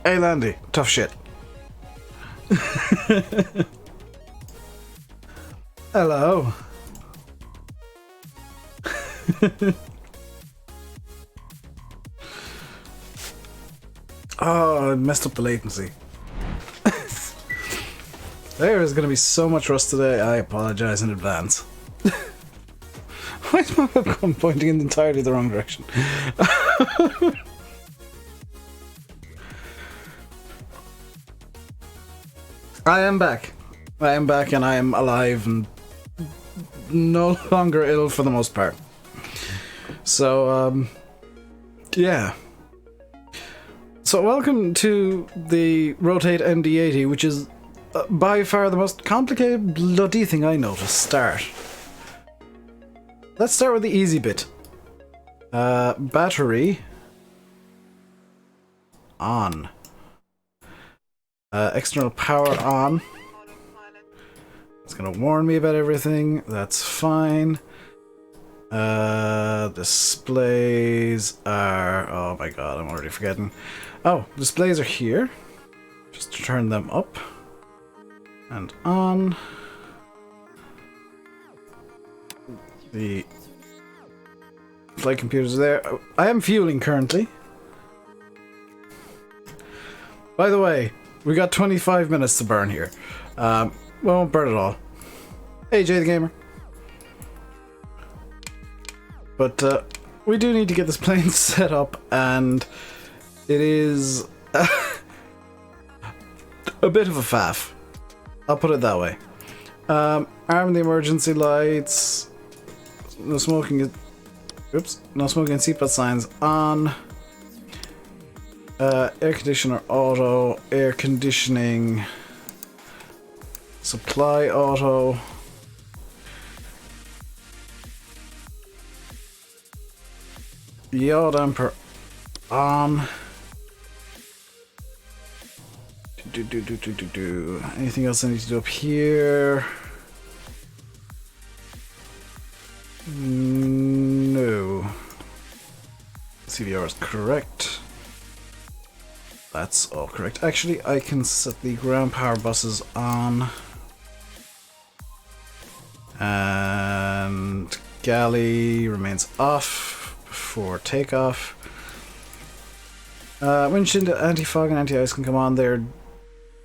Hey Landy, tough shit. Hello. Oh, I messed up the latency. There is going to be so much rust today, I apologize in advance. Why is my webcam pointing in entirely the wrong direction? I am back. I am back and I am alive and no longer ill for the most part. So, yeah. So welcome to the Rotate MD80, which is by far the most complicated bloody thing I know to start. Let's start with the easy bit. Battery on. External power on. It's gonna warn me about everything. That's fine. Displays are... Oh my god, I'm already forgetting. Oh, displays are here. Just to turn them up. And on. The flight computers are there. I am fueling currently. By the way, we got 25 minutes to burn here. We won't burn it all. Hey, Jay the Gamer. But we do need to get this plane set up, and it is a bit of a faff. I'll put it that way. Arm the emergency lights. No smoking. Oops. No smoking and seatbelt signs on. Air conditioner auto. Air conditioning. Supply auto. Yaw damper on. Anything else I need to do up here? No. CVR is correct. That's all correct. Actually, I can set the ground power buses on. And galley remains off before takeoff. Windshield, anti-fog and anti-ice can come on there.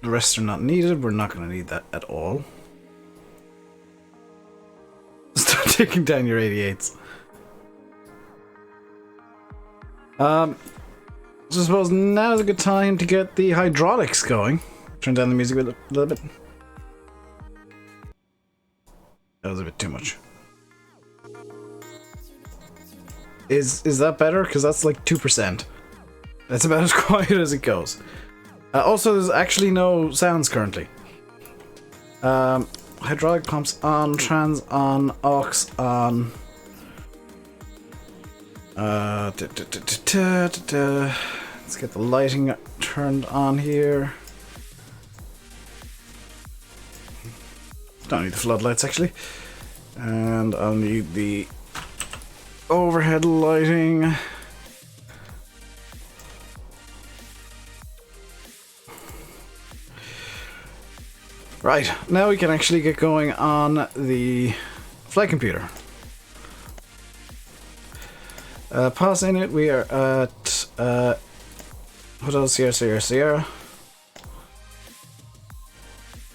The rest are not needed. We're not going to need that at all. Start taking down your 88s. So I suppose now's a good time to get the hydraulics going. Turn down the music a little bit. That was a bit too much. Is that better? Because that's like 2%. That's about as quiet as it goes. Also, there's actually no sounds currently. Hydraulic pumps on, trans on, aux on. Let's get the lighting turned on here. Don't need the floodlights actually. And I'll need the overhead lighting. Right, now we can actually get going on the flight computer. Pause in it, we are at Hotel Sierra.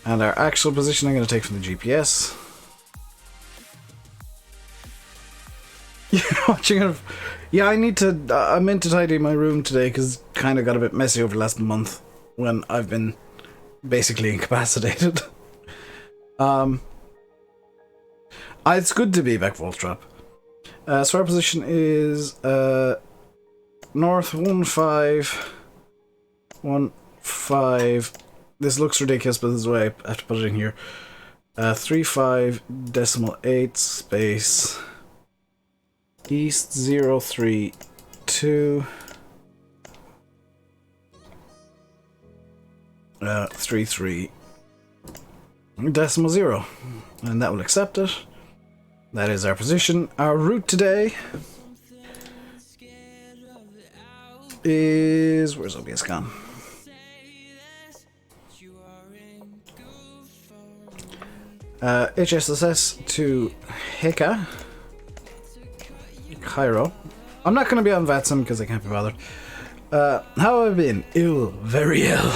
And our actual position I'm going to take from the GPS. Watching it. Yeah, I meant to tidy my room today because it kind of got a bit messy over the last month when I've been basically incapacitated. It's good to be back, Voltrap. So our position is north 1515. This looks ridiculous, but this is why I have to put it in here. 35.8 space east 032 33 decimal 0, and that will accept it. That is our position. Our route today is... where's OBS gone? HSSS to HECA. Cairo. I'm not going to be on VATSIM because I can't be bothered. How have I been? Ill. Very ill.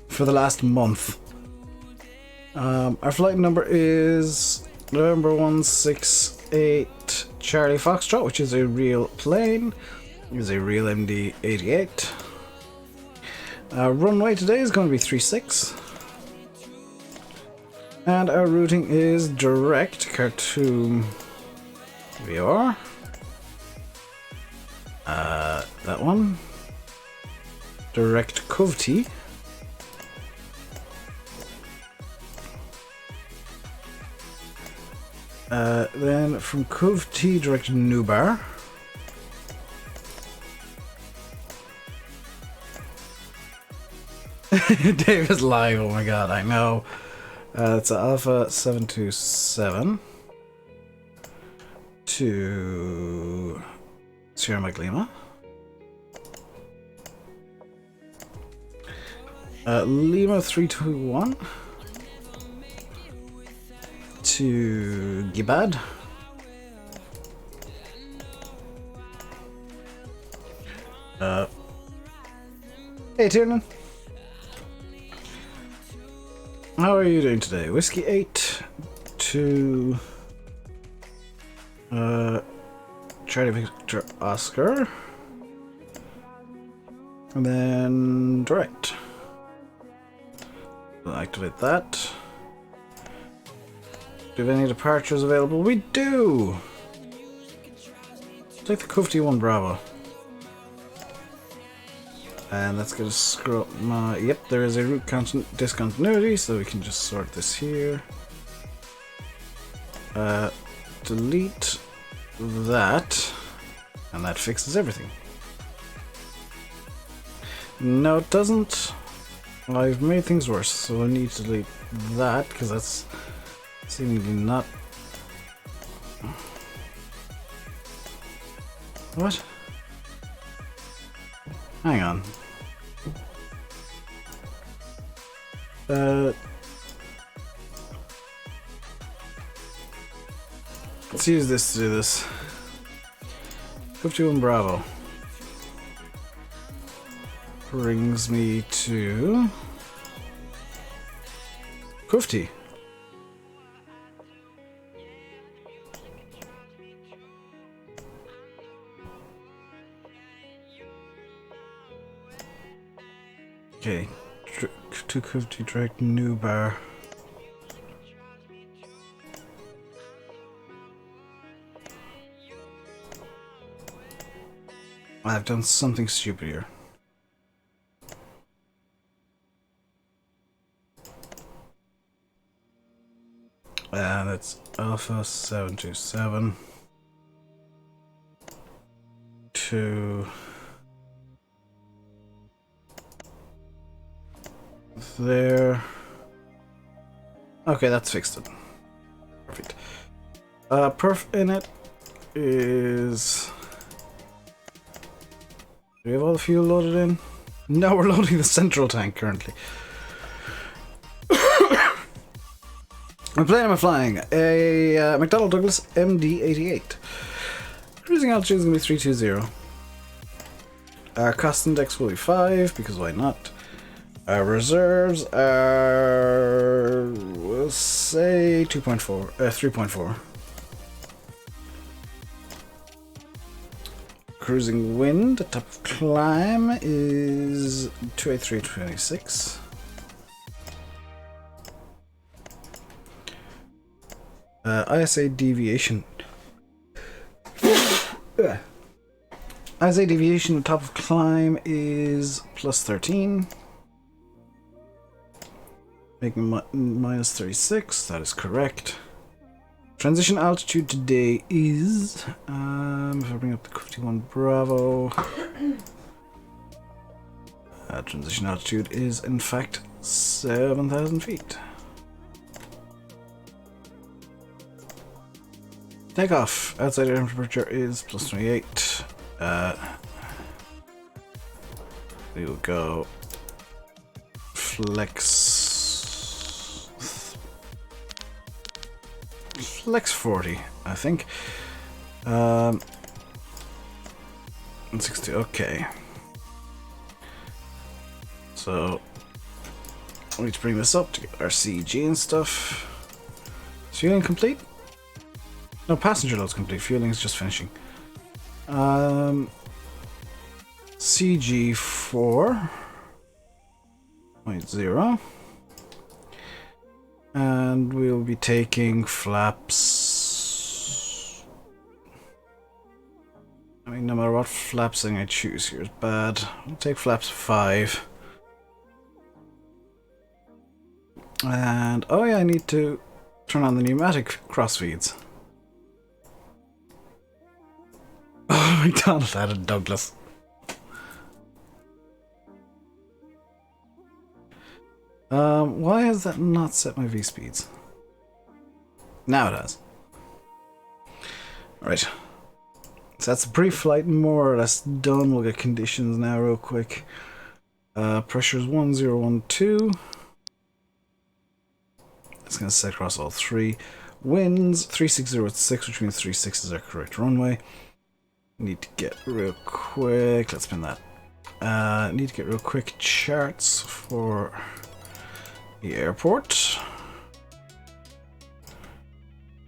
For the last month. Our flight number is November 168 Charlie Foxtrot, which is a real plane. It is a real MD-88. Runway today is going to be 36. And our routing is direct Khartoum VR. That one. Direct Kovti. Then from Kovti direct to Nubar. Dave is live, oh my god, I know. It's Alpha 727 to Sierra Mike Lima. Lima 321 to Gibad. Hey Tiernan. How are you doing today? Whiskey 8 to Charlie Victor Oscar. And then direct. We'll activate that. Do we have any departures available? We do! Take the Kufti 1 Bravo. And that's gonna screw up my... Yep, there is a route discontinuity, so we can just sort this here. Delete that, and that fixes everything. No, it doesn't. I've made things worse, so I need to delete that, because that's seemingly not... What? Hang on. Let's use this to do this. Kufti 1 Bravo. Brings me to Kufti. Okay, to Kufti direct Nubar. I've done something stupid here. And it's Alpha 727 to there. Okay, that's fixed it. Perfect. Perf in it is... Do we have all the fuel loaded in? No, we're loading the central tank currently. What plane am I flying? A McDonnell Douglas MD-88. Cruising altitude is going to be 320. Our cost index will be 5, because why not? Our reserves are, we'll say 2.4, 3.4. Cruising wind, the top of climb is 283.26. ISA deviation. ISA deviation, the top of climb is plus 13. Making minus 36, that is correct. Transition altitude today is, if I bring up the 51 Bravo, transition altitude is in fact 7,000 feet. Takeoff, outside air temperature is plus 28. We will go flex flex 40, I think. 160, okay. So, we need to bring this up to get our CG and stuff. Is fueling complete? No, passenger load's complete. Fueling is just finishing. CG 4.0. And we'll be taking flaps. I mean, no matter what flaps thing I choose here is bad. I'll take flaps 5. And, oh yeah, I need to turn on the pneumatic crossfeeds. Oh, McDonald added Douglas. Why has that not set my V-speeds? Now it has. Right. So that's the pre-flight more or less done. We'll get conditions now real quick. Pressure is 1012. It's going to set across all 3. Winds 360 which means 36 is our correct runway. Need to get real quick. Let's spin that. Need to get real quick charts for the airport.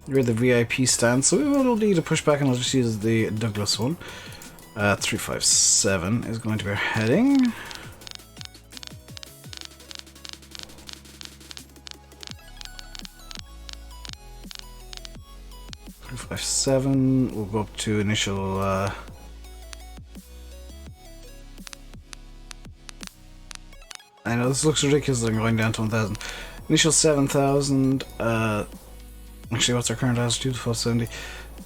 You're the VIP stand, so we will need to push back, and I'll just use the Douglas one. 357 is going to be our heading. We'll go up to initial I know this looks ridiculous. I'm going down to 1,000. Initial 7,000. Actually, what's our current altitude? 470.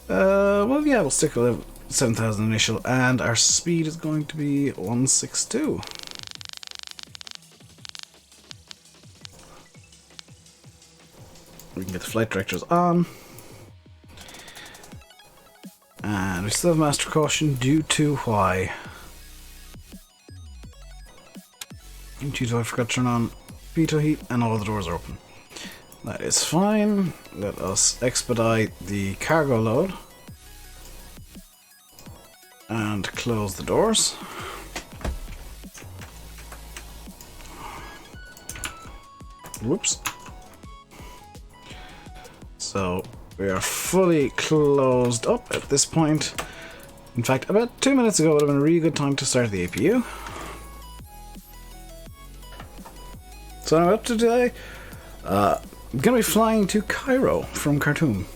Well, yeah, we'll stick with 7,000 initial, and our speed is going to be 162. We can get the flight directors on. And we still have master caution due to why? Due to I forgot to turn on veto heat and all the doors are open. That is fine. Let us expedite the cargo load and close the doors. Whoops. So we are fully closed up at this point. In fact, about 2 minutes ago would have been a really good time to start the APU. So I'm up to today. I'm gonna be flying to Cairo from Khartoum.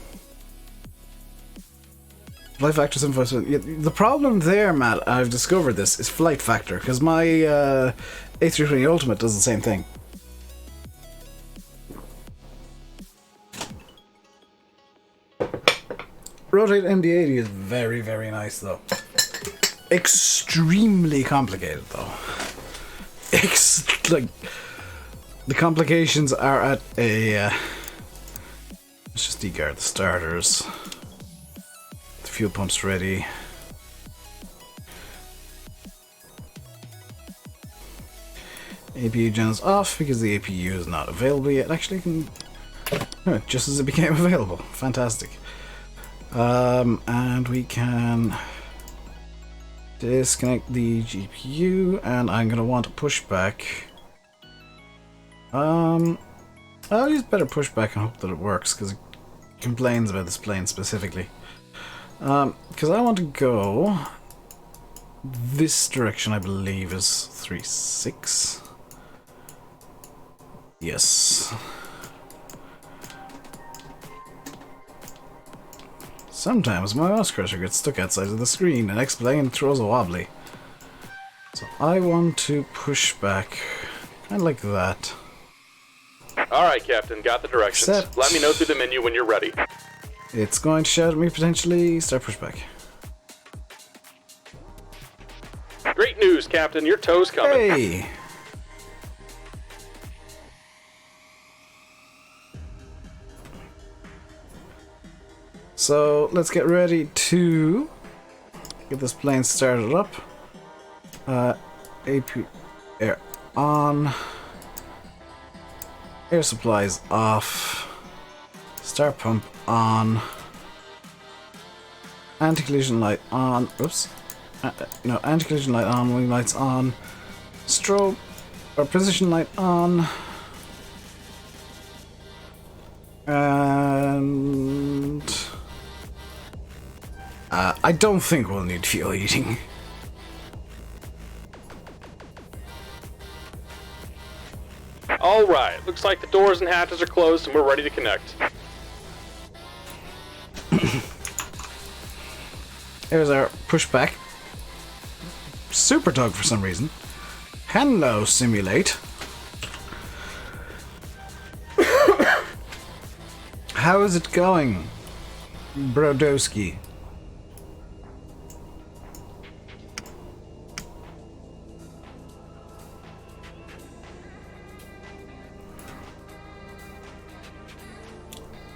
Flight factor 757. The problem there, Matt, I've discovered this, is flight factor, because my A320 Ultimate does the same thing. Rotate MD-80 is very, very nice, though. Extremely complicated, though. Like, the complications are at a... let's just deguard the starters. The fuel pump's ready. APU gen's off because the APU is not available yet. Actually, just as it became available. Fantastic. And we can disconnect the GPU, and I'm gonna want to push back. I'll use better pushback and hope that it works, because it complains about this plane specifically. Because I want to go this direction, I believe is 36. Yes. Sometimes my mouse cursor gets stuck outside of the screen and X-Plane throws a wobbly. So I want to push back, kind of like that. Alright, Captain, got the directions. Set. Let me know through the menu when you're ready. It's going to shout at me potentially. Start pushback. Great news, Captain. Your tow's coming. Hey! So let's get ready to get this plane started up. AP air on. Air supplies off. Start pump on. Anti-collision light on. Oops. No, anti-collision light on. Wing lights on. Strobe or position light on. And I don't think we'll need fuel heating. Alright, looks like the doors and hatches are closed and we're ready to connect. There's our pushback. Super tug for some reason. Hello, simulate. How is it going, Brodowski?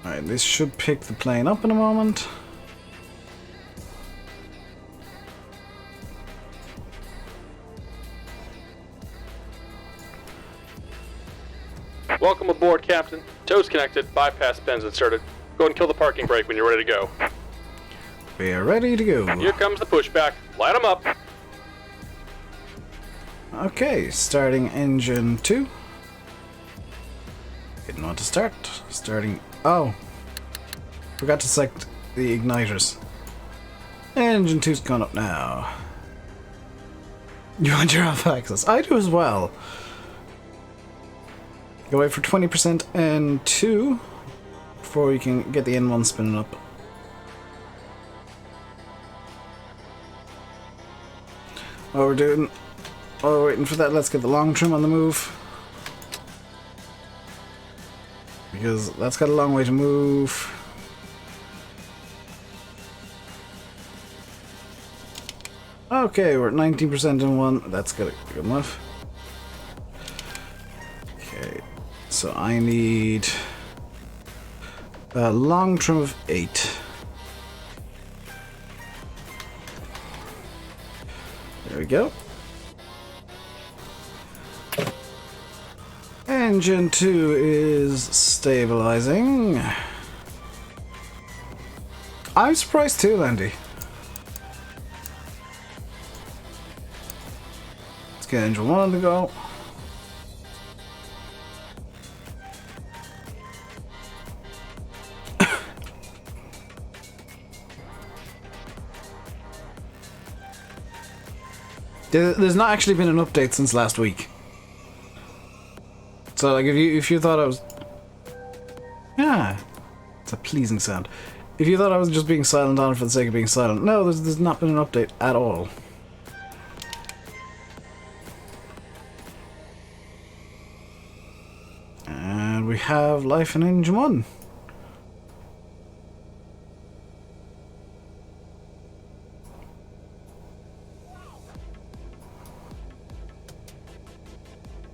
Alright, this should pick the plane up in a moment. Welcome aboard, Captain. Toes connected, bypass pins inserted. Go ahead and kill the parking brake when you're ready to go. We are ready to go. Here comes the pushback. Light them up. Okay, starting engine 2. Didn't want to start. Starting... Oh. Forgot to select the igniters. Engine 2's going up now. You want your off axis? I do as well. Go wait for 20% N2 before you can get the N1 spinning up. While we're waiting for that, let's get the long trim on the move. Because that's got a long way to move. Okay, we're at 19% N1. That's good enough. Okay. So I need a long trim of 8. There we go. Engine 2 is stabilizing. I'm surprised too, Landy. Let's get engine 1 on the go. There's not actually been an update since last week. So like if you thought I was... Yeah, it's a pleasing sound. If you thought I was just being silent on it for the sake of being silent, no, there's not been an update at all. And we have life in engine 1.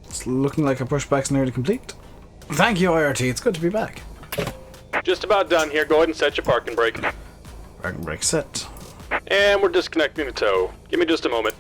It's looking like our pushback's nearly complete. Thank you, IRT. It's good to be back. Just about done here. Go ahead and set your parking brake. Parking brake set. And we're disconnecting the tow. Give me just a moment.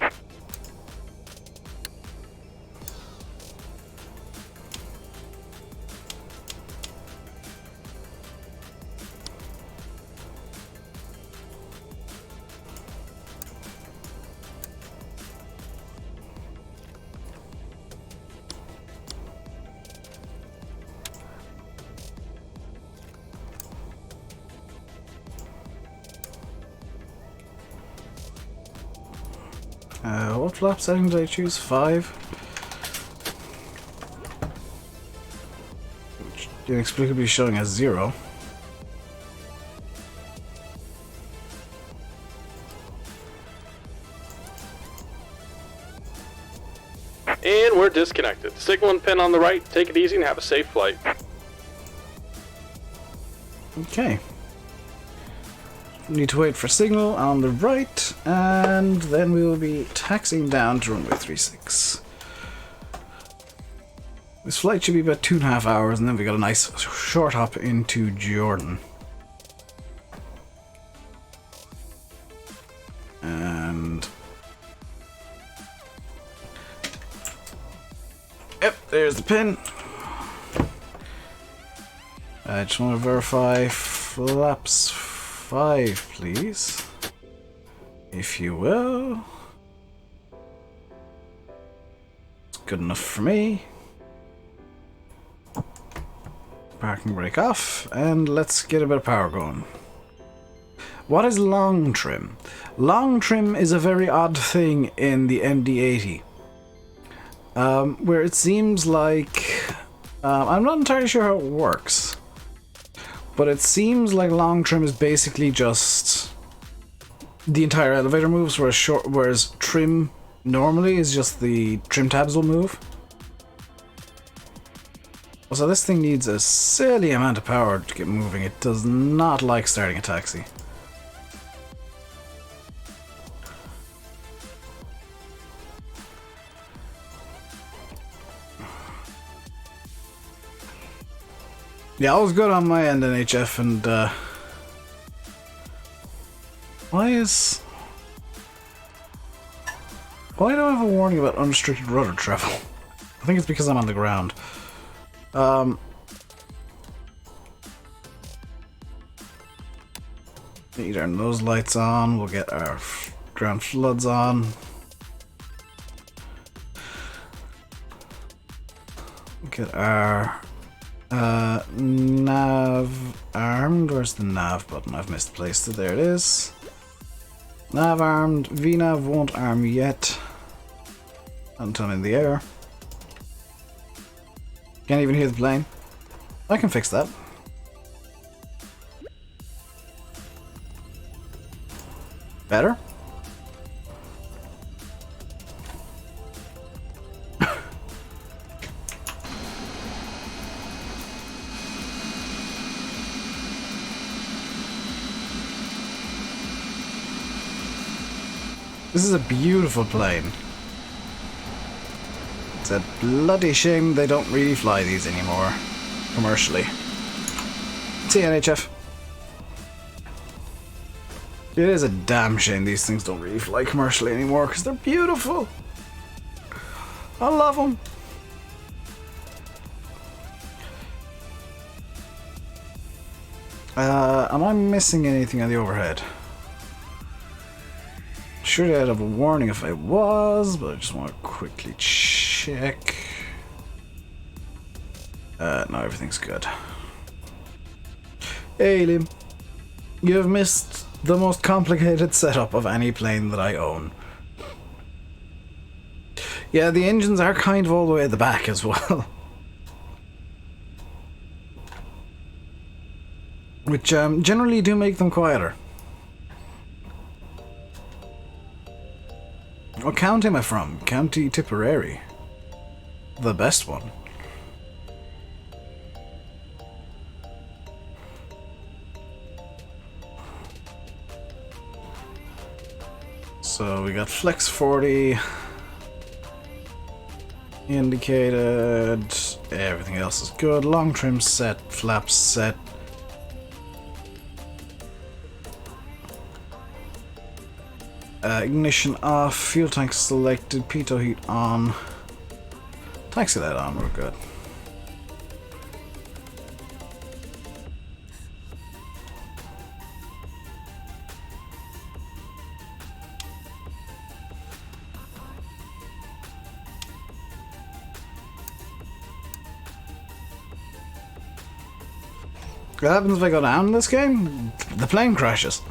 What flap setting did I choose? 5. Which inexplicably showing as 0. And we're disconnected. Signal and pin on the right. Take it easy and have a safe flight. Okay. Need to wait for signal on the right, and then we will be taxiing down to runway 36. This flight should be about 2.5 hours, and then we got a nice short hop into Jordan. And yep, there's the pin. I just want to verify flaps 5, please. If you will. It's good enough for me. Parking brake off, and let's get a bit of power going. What is long trim? Long trim is a very odd thing in the MD-80. Where it seems like... I'm not entirely sure how it works. But it seems like long trim is basically just the entire elevator moves, whereas trim normally is just the trim tabs will move. So this thing needs a silly amount of power to get moving. It does not like starting a taxi. Yeah, all was good on my end, NHF, and why do I have a warning about unrestricted rudder travel? I think it's because I'm on the ground. Need our nose lights on, we'll get our ground floods on. Get our nav armed. Where's the nav button? I've misplaced it. There it is. Nav armed. VNav won't arm yet until I'm in the air. Can't even hear the plane. I can fix that. Better? This is a beautiful plane. It's a bloody shame they don't really fly these anymore, commercially. See you, NHF. It is a damn shame these things don't really fly commercially anymore, because they're beautiful. I love them. Am I missing anything on the overhead? Surely I'd have a warning if I was, but I just want to quickly check. No, everything's good. Hey, Liam. You have missed the most complicated setup of any plane that I own. Yeah, the engines are kind of all the way at the back as well. Which generally do make them quieter. What county am I from? County Tipperary. The best one. So we got flex 40 indicated. Everything else is good. Long trim set, flaps set. Ignition off, fuel tank selected, pitot heat on. Taxi light on, we're good. What happens if I go down in this game? The plane crashes.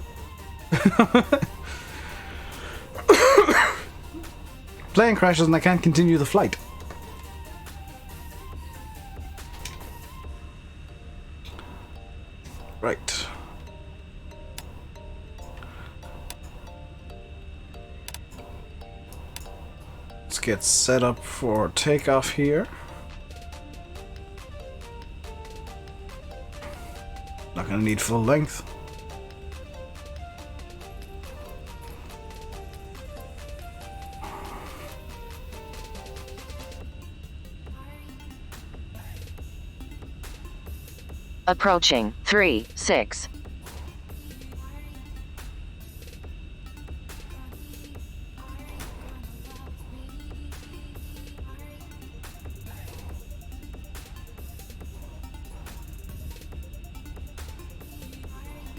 Plane crashes and I can't continue the flight. Right. Let's get set up for takeoff here. Not gonna need full length. Approaching 3-6.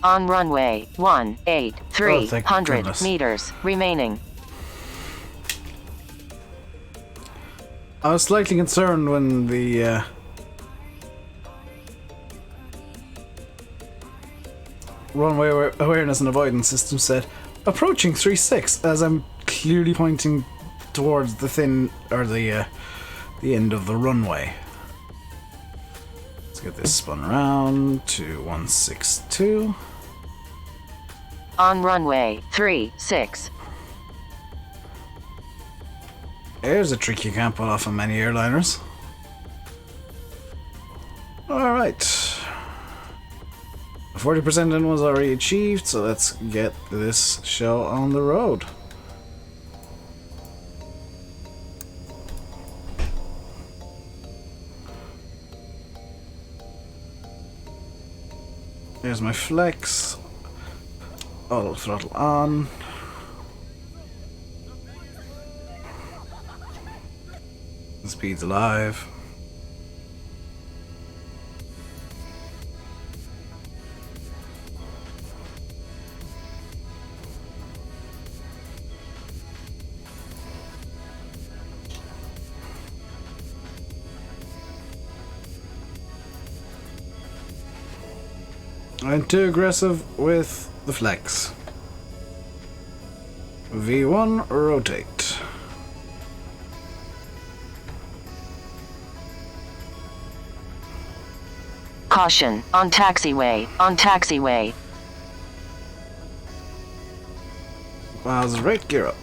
On runway 18, Oh, thank 300 goodness. meters remaining. I was slightly concerned when the runway awareness and avoidance system said approaching 36 as I'm clearly pointing towards the end of the runway. Let's get this spun around to 162. On runway 36. There's a trick you can't pull off on many airliners. Alright. 40% in was already achieved, so let's get this show on the road. There's my flex. Auto throttle on. The speed's alive. I'm too aggressive with the flex. V1 rotate. Caution, on taxiway, on taxiway. Miles rate, gear up.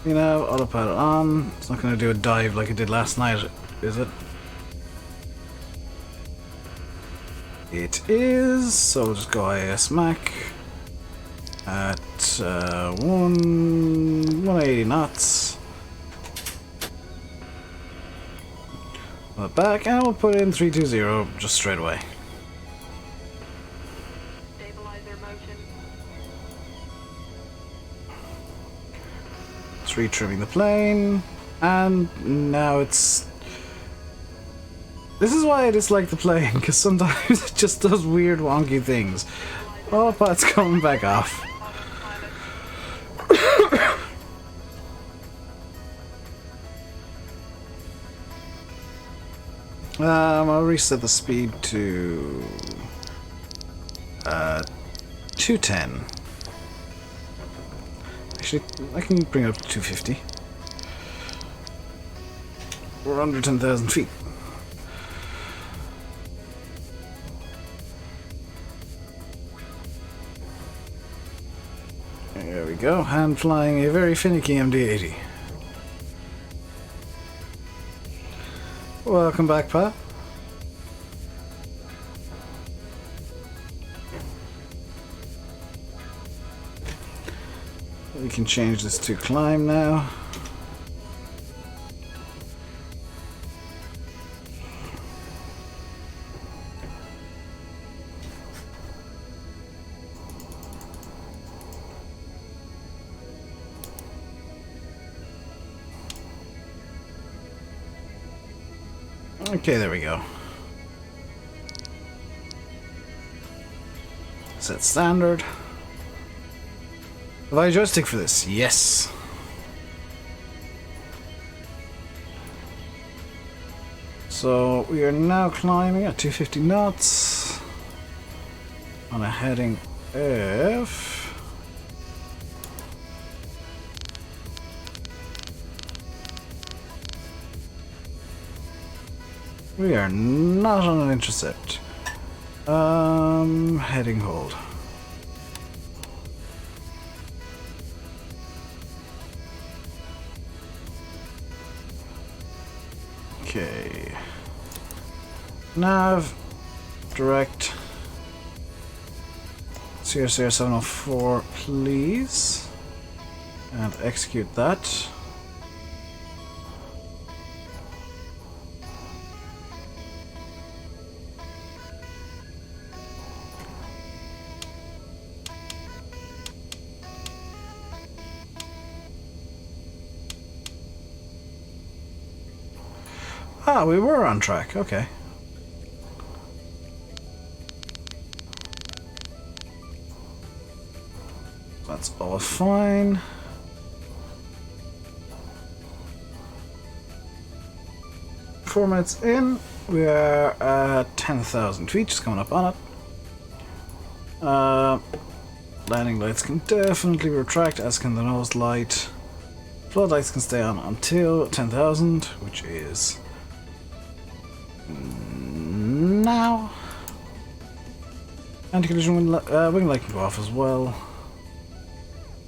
You know, autopilot on. It's not going to do a dive like it did last night, is it? It is, so we'll just go IAS Mac at 180 knots. Pull it back, and we'll put in 320 just straight away. Stabilizer motion. It's retrimming the plane, and now it's... This is why I dislike the plane, because sometimes it just does weird wonky things. Autopilot's coming back off. I'll reset the speed to 210. Actually, I can bring it up to 250. We're under 10,000 feet. There we go, hand flying a very finicky MD-80. Welcome back, Pat. We can change this to climb now. Okay, there we go. Set standard. Have I a joystick for this? Yes. So we are now climbing at 250 knots on a heading F. We are not on an intercept. Heading hold. Okay. Nav. Direct. CRCR 704, please. And execute that. Ah, we were on track. Okay. That's all fine. Four minutes in, we are at 10,000 feet, just coming up on it. Landing lights can definitely retract, as can the nose light. Floodlights can stay on until 10,000, which is now. Anti-collision wing light can go off as well.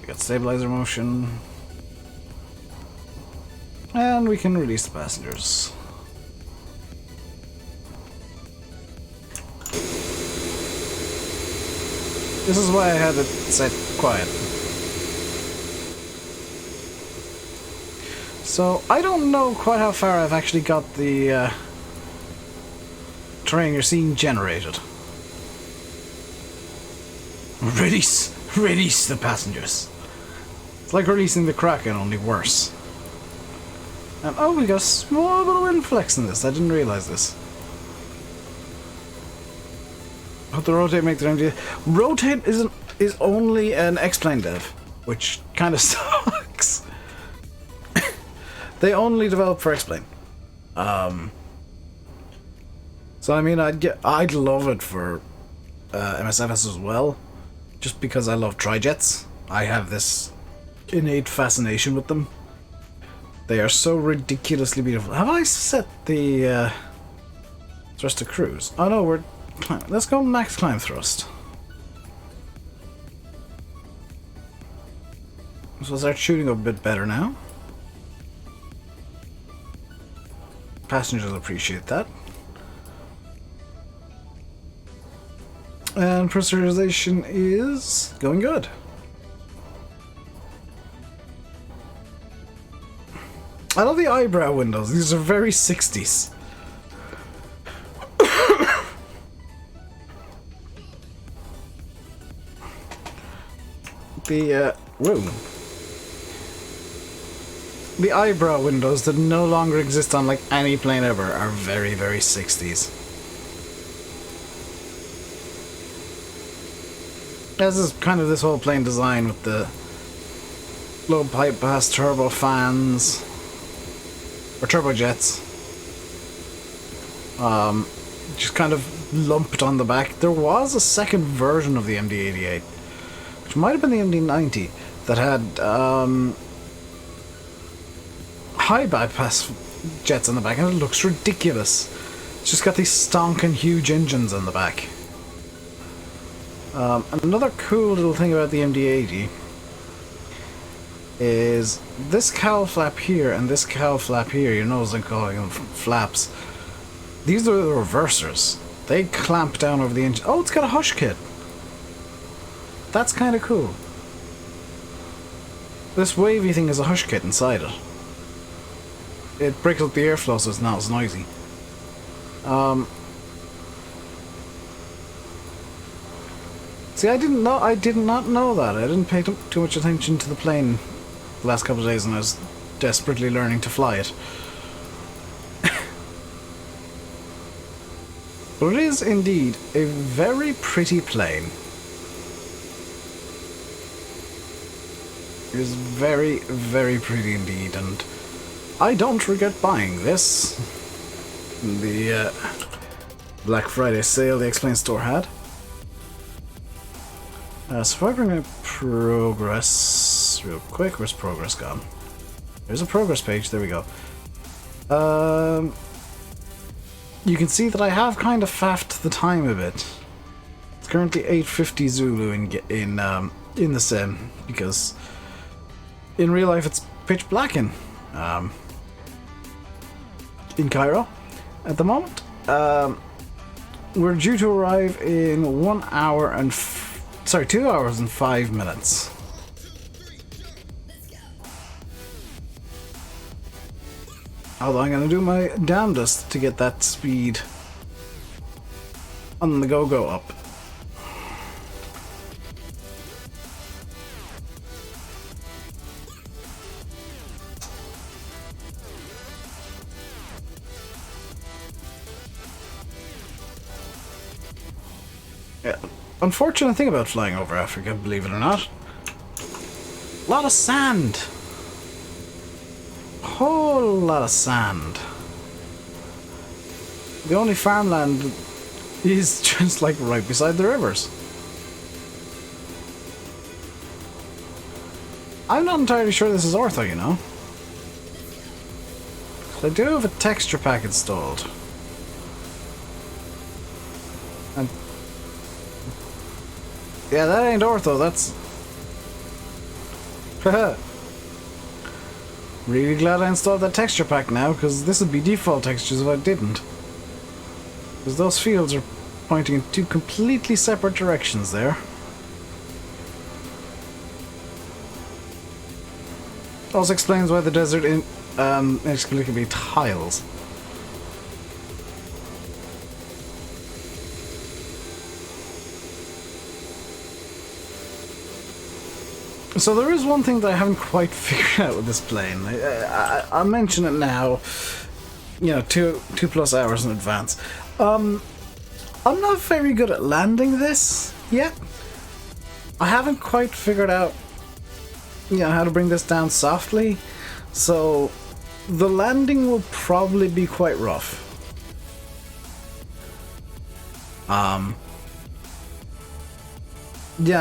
We got stabilizer motion. And we can release the passengers. This is why I had it set quiet. So, I don't know quite how far I've actually got the terrain you're seeing generated. Release the passengers. It's like releasing the Kraken, only worse. And oh, we got a small bit of wind flex in this. I didn't realize this. Hope the rotate make the MDA. Rotate is only an X-Plane dev, which kind of sucks. They only develop for X-Plane. So I mean, I'd love it for MSFS as well, just because I love trijets. I have this innate fascination with them. They are so ridiculously beautiful. Have I set the thrust to cruise? Oh no, let's go max climb thrust. So we'll start shooting a bit better now. Passengers appreciate that. And pressurization is going good. I love the eyebrow windows. These are very 60s. The eyebrow windows that no longer exist on like any plane ever are very, very 60s. As is kind of this whole plane design with the low pipe pass turbo fans or turbojets. Just kind of lumped on the back. There was a second version of the MD-88, which might have been the MD-90, that had high bypass jets on the back, and it looks ridiculous. It's just got these stonking huge engines on the back. And another cool little thing about the MD-80 is this cowl flap here and this cowl flap here. You notice I'm calling them flaps. These are the reversers. They clamp down over the engine. Oh, it's got a hush kit. That's kind of cool. This wavy thing is a hush kit inside it. It breaks up the airflow so it's not as noisy. See, I did not know that. I didn't pay too much attention to the plane the last couple of days, and I was desperately learning to fly it. But it is indeed a very pretty plane. It is very, very pretty indeed, and I don't regret buying this. The Black Friday sale the X-Plane store had. So if I bring my progress real quick, where's progress gone? There's a progress page, there we go. You can see that I have kind of faffed the time a bit. It's currently 8:50 Zulu in the sim, because in real life it's pitch black in Cairo at the moment. We're due to arrive in 1 hour and 2 hours and 5 minutes. Although I'm gonna do my damnedest to get that speed on the go-go up. Yeah. Unfortunate thing about flying over Africa, believe it or not. A lot of sand. Whole lot of sand. The only farmland is just like right beside the rivers. I'm not entirely sure this is ortho, you know. I do have a texture pack installed. And yeah, that ain't ortho, that's... Really glad I installed that texture pack now, because this would be default textures if I didn't. Because those fields are pointing in two completely separate directions there. Also explains why the desert inexplicably tiles. So there is one thing that I haven't quite figured out with this plane. I'll mention it now, you know, two plus hours in advance. I'm not very good at landing this yet. I haven't quite figured out, you know, how to bring this down softly. So the landing will probably be quite rough. Yeah,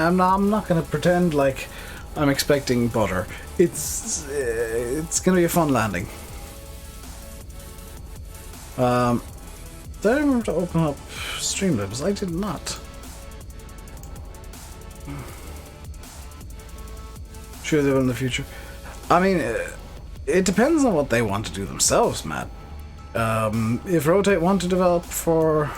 I'm not gonna pretend like I'm expecting butter. It's gonna be a fun landing. Did I remember to open up Streamlabs? I did not. Sure they will in the future. I mean, it depends on what they want to do themselves, Matt. If Rotate want to develop for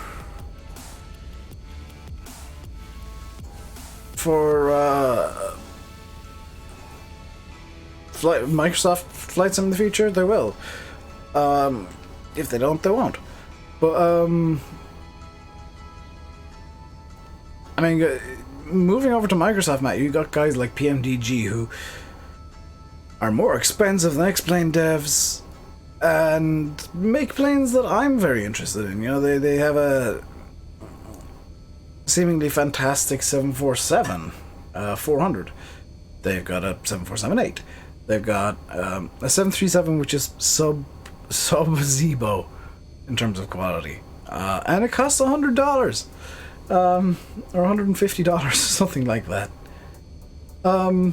Microsoft Flight Sim in the future, they will. If they don't, they won't. But I mean, moving over to Microsoft, Matt, you got guys like PMDG who are more expensive than X-Plane devs and make planes that I'm very interested in. You know, they have a seemingly fantastic 747 400. They've got a 747-8. They've got a 737 which is sub Zebo in terms of quality, and it costs $100 or $150, something like that. But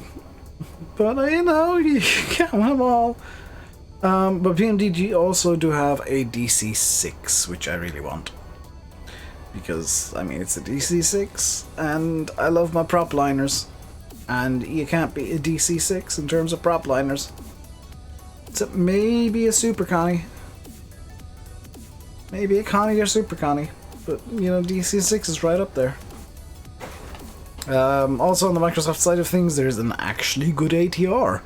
you know, you can't win them all. But PMDG also do have a DC-6, which I really want. Because, I mean, it's a DC-6, and I love my prop liners. And you can't beat a DC-6 in terms of prop liners. Except maybe a Super Connie. Maybe a Connie or Super Connie. But, you know, DC-6 is right up there. Also on the Microsoft side of things, there's an actually good ATR.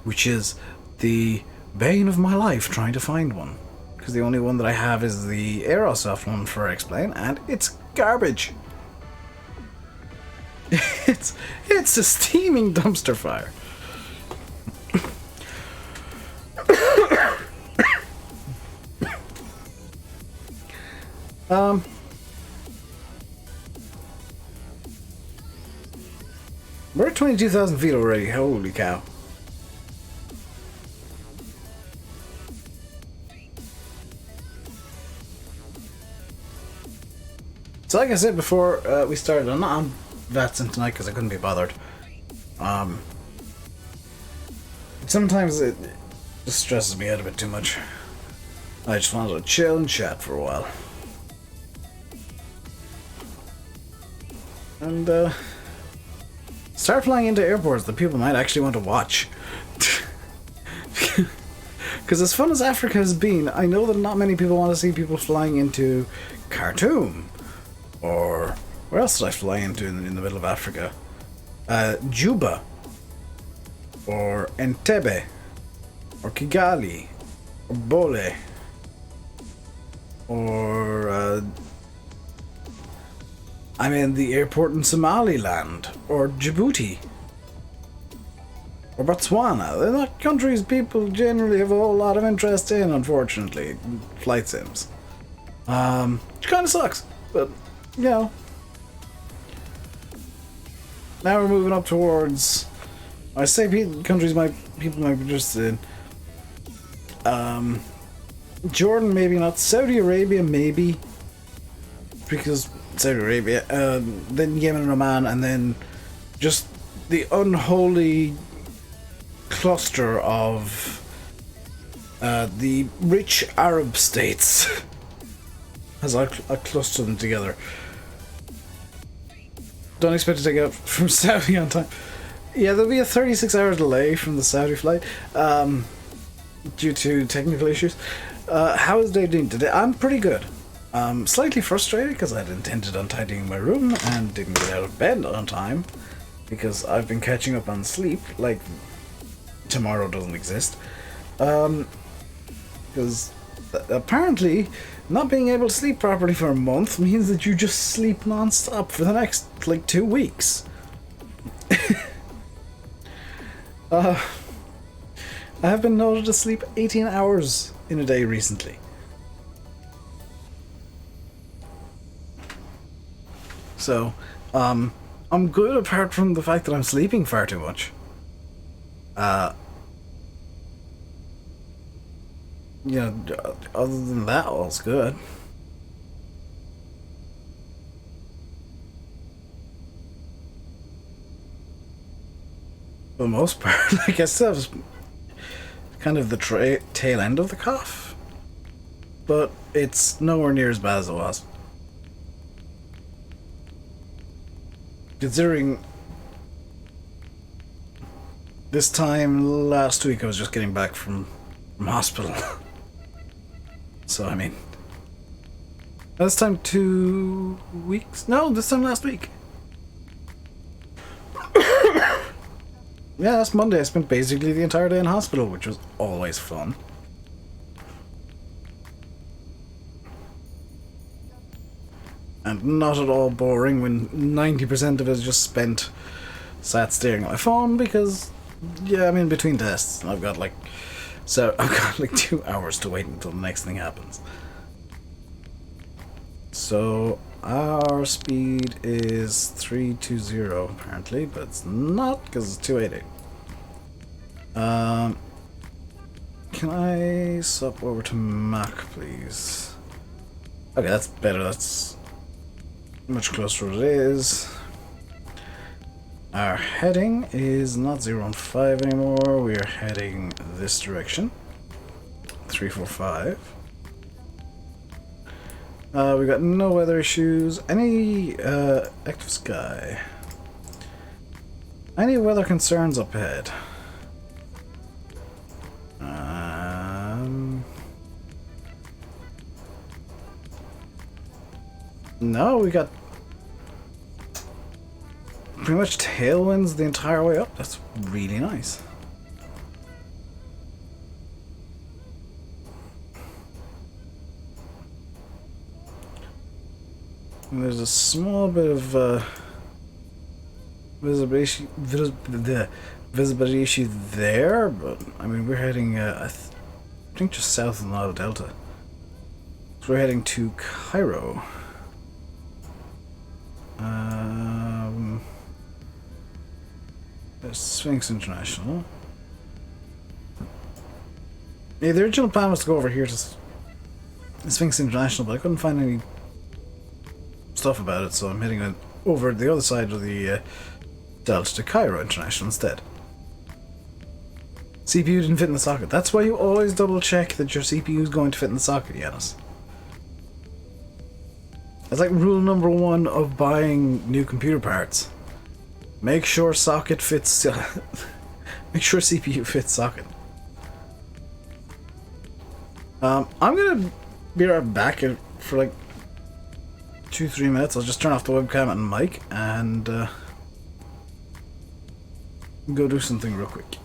Which is the bane of my life trying to find one. Because the only one that I have is the Aerosoft one for X-Plane, and it's garbage. It's a steaming dumpster fire. We're at 22,000 feet already. Holy cow. So like I said before we started, I'm not on VATSIM tonight because I couldn't be bothered. Sometimes it just stresses me out a bit too much. I just wanted to chill and chat for a while. And start flying into airports that people might actually want to watch. Because as fun as Africa has been, I know that not many people want to see people flying into Khartoum. Or where else did I fly into in the middle of Africa? Juba. Or Entebbe. Or Kigali. Or Bole. Or I mean the airport in Somaliland. Or Djibouti. Or Botswana. They're not countries people generally have a whole lot of interest in, unfortunately. Flight sims. Which kind of sucks, but you know, now we're moving up towards. I say countries people might be interested in. Jordan, maybe not. Saudi Arabia, maybe, because Saudi Arabia, then Yemen and Oman, and then just the unholy cluster of the rich Arab states, as I cluster them together. Don't expect to take out from Saudi on time. Yeah, there'll be a 36-hour delay from the Saudi flight due to technical issues. How is Dave doing today? I'm pretty good. Slightly frustrated because I'd intended on tidying my room and didn't get out of bed on time because I've been catching up on sleep like tomorrow doesn't exist. Because apparently not being able to sleep properly for a month means that you just sleep non-stop for the next like 2 weeks. I have been noted to sleep 18 hours in a day recently. So, I'm good apart from the fact that I'm sleeping far too much. You know, other than that, all's good. For the most part, like I still have kind of the tail end of the cough, but it's nowhere near as bad as it was. Considering this time last week I was just getting back from hospital. So, I mean, this time 2 weeks? No, this time last week. Yeah, last Monday I spent basically the entire day in hospital, which was always fun. And not at all boring when 90% of it is just spent sat staring at my phone because, yeah, I'm in between tests and I've got like 2 hours to wait until the next thing happens. So our speed is 320 apparently, but it's not because it's 280. Can I swap over to Mac, please? Okay, that's better. That's much closer it is. Our heading is not 015 anymore. We are heading this direction. 345. We got no weather issues. Any active sky. Any weather concerns up ahead? No, we got pretty much tailwinds the entire way up. That's really nice. And there's a small bit of visibility issue there, but I mean we're heading I think just south of the Nile Delta. So we're heading to Cairo. There's Sphinx International. Yeah, the original plan was to go over here to Sphinx International, but I couldn't find any stuff about it, so I'm heading over the other side of the Delta to Cairo International instead. CPU didn't fit in the socket. That's why you always double check that your CPU is going to fit in the socket, Yanis. That's like rule number 1 of buying new computer parts. Make sure socket fits. Make sure CPU fits socket. I'm gonna be right back for like 2-3 minutes. I'll just turn off the webcam and mic and go do something real quick.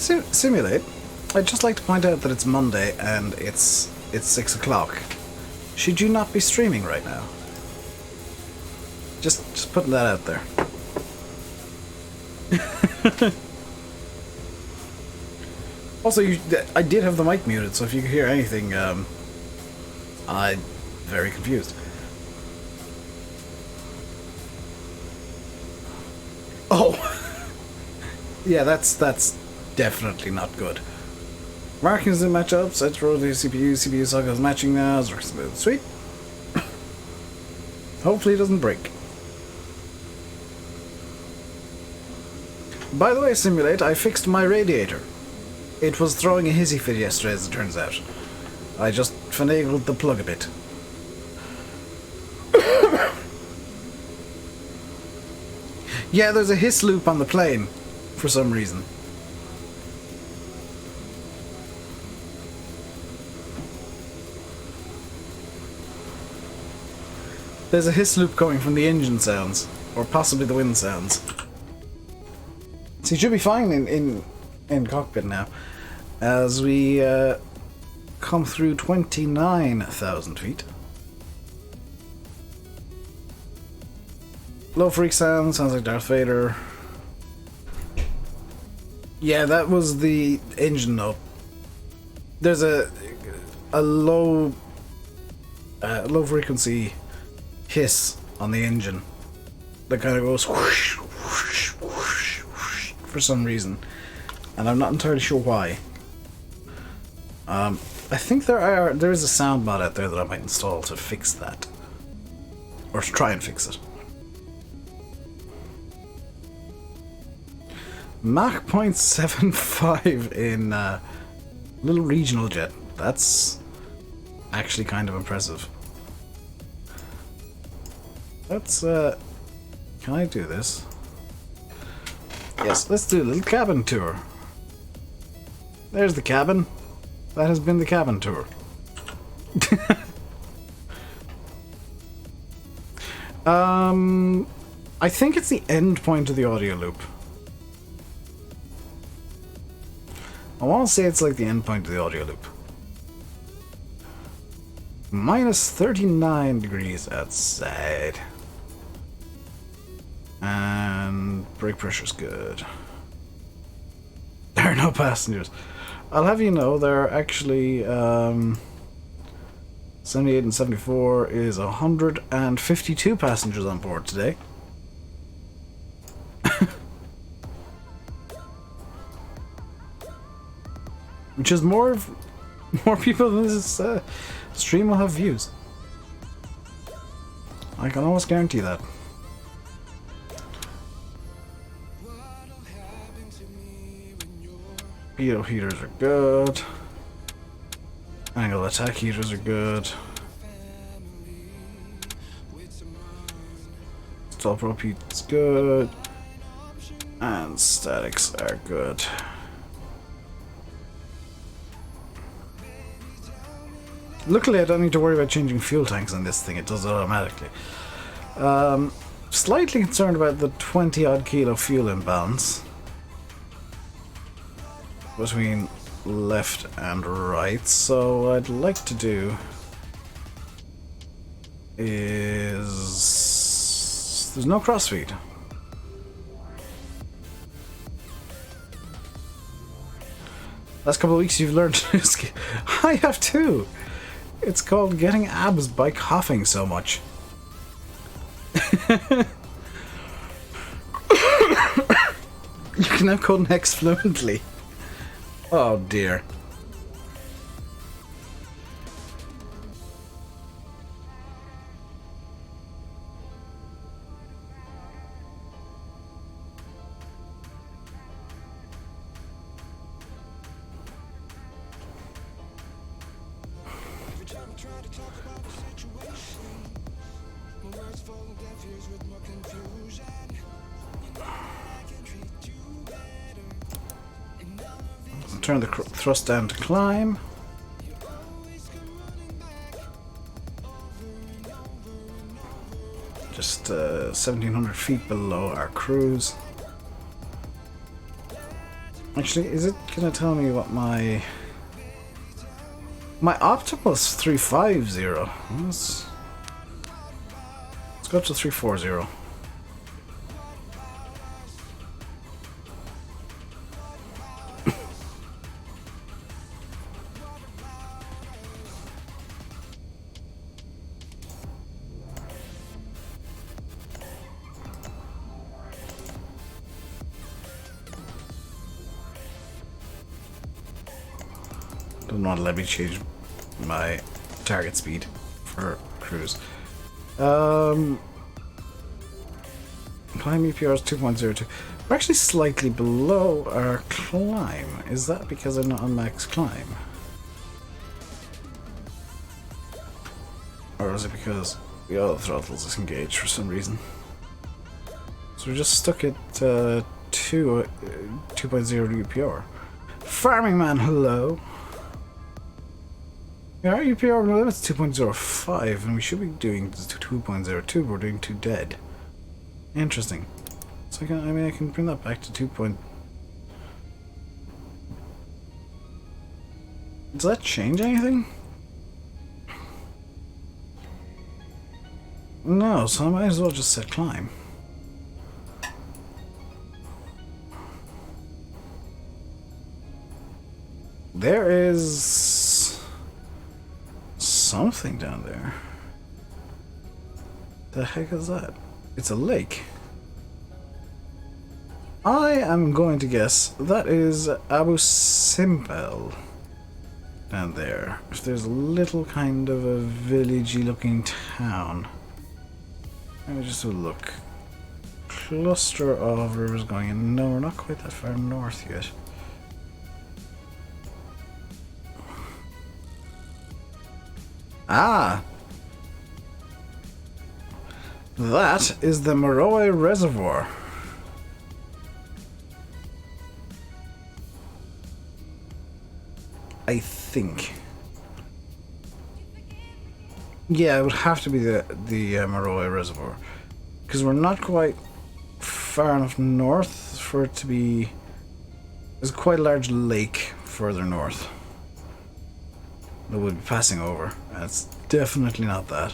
Simulate. I'd just like to point out that it's Monday and it's 6 o'clock. Should you not be streaming right now? Just putting that out there. Also, I did have the mic muted, so if you could hear anything, I'm very confused. Oh! Yeah, that's definitely not good. Markings in matchups, let's roll the CPU cycle is matching now, it's working smooth. Sweet. Hopefully it doesn't break. By the way, Simulate, I fixed my radiator. It was throwing a hissy fit yesterday, as it turns out. I just finagled the plug a bit. Yeah, there's a hiss loop on the plane, for some reason. There's a hiss loop coming from the engine sounds, or possibly the wind sounds. So you should be fine in cockpit now, as we come through 29,000 feet. Low freak sounds like Darth Vader. Yeah, that was the engine note. There's a low frequency hiss on the engine that kind of goes whoosh, whoosh, whoosh, whoosh, for some reason, and I'm not entirely sure why. I think there is a sound mod out there that I might install to fix that, or to try and fix it. Mach 0.75 in little regional jet. That's actually kind of impressive. Let's can I do this? Yes, let's do a little cabin tour. There's the cabin. That has been the cabin tour. I think it's the end point of the audio loop. I want to say it's like the end point of the audio loop. Minus 39 degrees outside. And brake pressure's good. There are no passengers. I'll have you know there are actually 78 and 74 is 152 passengers on board today. Which is more people than this stream will have views. I can almost guarantee that. Pitot heaters are good. Angle attack heaters are good. Stall prop heat is good. And statics are good. Luckily, I don't need to worry about changing fuel tanks on this thing. It does it automatically. Slightly concerned about the 20-odd kilo fuel imbalance between left and right. So what I'd like to do is... There's no crossfeed. Last couple of weeks you've learned to ski. I have too! It's called getting abs by coughing so much. You can now code next fluently. Oh dear. Turn the thrust down to climb. Just 1,700 feet below our cruise. Actually, is it gonna tell me what my optimal's 350? Let's go up to 340. Doesn't want to let me change my target speed for cruise. Climb EPR is 2.02. We're actually slightly below our climb. Is that because I'm not on max climb? Or is it because the auto throttle's disengaged for some reason? So we're just stuck at 2.0 UPR. Farming man, hello. Yeah, our UPR limit's 2.05, and we should be doing 2.02, but we're doing 2 dead. Interesting. So I can bring that back to 2. Does that change anything? No, so I might as well just set climb. There is something down there. The heck is that? It's a lake. I am going to guess that is Abu Simbel down there. If there's a little kind of a villagey looking town. Let me just have a look. Cluster of rivers going in. No, we're not quite that far north yet. Ah! That is the Meroe Reservoir. I think. Yeah, it would have to be the Meroe Reservoir. Because we're not quite far enough north for it to be... There's quite a large lake further north that we'll be passing over. And it's definitely not that.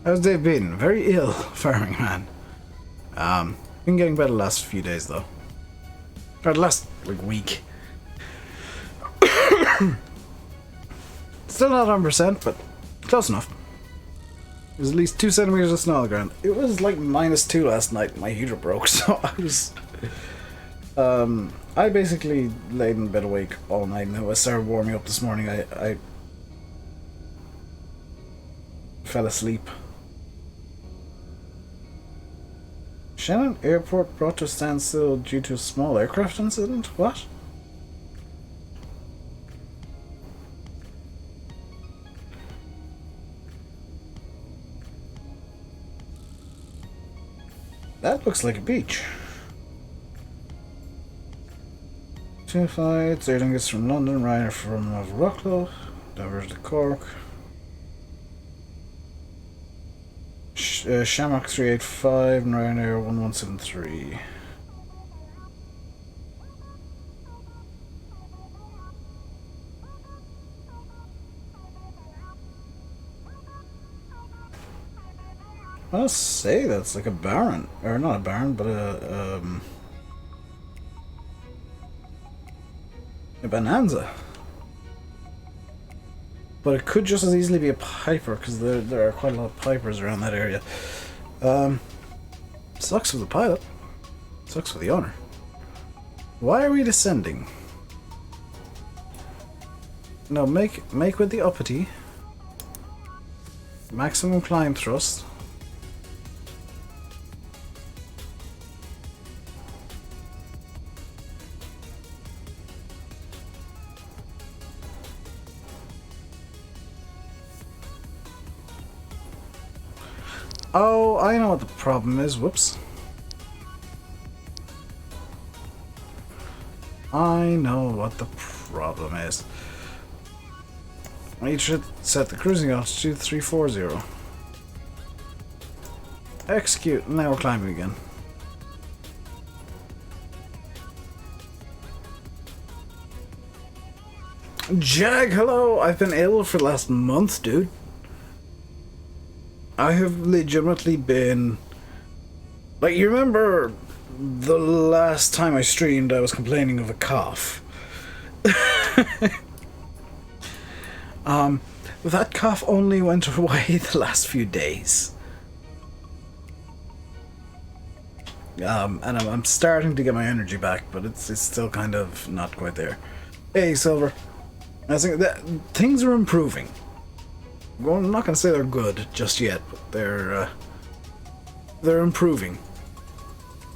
How's Dave been? Very ill, farming man. Been getting better the last few days though. Or the last week. Still not 100%, but close enough. There's at least 2 centimeters of snow on the ground. It was like -2 last night. My heater broke, so I was. I basically laid in bed awake all night, and then when I started warming up this morning, I fell asleep. Shannon Airport brought to a standstill due to a small aircraft incident? What? That looks like a beach. 2 flights, Air Lingus from London, Ryanair from Rocklow, Dover to Cork. Shamrock 385 and Ryanair 1173. I'll say that's like a Baron, or not a Baron, but a Bonanza. But it could just as easily be a Piper, because there are quite a lot of Pipers around that area. Sucks for the pilot. Sucks for the owner. Why are we descending? No, make with the uppity. Maximum climb thrust. Oh, I know what the problem is. Whoops. I know what the problem is. I need to set the cruising altitude 340. Execute. Now we're climbing again. Jag, hello! I've been ill for the last month, dude. I have legitimately been... Like, you remember the last time I streamed I was complaining of a cough? That cough only went away the last few days. And I'm starting to get my energy back, but it's still kind of not quite there. Hey, Silver. I think that things are improving. Well, I'm not going to say they're good just yet, but they're improving.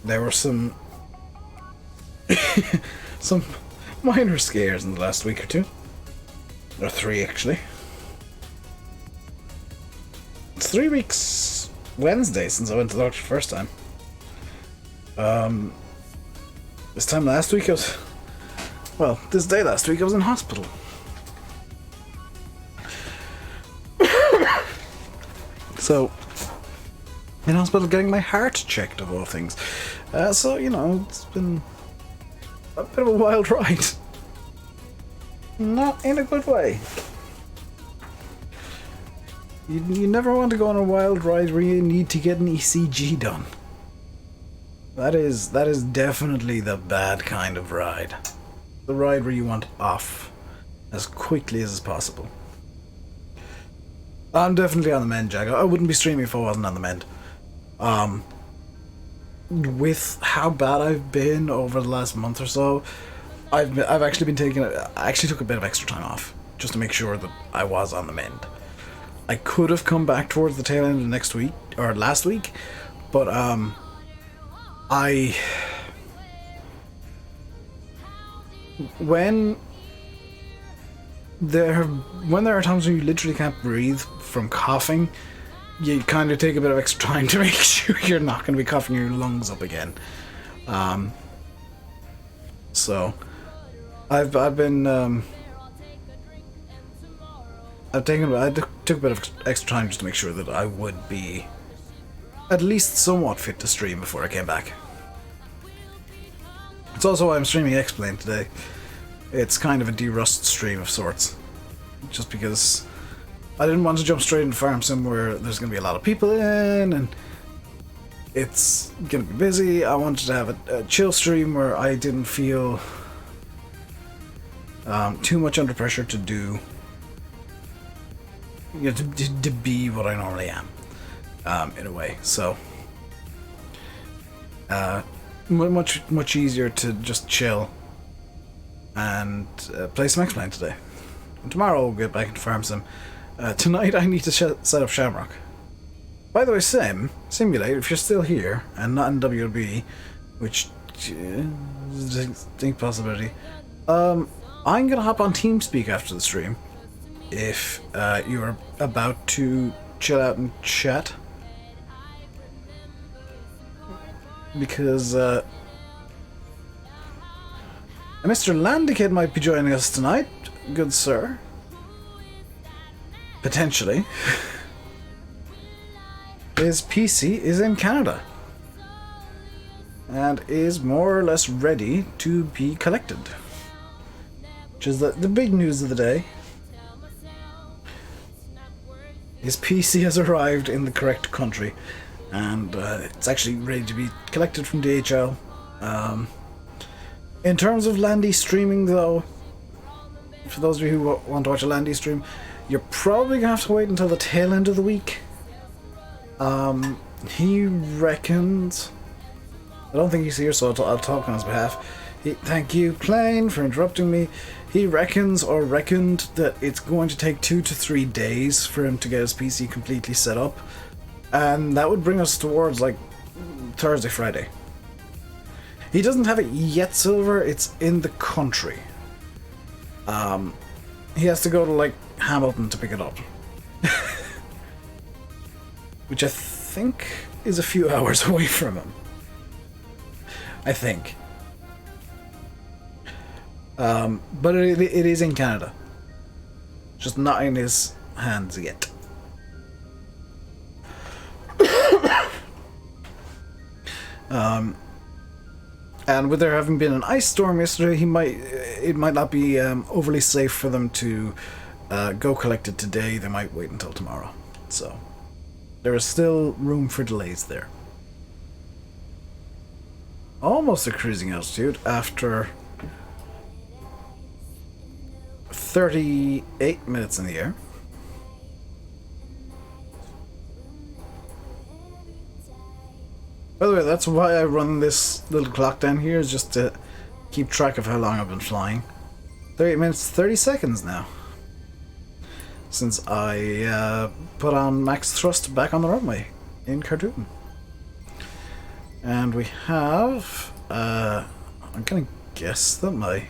There were some some minor scares in the last week or two. Or 3, actually. It's 3 weeks Wednesday since I went to the doctor the first time. This time last week I was... Well, this day last week I was in hospital. So, in hospital getting my heart checked, of all things. So, you know, it's been a bit of a wild ride. Not in a good way. You never want to go on a wild ride where you need to get an ECG done. That is definitely the bad kind of ride. The ride where you want off as quickly as possible. I'm definitely on the mend, Jag. I wouldn't be streaming if I wasn't on the mend. With how bad I've been over the last month or so, I've actually been taking... I actually took a bit of extra time off just to make sure that I was on the mend. I could have come back towards the tail end of next week or last week, but when there are times when you literally can't breathe from coughing, you kind of take a bit of extra time to make sure you're not going to be coughing your lungs up again. So I took a bit of extra time just to make sure that I would be at least somewhat fit to stream before I came back. It's also why I'm streaming X-Plane today. It's kind of a de-rust stream of sorts. Just because I didn't want to jump straight into Farm Sim where there's going to be a lot of people in and it's going to be busy. I wanted to have a chill stream where I didn't feel too much under pressure to do, you know, to be what I normally am, in a way. So much easier to just chill and play some X-Plane today. And tomorrow we'll get back into Farm Sim. Tonight I need to set up Shamrock. By the way, Simulate, if you're still here and not in WLB, which is a distinct possibility, I'm gonna hop on TeamSpeak after the stream. If you're about to chill out and chat. Because Mr. Landykid might be joining us tonight, good sir. Potentially. His PC is in Canada. And is more or less ready to be collected. Which is the big news of the day. His PC has arrived in the correct country. And it's actually ready to be collected from DHL. In terms of Landy streaming, though, for those of you who want to watch a Landy stream, you're probably gonna have to wait until the tail end of the week. He reckons... I don't think he's here, so I'll talk on his behalf. Thank you, Plane, for interrupting me. He reckons or reckoned that it's going to take 2 to 3 days for him to get his PC completely set up, and that would bring us towards like Thursday, Friday. He doesn't have it yet, Silver. It's in the country. He has to go to like Hamilton to pick it up, which I think is a few hours away from him. I think. But it is in Canada. Just not in his hands yet. And with there having been an ice storm yesterday, it might not be overly safe for them to go collect it today. They might wait until tomorrow. So there is still room for delays there. Almost a cruising altitude after 38 minutes in the air. By the way, that's why I run this little clock down here, is just to keep track of how long I've been flying. 38 minutes, 30 seconds now. Since I put on max thrust back on the runway in Khartoum. And we have... I'm gonna guess that my...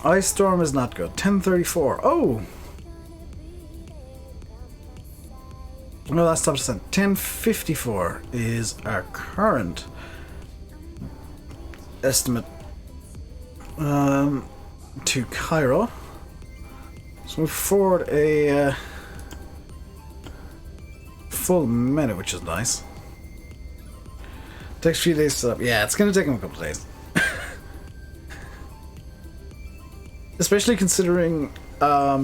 ice storm is not good. 10:34. Oh! No, that's top percent. 10:54 is our current estimate to Cairo. So move forward a full minute, which is nice. Takes a few days to set up. Yeah, it's gonna take him a couple of days. Especially considering, I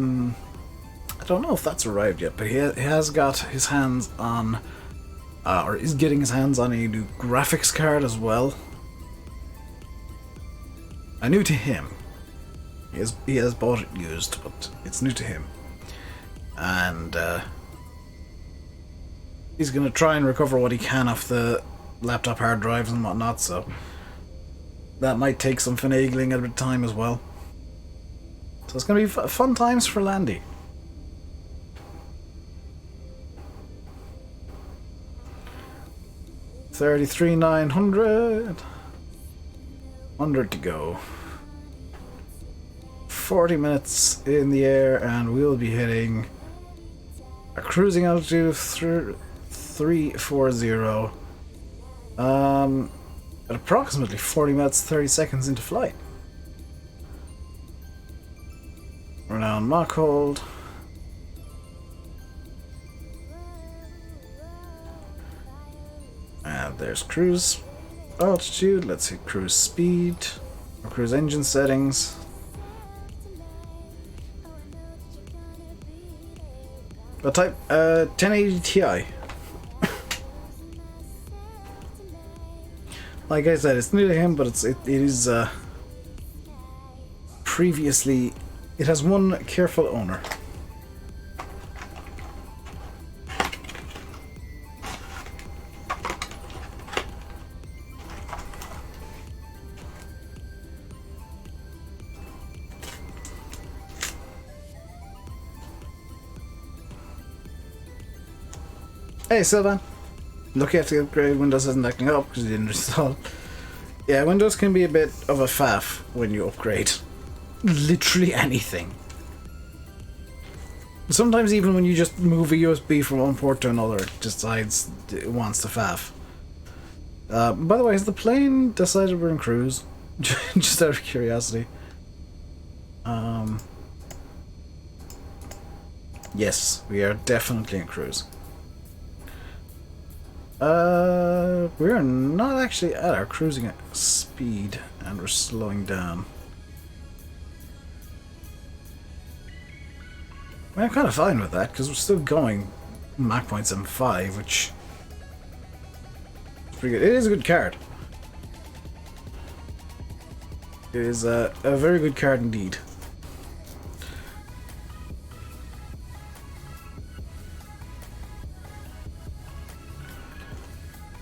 don't know if that's arrived yet, but he has got his hands on, or is getting his hands on a new graphics card as well. New to him. He has bought it used, but it's new to him. And he's going to try and recover what he can off the laptop hard drives and whatnot, so that might take some finagling at a bit of time as well. So it's going to be fun times for Landy. $33,900. 100 to go. 40 minutes in the air, and we'll be hitting a cruising altitude of 340 at approximately 40 minutes 30 seconds into flight. We're now on Mach hold. And there's cruise altitude. Let's hit cruise speed or cruise engine settings. What type? 1080 Ti. Like I said, it's new to him, but it is previously. It has one careful owner. Hey Sylvan, lucky after the upgrade, Windows isn't acting up because you didn't install. Yeah, Windows can be a bit of a faff when you upgrade. Literally anything. Sometimes even when you just move a USB from one port to another, it decides it wants to faff. By the way, has the plane decided we're in cruise? Just out of curiosity. Yes, we are definitely in cruise. We're not actually at our cruising speed, and we're slowing down. I mean, I'm kind of fine with that, because we're still going Mach 0.75, which is pretty good. It is a good card. It is a very good card indeed.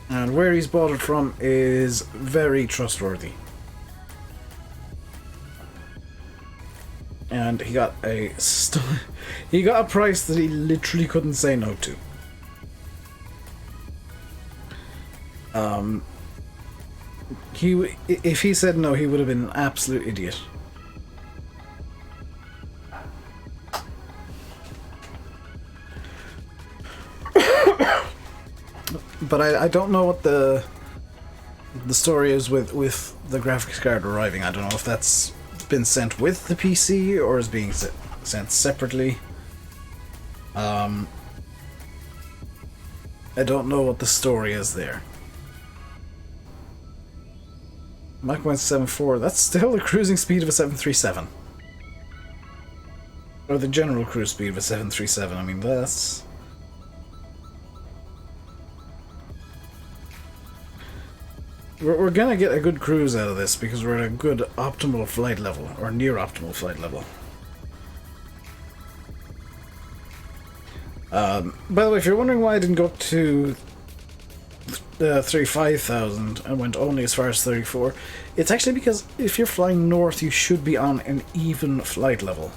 And where he's bought it from is very trustworthy. and he got he got a price that he literally couldn't say no to. If he said no, he would have been an absolute idiot. But I don't know what the story is with the graphics card arriving. I don't know if that's been sent with the PC or is being sent separately. I don't know what the story is there. Mach 1.74, that's still the cruising speed of a 737. Or the general cruise speed of a 737, I mean, that's... We're gonna get a good cruise out of this because we're at a good optimal flight level, or near optimal flight level. By the way, if you're wondering why I didn't go to 35,000 and went only as far as 34, it's actually because if you're flying north, you should be on an even flight level.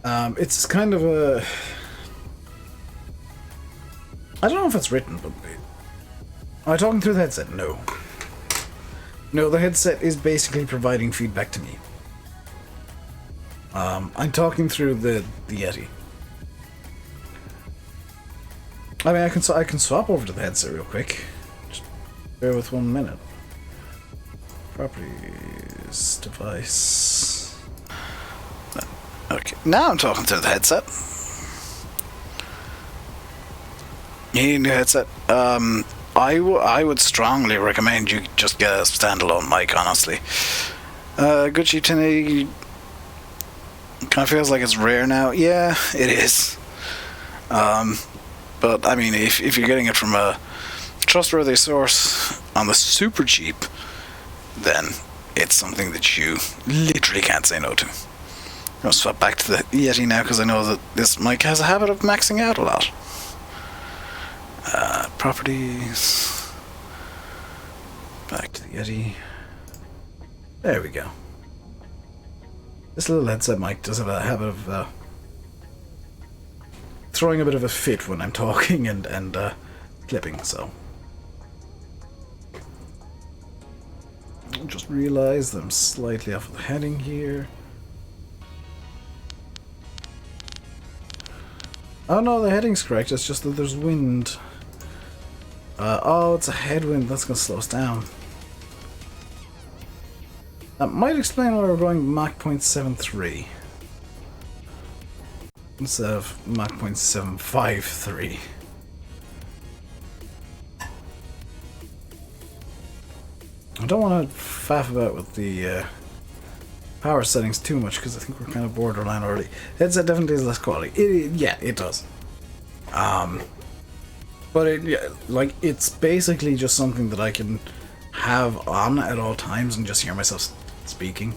It's kind of a... I don't know if it's written, but... Am I talking through the headset? No. No, the headset is basically providing feedback to me. I'm talking through the Yeti. I mean, I can swap over to the headset real quick. Just bear with 1 minute. Properties, device. Okay, now I'm talking through the headset. You need a new headset. I would strongly recommend you just get a standalone mic, honestly. Gucci 1080 kind of feels like it's rare now. Yeah, it is. But, I mean, if you're getting it from a trustworthy source on the super cheap, then it's something that you literally can't say no to. I'm going to swap back to the Yeti now because I know that this mic has a habit of maxing out a lot. Properties. Back to the Yeti. There we go. This little headset mic does have a habit of throwing a bit of a fit when I'm talking and clipping, so. Just realize that I'm slightly off of the heading here. Oh no, the heading's correct, it's just that there's wind. Oh, it's a headwind, that's gonna slow us down. That might explain why we're going Mach 0.73 instead of Mach 0.753. I don't want to faff about with the power settings too much because I think we're kind of borderline already. Headset definitely has less quality. Yeah, it does. But it's basically just something that I can have on at all times and just hear myself speaking.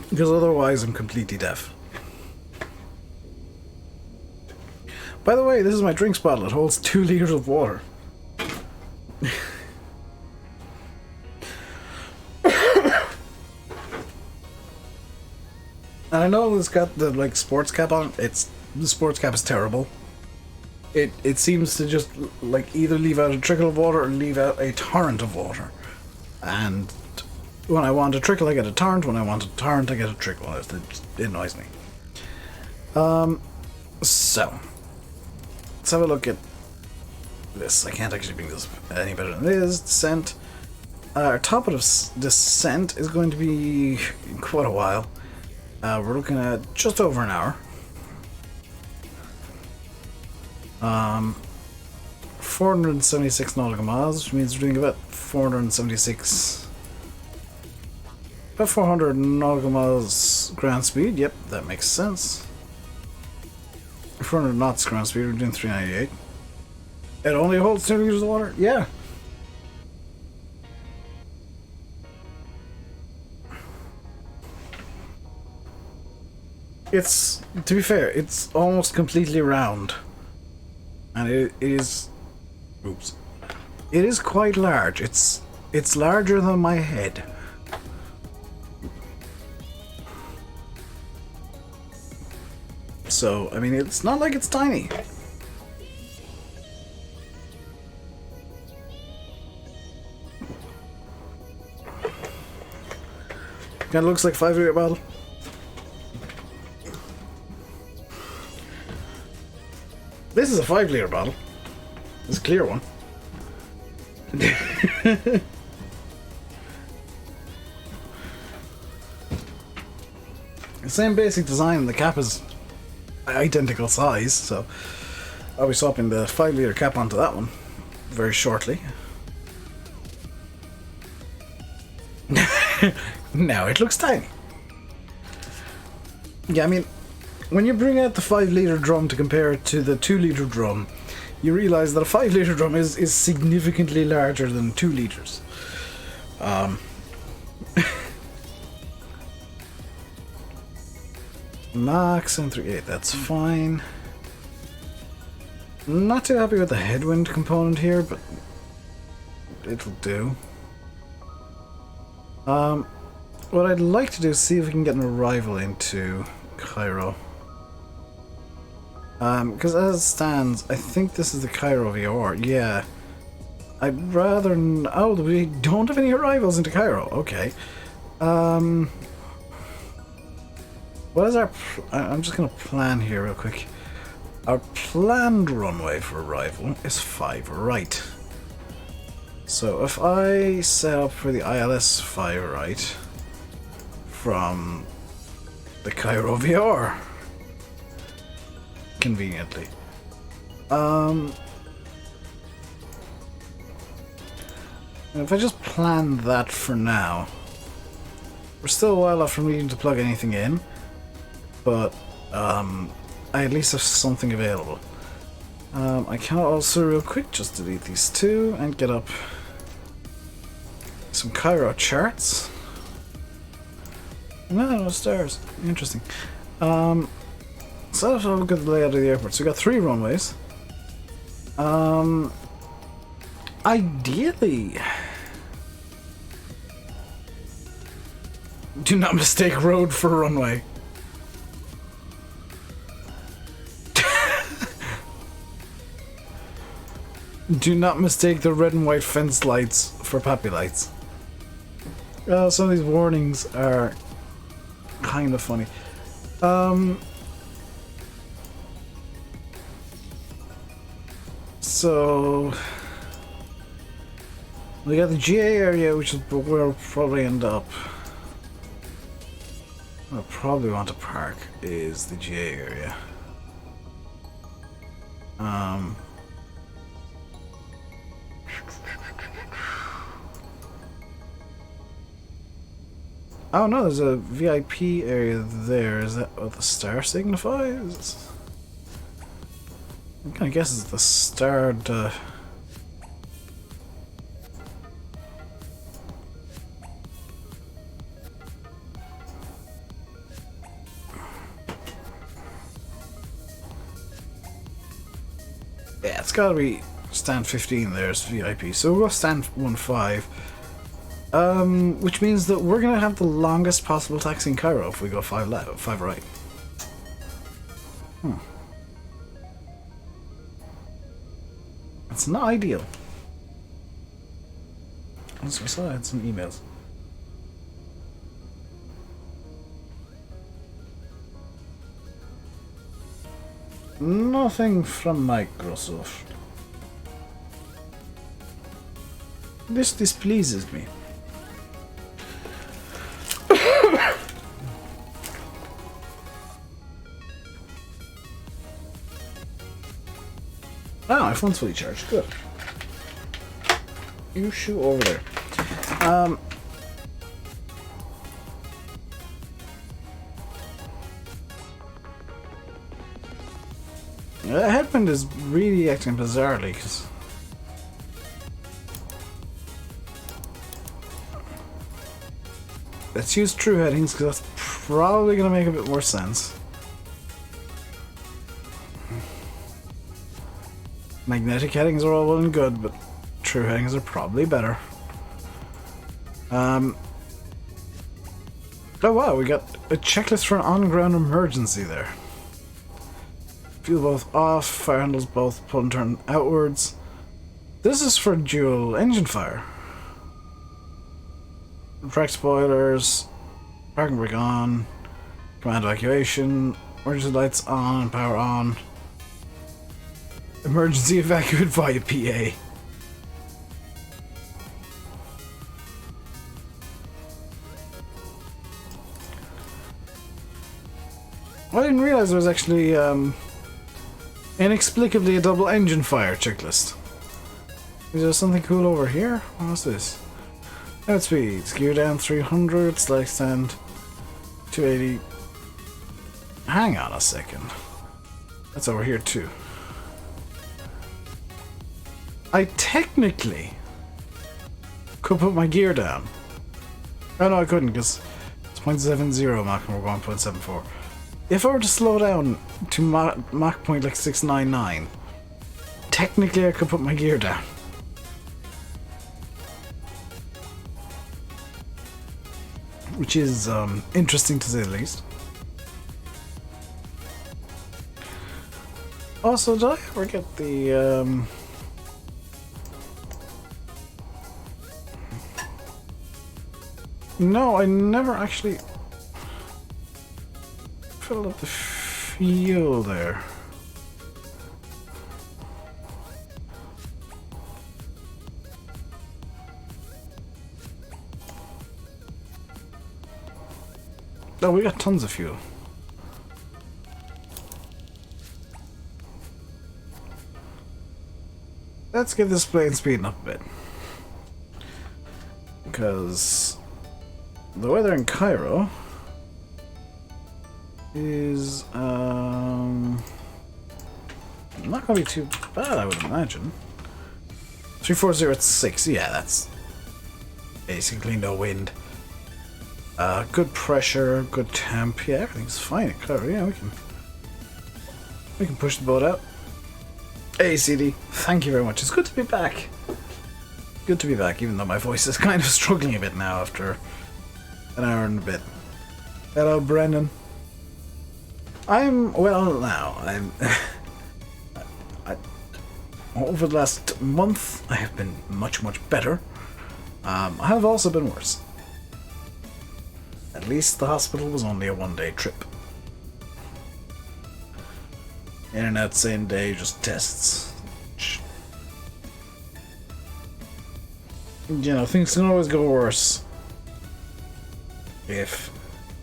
Because otherwise I'm completely deaf. By the way, this is my drinks bottle. It holds 2 liters of water. And I know it's got the sports cap on. The sports cap is terrible. It seems to just either leave out a trickle of water or leave out a torrent of water. And when I want a trickle, I get a torrent. When I want a torrent, I get a trickle. It annoys me. So let's have a look at this. I can't actually bring this any better than it is. Descent. Our top of descent is going to be quite a while. We're looking at just over an hour. 476 nautical miles, which means we're doing about 400 nautical miles ground speed. Yep, that makes sense. 400 knots ground speed, we're doing 398. It only holds 2 liters of water? Yeah. It's, to be fair, it's almost completely round. And it is... Oops. It is quite large. It's larger than my head. So, I mean, it's not like it's tiny. Kind of looks like a 5-liter bottle. This is a 5-liter bottle. It's a clear one. The same basic design, and the cap is identical size, so I'll be swapping the 5-liter cap onto that one very shortly. Now it looks tiny. Yeah, I mean, when you bring out the 5-liter drum to compare it to the 2-liter drum, you realize that a 5-liter drum is significantly larger than 2 liters. Max 738, that's fine. Not too happy with the headwind component here, but it'll do. What I'd like to do is see if we can get an arrival into Cairo. Because as it stands, I think this is the Cairo VR. Yeah. I'd rather... Oh, we don't have any arrivals into Cairo. Okay. What is our... I'm just going to plan here real quick. Our planned runway for arrival is 5 right. So if I set up for the ILS 5 right from the Cairo VR, conveniently. And if I just plan that for now, we're still a while off from needing to plug anything in, but I at least have something available. I can also real quick just delete these two and get up some Cairo charts. No stars. Interesting. So let's have a look at the layout of the airport. So we got 3 runways. Ideally, do not mistake road for runway. Do not mistake the red and white fence lights for puppy lights. Some of these warnings are kind of funny. So we got the GA area, which is where we'll probably end up. I'll probably want to park is the GA area. Oh no, there's a VIP area there. Is that what the star signifies? I'm gonna guess it's the starred. Yeah, it's gotta be stand 15 there, it's VIP. So we'll go stand 15. Which means that we're gonna have the longest possible taxi in Cairo if we go 5 right. It's not ideal. Also, I saw I had some emails. Nothing from Microsoft. This displeases me. Oh, my phone's fully charged. Good. You shoot over there. The headwind is really acting bizarrely because let's use true headings because that's probably going to make a bit more sense. Magnetic headings are all well and good, but true headings are probably better. Oh wow, we got a checklist for an on-ground emergency there. Fuel both off, fire handles both pull and turn outwards. This is for dual engine fire. Wreck spoilers, parking brake on, command evacuation, emergency lights on, power on. Emergency evacuate via PA. I didn't realize there was actually inexplicably a double engine fire checklist. Is there something cool over here? What's this? Outspeed, gear down 300, select stand 280. Hang on a second. That's over here too. I technically could put my gear down. Oh no, I couldn't because it's 0.70 Mach and we're going 0.74. If I were to slow down to Mach point like 699, technically I could put my gear down. Which is interesting to say the least. Also, did I ever get the No, I never actually filled up the fuel there. Oh, we got tons of fuel. Let's get this plane speeding up a bit. Because the weather in Cairo is not going to be too bad, I would imagine. 340 at 6, yeah, that's basically no wind. Good pressure, good temp, yeah, everything's fine in Cairo, yeah, we can push the boat out. Hey CD, thank you very much, it's good to be back. Good to be back, even though my voice is kind of struggling a bit now after an hour and a bit. Hello, Brendan. I'm well now. Over the last month, I have been much better. I have also been worse. At least the hospital was only a one-day trip. In and out same day, just tests. You know, things can always go worse. If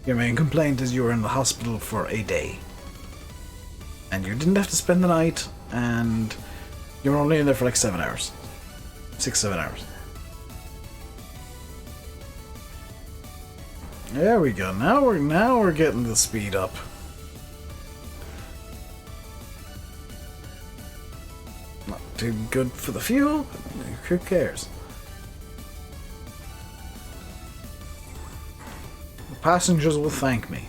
your main complaint is you were in the hospital for a day and you didn't have to spend the night and you were only in there for like 7 hours. 6-7 hours. There we go. Now we're getting the speed up. Not too good for the fuel, but who cares? Passengers will thank me.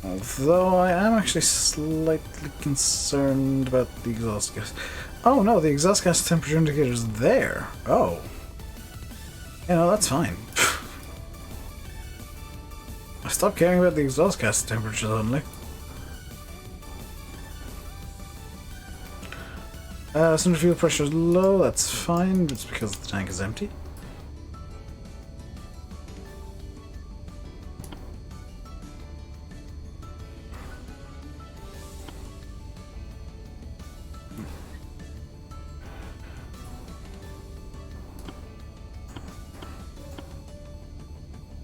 Although I am actually slightly concerned about the exhaust gas. Oh no, the exhaust gas temperature indicator is there. Oh. You know, that's fine. I stopped caring about the exhaust gas temperature suddenly. Center fuel pressure is low, that's fine, it's because the tank is empty.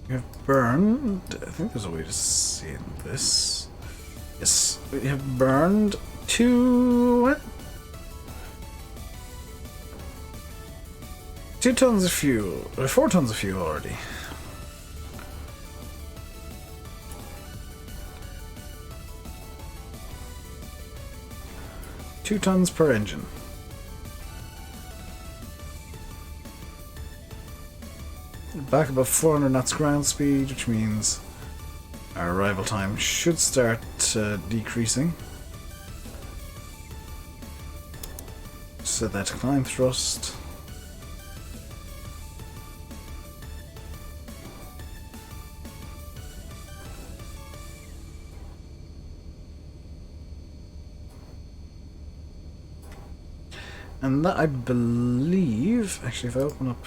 We have burned, I think there's a way to see this. Yes, we have burned 2 tons of fuel, 4 tons of fuel already. Two tons per engine. Back above 400 knots ground speed, which means our arrival time should start decreasing. Set that to climb thrust. And that, I believe, actually, if I open up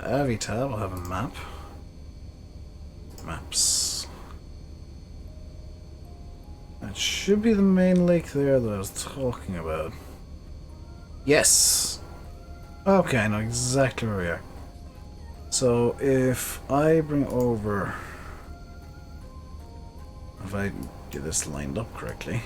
Avi tab, I'll have a map. Maps. That should be the main lake there that I was talking about. Yes! Okay, I know exactly where we are. So if I bring over... If I get this lined up correctly...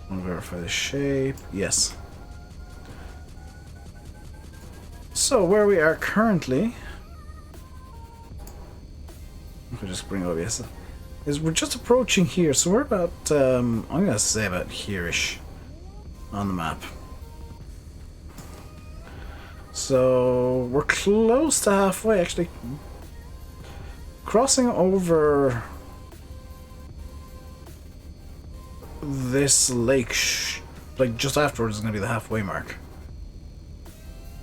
I'll verify the shape. Yes. So where we are currently, if I just bring OBS, is we're just approaching here. So we're about, I'm gonna say about here-ish on the map. So we're close to halfway, actually. Crossing over this lake, like just afterwards, is going to be the halfway mark.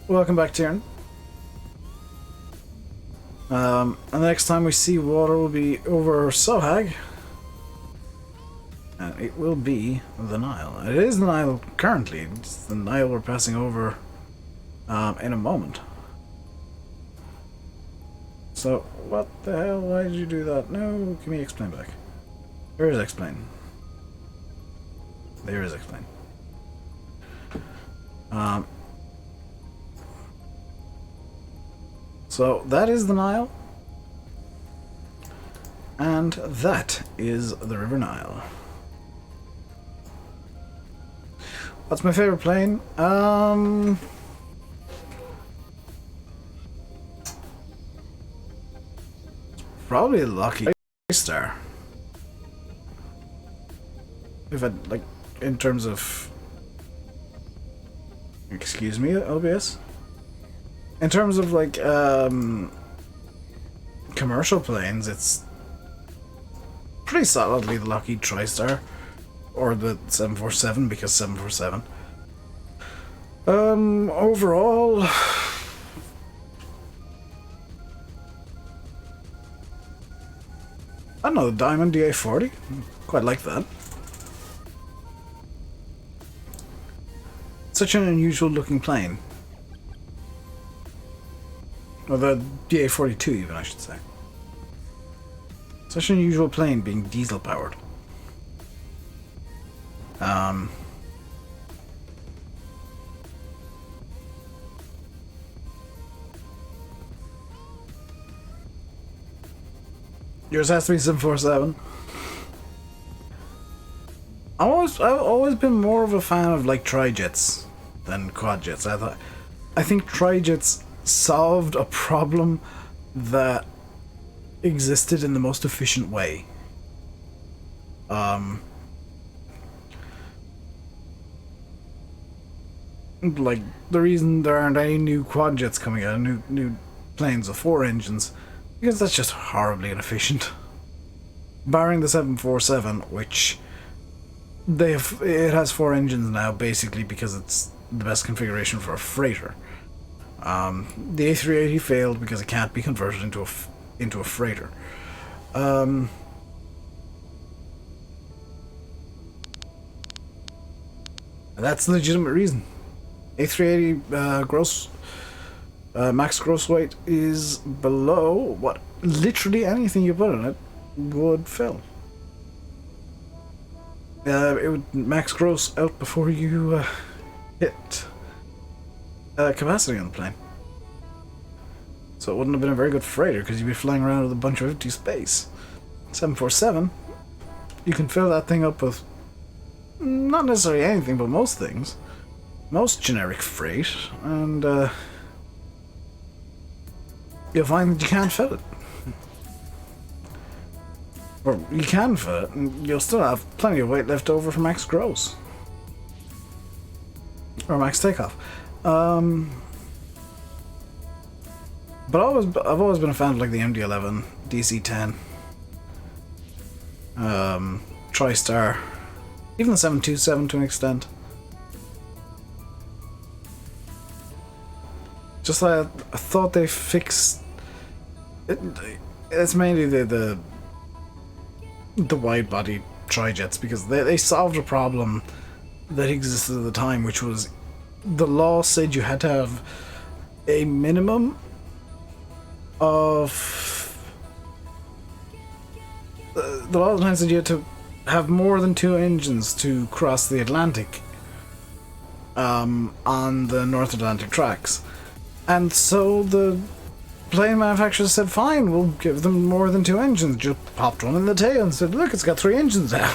Welcome back, Tiernan. And the next time we see water will be over Sohag. And it will be the Nile. It is the Nile currently. It's the Nile we're passing over in a moment. So, what the hell? Why did you do that? No, give me explain back. Where is explain? There is explain. So that is the Nile, and that is the River Nile. What's my favorite plane? Probably a Lucky Star. If I like. In terms of, excuse me, OBS. In terms of like commercial planes, it's pretty solidly the Lockheed TriStar or the 747 because 747. Overall, I don't know, the Diamond DA-40, quite like that. Such an unusual looking plane. Or the DA-42 even, I should say. Such an unusual plane being diesel powered. Yours has to be 747. I've always been more of a fan of like tri-jets than quad-jets. I think tri-jets solved a problem that existed in the most efficient way. Like the reason there aren't any new quad-jets coming out, new planes with 4 engines, because that's just horribly inefficient. Barring the 747, which it has 4 engines now, basically because it's the best configuration for a freighter. The A380 failed because it can't be converted into a freighter. That's the legitimate reason. A380 max gross weight is below what literally anything you put in it would fill. It would max gross out before you hit capacity on the plane. So it wouldn't have been a very good freighter because you'd be flying around with a bunch of empty space. 747, you can fill that thing up with not necessarily anything, but most things. Most generic freight, and you'll find that you can't fill it. Or you can fill it, and you'll still have plenty of weight left over for max gross. or max takeoff. But I've always been a fan of like the MD-11, DC-10, TriStar, even the 727 to an extent. Just like I thought they fixed it. It's mainly the wide body trijets, because they solved a problem that existed at the time, which was the law said you had to have a minimum of the law at the time said you had to have more than 2 engines to cross the Atlantic on the North Atlantic tracks. And so the plane manufacturers said, fine, we'll give them more than 2 engines. Just popped one in the tail and said, look, it's got 3 engines now.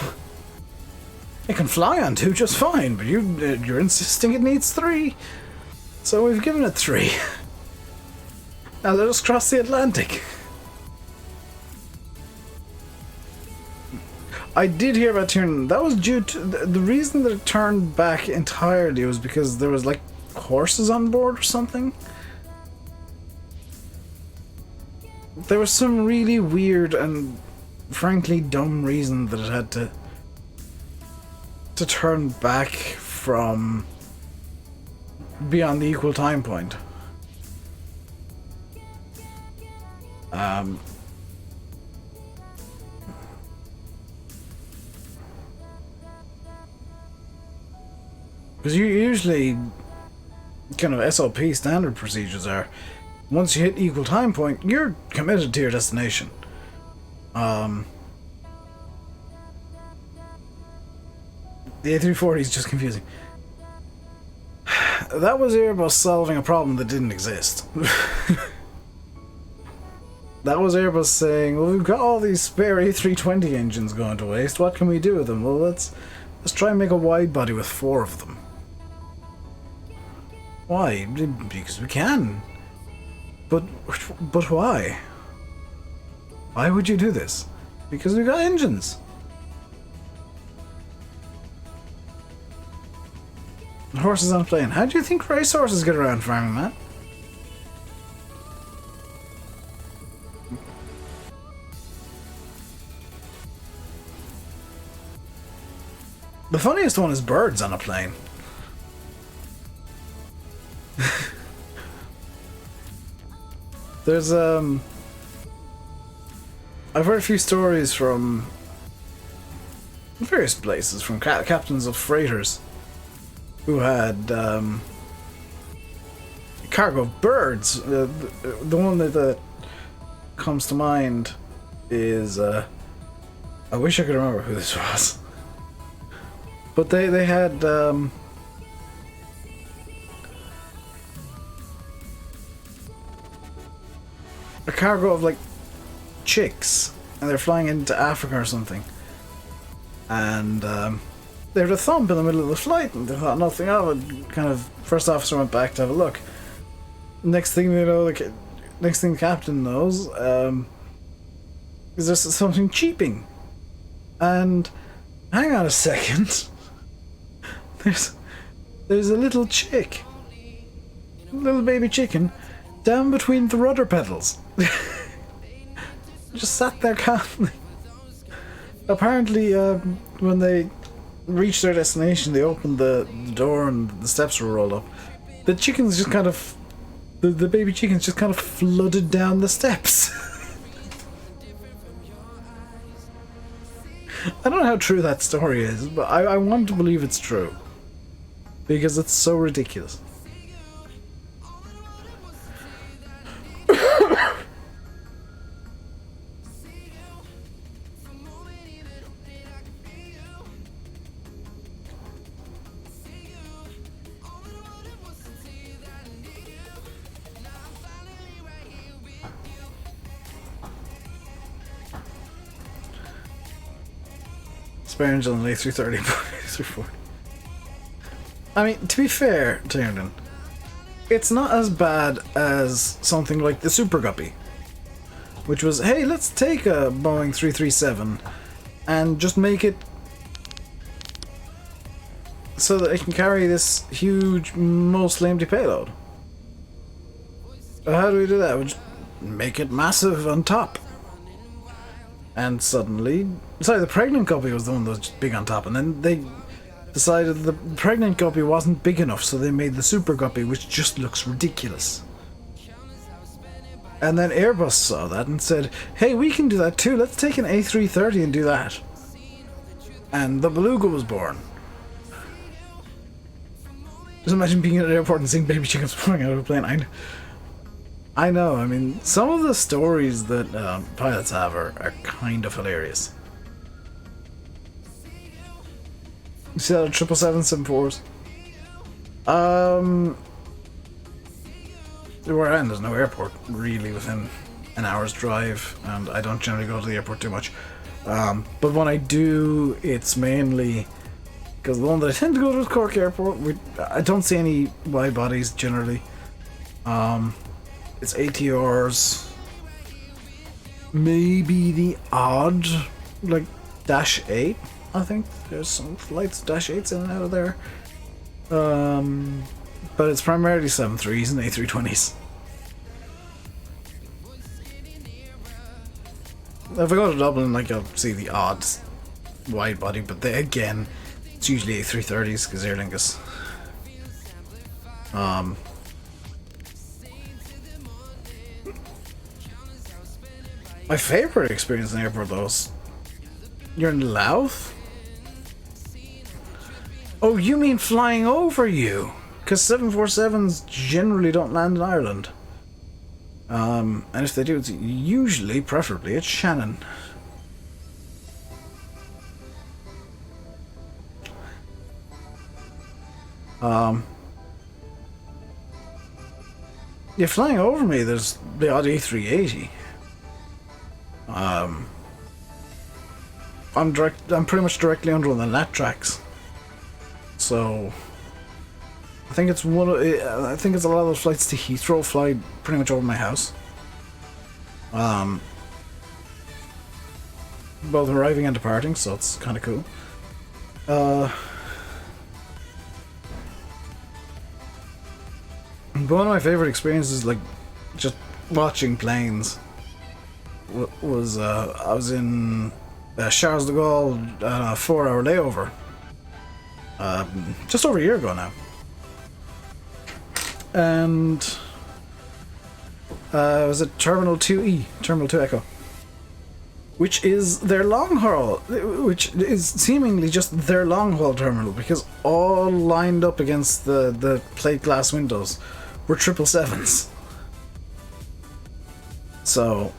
It can fly on 2 just fine, but you're insisting it needs 3. So we've given it 3. Now let us cross the Atlantic. I did hear about turning. That was due to the reason that it turned back entirely was because there was like horses on board or something. There was some really weird and frankly dumb reason that it had to turn back from beyond the equal time point. Because you usually kind of SOP standard procedures are once you hit equal time point, you're committed to your destination. The A340 is just confusing. That was Airbus solving a problem that didn't exist. That was Airbus saying, well, we've got all these spare A320 engines going to waste, what can we do with them? Well, let's try and make a wide body with 4 of them. Why? Because we can. But why? Why would you do this? Because we've got engines. Horses on a plane. How do you think racehorses get around farming, man? The funniest one is birds on a plane. There's I've heard a few stories from various places from captains of freighters who had cargo of birds. The one that comes to mind is I wish I could remember who this was, but they had a cargo of like chicks, and they're flying into Africa or something, and they heard a thump in the middle of the flight, and they thought nothing of it. Kind of first officer went back to have a look. Next thing they know, next thing the captain knows, is there something cheeping, and hang on a second, there's a little chick, a little baby chicken, down between the rudder pedals. Just sat there calmly. Apparently, when they reached their destination, they opened the door and the steps were rolled up. The chickens just kind of... The baby chickens just kind of flooded down the steps. I don't know how true that story is, but I want to believe it's true. Because it's so ridiculous. Spare engine on A330, A340. I mean, to be fair, Tiernan, it's not as bad as something like the Super Guppy, which was, hey, let's take a Boeing 337 and just make it so that it can carry this huge, mostly empty payload. How do we do that? We just make it massive on top. And suddenly... Sorry, the pregnant guppy was the one that was just big on top, and then they decided the pregnant guppy wasn't big enough, so they made the super guppy, which just looks ridiculous. And then Airbus saw that and said, hey, we can do that too, let's take an A330 and do that. And the Beluga was born. Just imagine being at an airport and seeing baby chickens flying out of a plane. I know, I mean, some of the stories that pilots have are kind of hilarious. You see that at 777-74s? Where I am, there's no airport really within an hour's drive, and I don't generally go to the airport too much. But when I do, it's mainly because the one that I tend to go to is Cork Airport. I don't see any wide bodies generally. It's ATRs, maybe the odd like Dash 8. I think there's some flights Dash 8s in and out of there. But it's primarily 737s and A320s. If I go to Dublin, like, I'll see the odd wide body, but again, it's usually A330s because Aer Lingus. My favourite experience in the airport though is you're in Louth? Oh, you mean flying over you? Because 747s generally don't land in Ireland. And if they do, it's usually, preferably, it's Shannon. Yeah, flying over me, there's the odd A380. I'm pretty much directly under the lat tracks. So I think it's a lot of those flights to Heathrow fly pretty much over my house. Both arriving and departing, so it's kind of cool. But one of my favorite experiences, like just watching planes, was I was in Charles de Gaulle on a 4-hour layover. Just over a year ago now. And I was at Terminal 2E, Terminal 2 Echo, which is their long haul, which is seemingly just their long haul terminal, because all lined up against the plate glass windows were 777s. So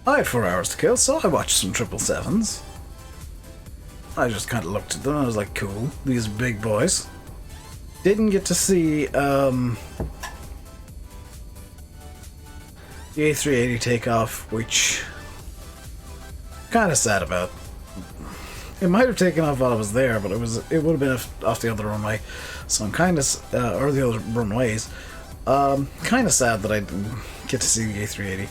I had 4 hours to kill, so I watched some 777s. I just kind of looked at them and I was like, cool, these are big boys. Didn't get to see the A380 takeoff, which kind of sad about. It might have taken off while I was there, but it would have been off the other runway, so I'm kind of or the other runways. Kind of sad that I didn't get to see the A380.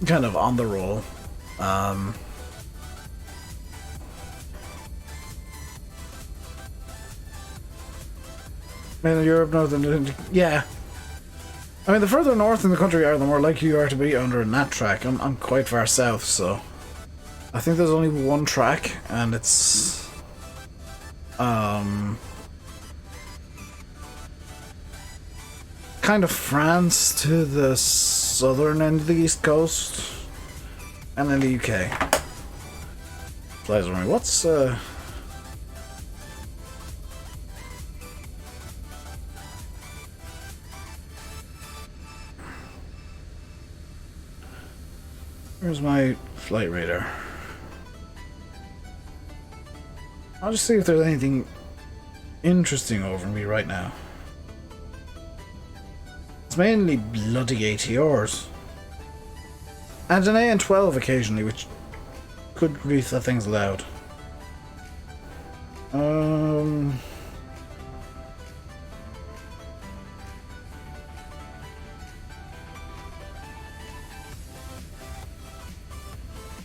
Kind of on the roll. In Europe, Northern... Yeah. I mean, the further north in the country you are, the more likely you are to be under a nat track. I'm quite far south, so... I think there's only one track, and it's... kind of France to the southern end of the east coast, and then the UK. Flies over me. What's, Where's my flight radar? I'll just see if there's anything interesting over me right now. It's mainly bloody ATRs. And an AN-12 occasionally, which could grief that thing's loud.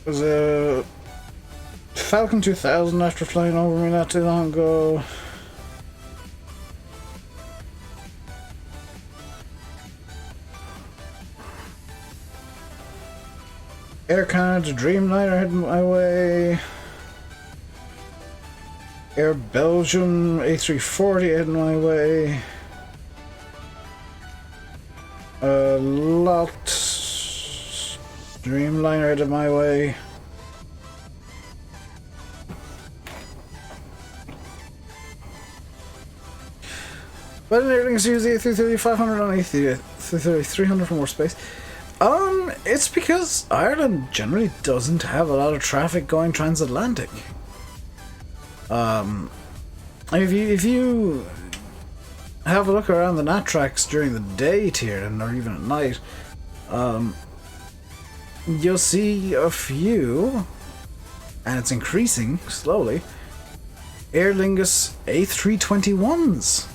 There's a Falcon 2000 after flying over me not too long ago. Air Canada Dreamliner heading my way. Air Belgium A340 heading my way. Lot Dreamliner headed my way. But in Aer Lingus use the A330-500 on A330-300 for more space. It's because Ireland generally doesn't have a lot of traffic going transatlantic. If you have a look around the NAT tracks during the day here, or even at night, you'll see a few, and it's increasing slowly, Aer Lingus A321s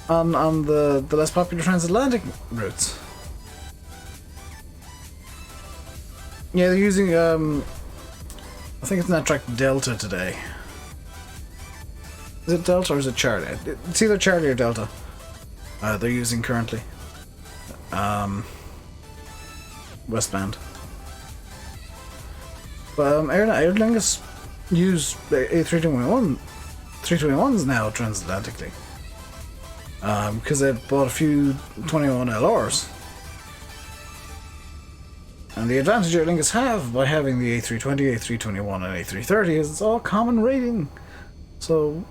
on the less popular transatlantic routes. Yeah, they're using, I think it's NAT track Delta today. Is it Delta or is it Charlie? It's either Charlie or Delta. They're using currently. Westbound. But Aer Lingus use A321s now transatlantically. Because they bought a few 21 LRs. And the advantage Aer Lingus have by having the A320, A321 and A330 is it's all common rating. So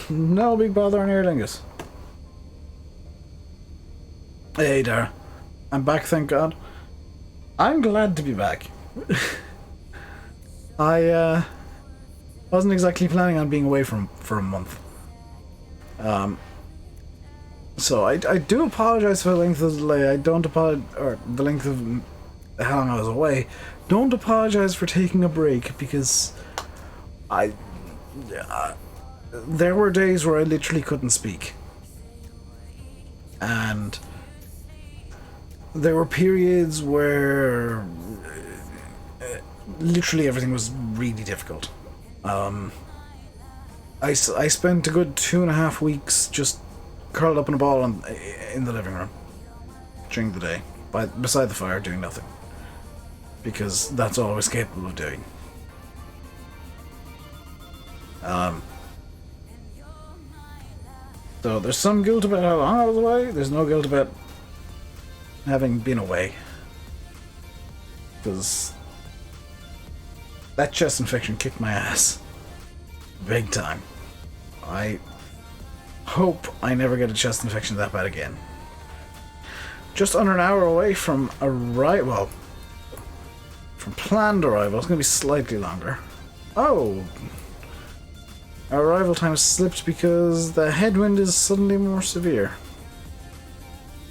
no big bother on Aer Lingus. Hey Dara, I'm back, thank God. I'm glad to be back. I wasn't exactly planning on being away for a month. So I do apologize for the length of the delay. I don't apologize, or the length of how long I was away. Don't apologize for taking a break because there were days where I literally couldn't speak. And there were periods where literally everything was really difficult. I spent a good 2.5 weeks just curled up in a ball in the living room during the day, beside the fire, doing nothing. Because that's all I was capable of doing. So there's some guilt about how long I was away. There's no guilt about having been away. Because that chest infection kicked my ass. Big time. I hope I never get a chest infection that bad again. Just under an hour away from arrival. From planned arrival. It's going to be slightly longer. Oh! Our arrival time slipped because the headwind is suddenly more severe.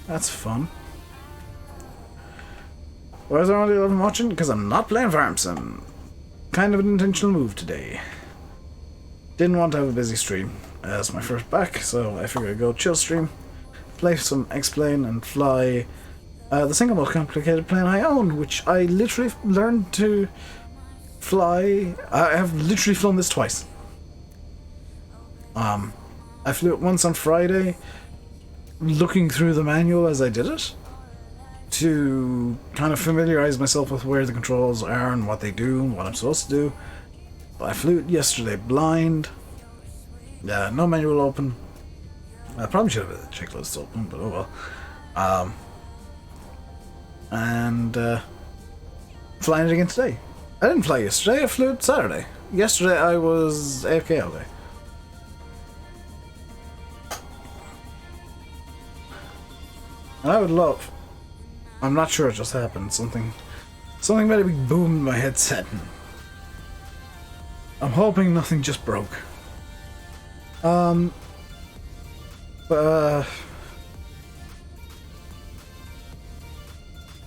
That's fun. Why is there only 11 watching? Because I'm not playing Farms. Kind of an intentional move today. Didn't want to have a busy stream as my first back, so I figured I'd go chill stream, play some X-Plane and fly the single most complicated plane I own, which I literally learned to fly. I have literally flown this twice. I flew it once on Friday, looking through the manual as I did it, to kind of familiarize myself with where the controls are and what they do and what I'm supposed to do. I flew it yesterday blind. No manual open. I probably should have had the checklist open, but oh well. And flying it again today. I didn't fly yesterday, I flew it Saturday. Yesterday I was AFK all day. And I would love, I'm not sure it just happened, something very big boomed in my headset. I'm hoping nothing just broke.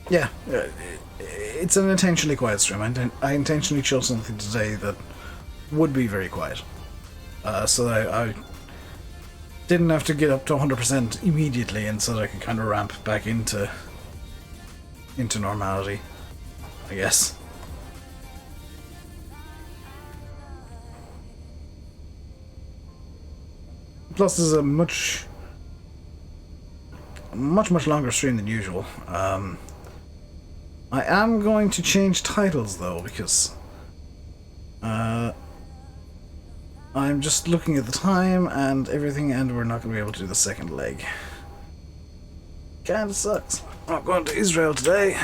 Yeah, it's an intentionally quiet stream. I intentionally chose something today that would be very quiet, so that I didn't have to get up to 100% immediately, and so that I could kind of ramp back into normality, I guess. Plus, this is a much longer stream than usual. I am going to change titles though, because I'm just looking at the time and everything, and we're not going to be able to do the second leg. Kinda sucks. I'm not going to Israel today.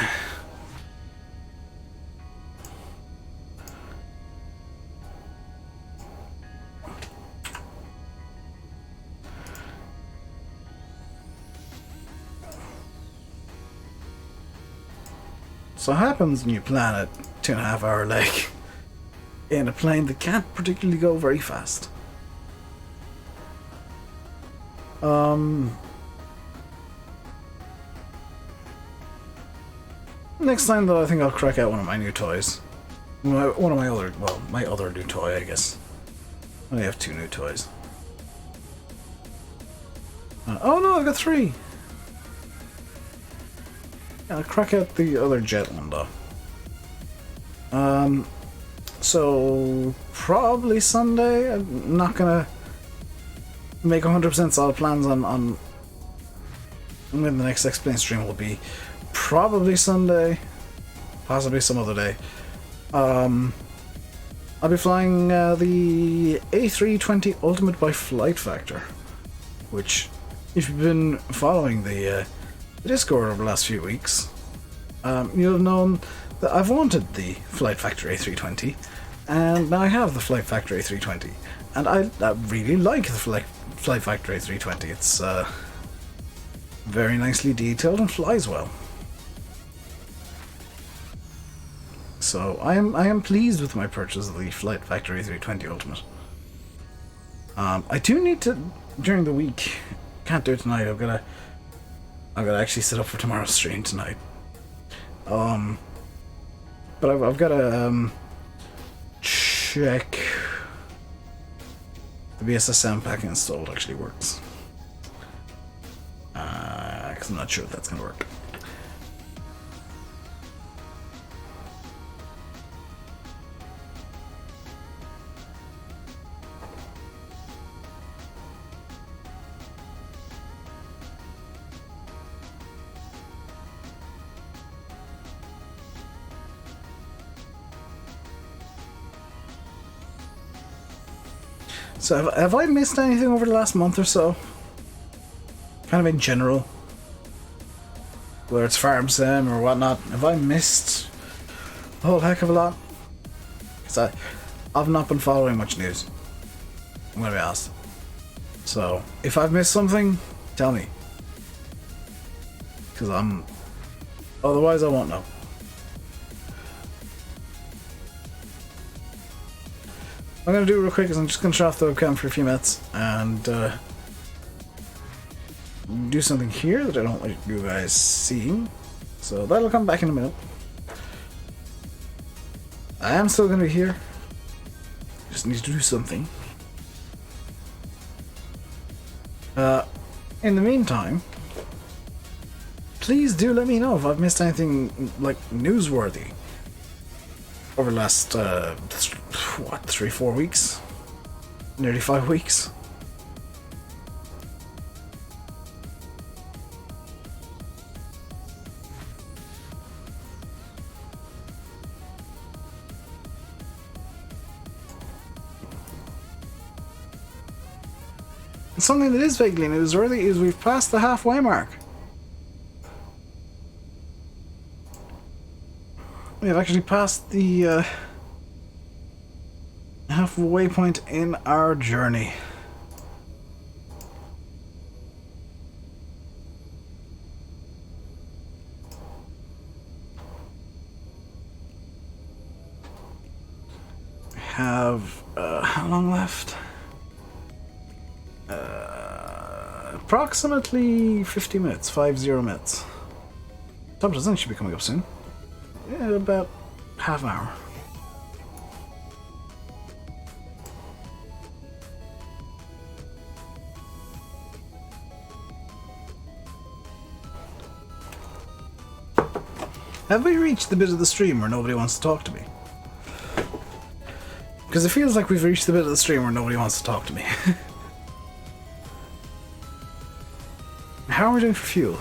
So what happens when you plan a 2.5 hour leg in a plane that can't particularly go very fast? Next time though, I think I'll crack out one of my new toys. My other new toy, I guess. I only have 2 new toys. Oh no, I've got 3! I'll crack out the other jet one though. So probably Sunday. I'm not gonna make 100% solid plans on when the next X-Plane stream will be. Probably Sunday, possibly some other day. I'll be flying the A320 Ultimate by Flight Factor, which, if you've been following the Discord over the last few weeks, you'll have known that I've wanted the Flight Factor A320, and now I have the Flight Factor A320, and I really like the Flight Factor A320. It's very nicely detailed and flies well. So I am pleased with my purchase of the Flight Factor A320 Ultimate. I do need to, during the week, can't do it tonight. I've got to actually set up for tomorrow's stream tonight. But I've got to check the BSSM pack installed actually works. Because I'm not sure if that's going to work. So have I missed anything over the last month or so? Kind of in general. Whether it's Farm Sim or whatnot. Have I missed a whole heck of a lot? Because I've not been following much news. I'm going to be honest. So, if I've missed something, tell me. Because otherwise I won't know. I'm going to do it real quick because I'm just going to shut off the webcam for a few minutes and do something here that I don't like you guys seeing. So that'll come back in a minute. I am still going to be here. Just need to do something. In the meantime, please do let me know if I've missed anything like newsworthy over the last 3-4 weeks, nearly 5 weeks. Something that is vaguely newsworthy is we've passed the halfway mark. We have actually passed the halfway point in our journey. We have how long left? Approximately 50 minutes, 50 minutes. Top design should be coming up soon. Yeah, about half an hour. Have we reached the bit of the stream where nobody wants to talk to me? Because it feels like we've reached the bit of the stream where nobody wants to talk to me. how are we doing for fuel?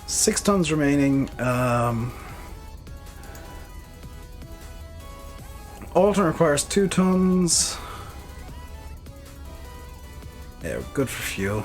6 tons remaining. Alton requires 2 tons. Yeah, we're good for fuel.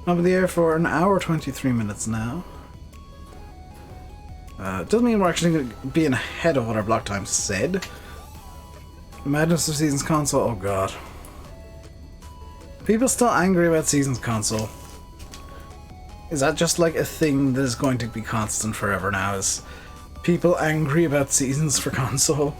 I'm in the air for an hour 23 minutes now. Doesn't mean we're actually going to be ahead of what our block time said. Madness of Seasons Console, oh god. People still angry about Seasons Console. Is that just like a thing that is going to be constant forever now? Is people angry about Seasons for console?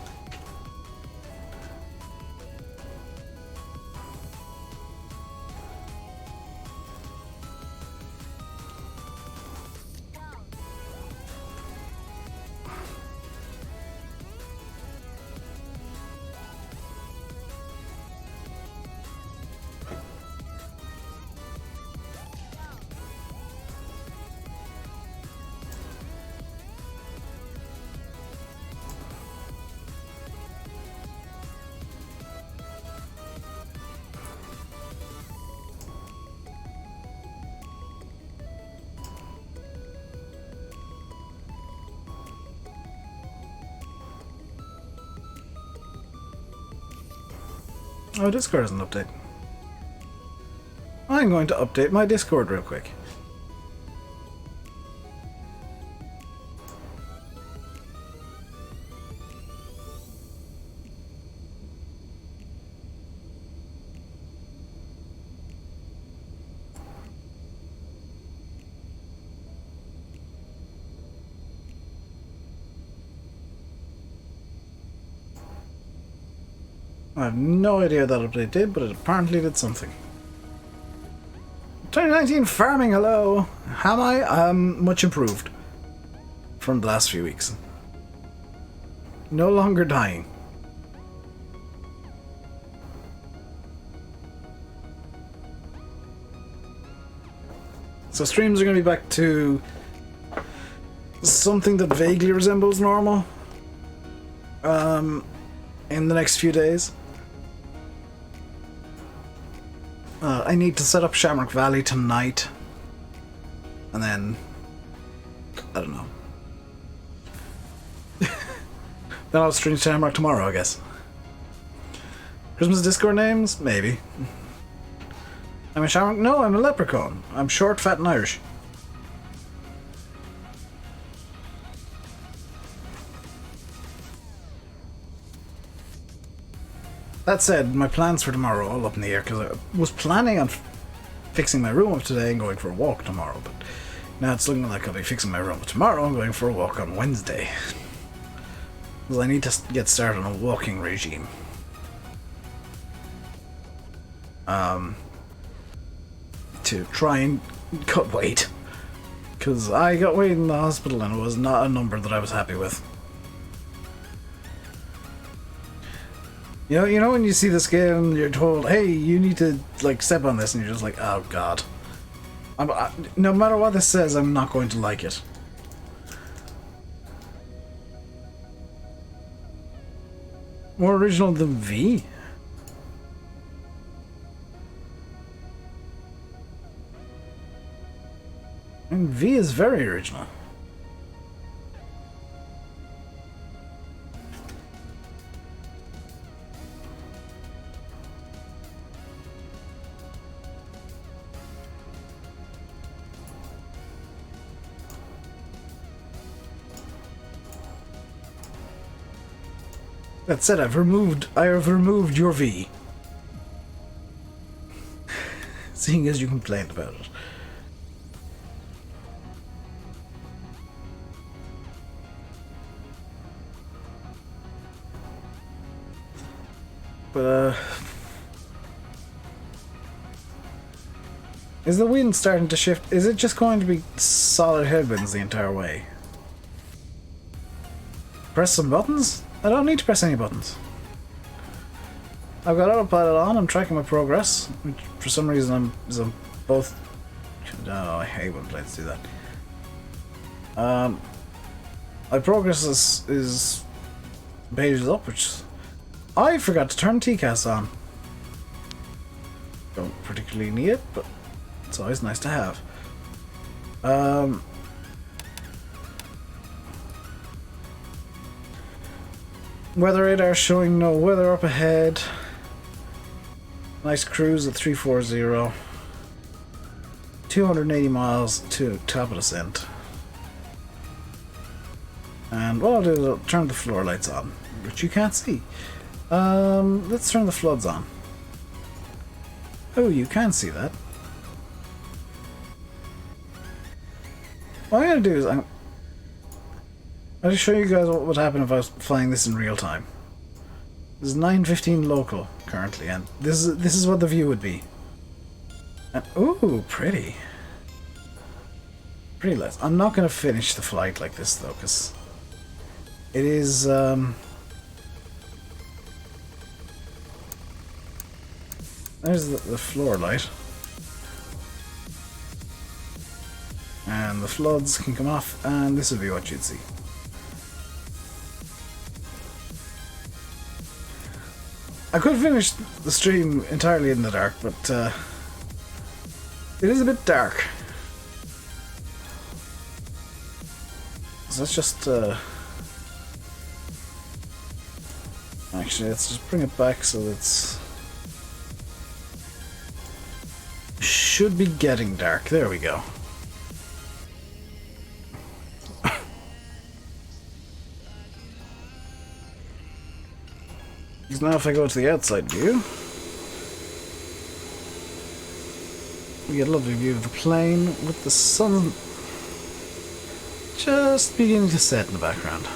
Oh, Discord has an update. I'm going to update my Discord real quick. I have no idea what that update did, but it apparently did something. 2019 farming, hello! Am I? Much improved from the last few weeks. No longer dying. So streams are going to be back to something that vaguely resembles normal in the next few days. I need to set up Shamrock Valley tonight, and then I don't know. Then I'll stream Shamrock tomorrow, I guess. Christmas Discord names? Maybe. I'm a Shamrock? No, I'm a leprechaun. I'm short, fat, and Irish. That said, my plans for tomorrow are all up in the air because I was planning on fixing my room up today and going for a walk tomorrow, but now it's looking like I'll be fixing my room tomorrow and going for a walk on Wednesday. Well, I need to get started on a walking regime. To try and cut weight. Because I got weight in the hospital and it was not a number that I was happy with. You know when you see the scale and you're told, hey, you need to like step on this, and you're just like, oh god. No matter what this says, I'm not going to like it. More original than V? I mean, V is very original. That said, I have removed your V. Seeing as you complained about it. But Is the wind starting to shift? Is it just going to be solid headwinds the entire way? Press some buttons? I don't need to press any buttons. I've got autopilot on, I'm tracking my progress, which for some reason I'm both... Oh, I hate when planes do that. My progress is pages up, which I forgot to turn TCAS on. Don't particularly need it, but it's always nice to have. Weather radar showing no weather up ahead. Nice cruise at 340. 280 miles to top of descent. And what I'll do is I'll turn the floor lights on, which you can't see. Let's turn the floods on. Oh, you can see that. What I'm going to do is I'll just show you guys what would happen if I was flying this in real time. This is 9:15 local currently, and this is what the view would be. And, ooh, pretty. Pretty light. I'm not going to finish the flight like this though, because it is there's the floor light. And the floods can come off, and this would be what you'd see. I could finish the stream entirely in the dark, but it is a bit dark. So let's just actually let's just bring it back so it's should be getting dark. There we go. Because now if I go to the outside view, we get a lovely view of the plane with the sun just beginning to set in the background.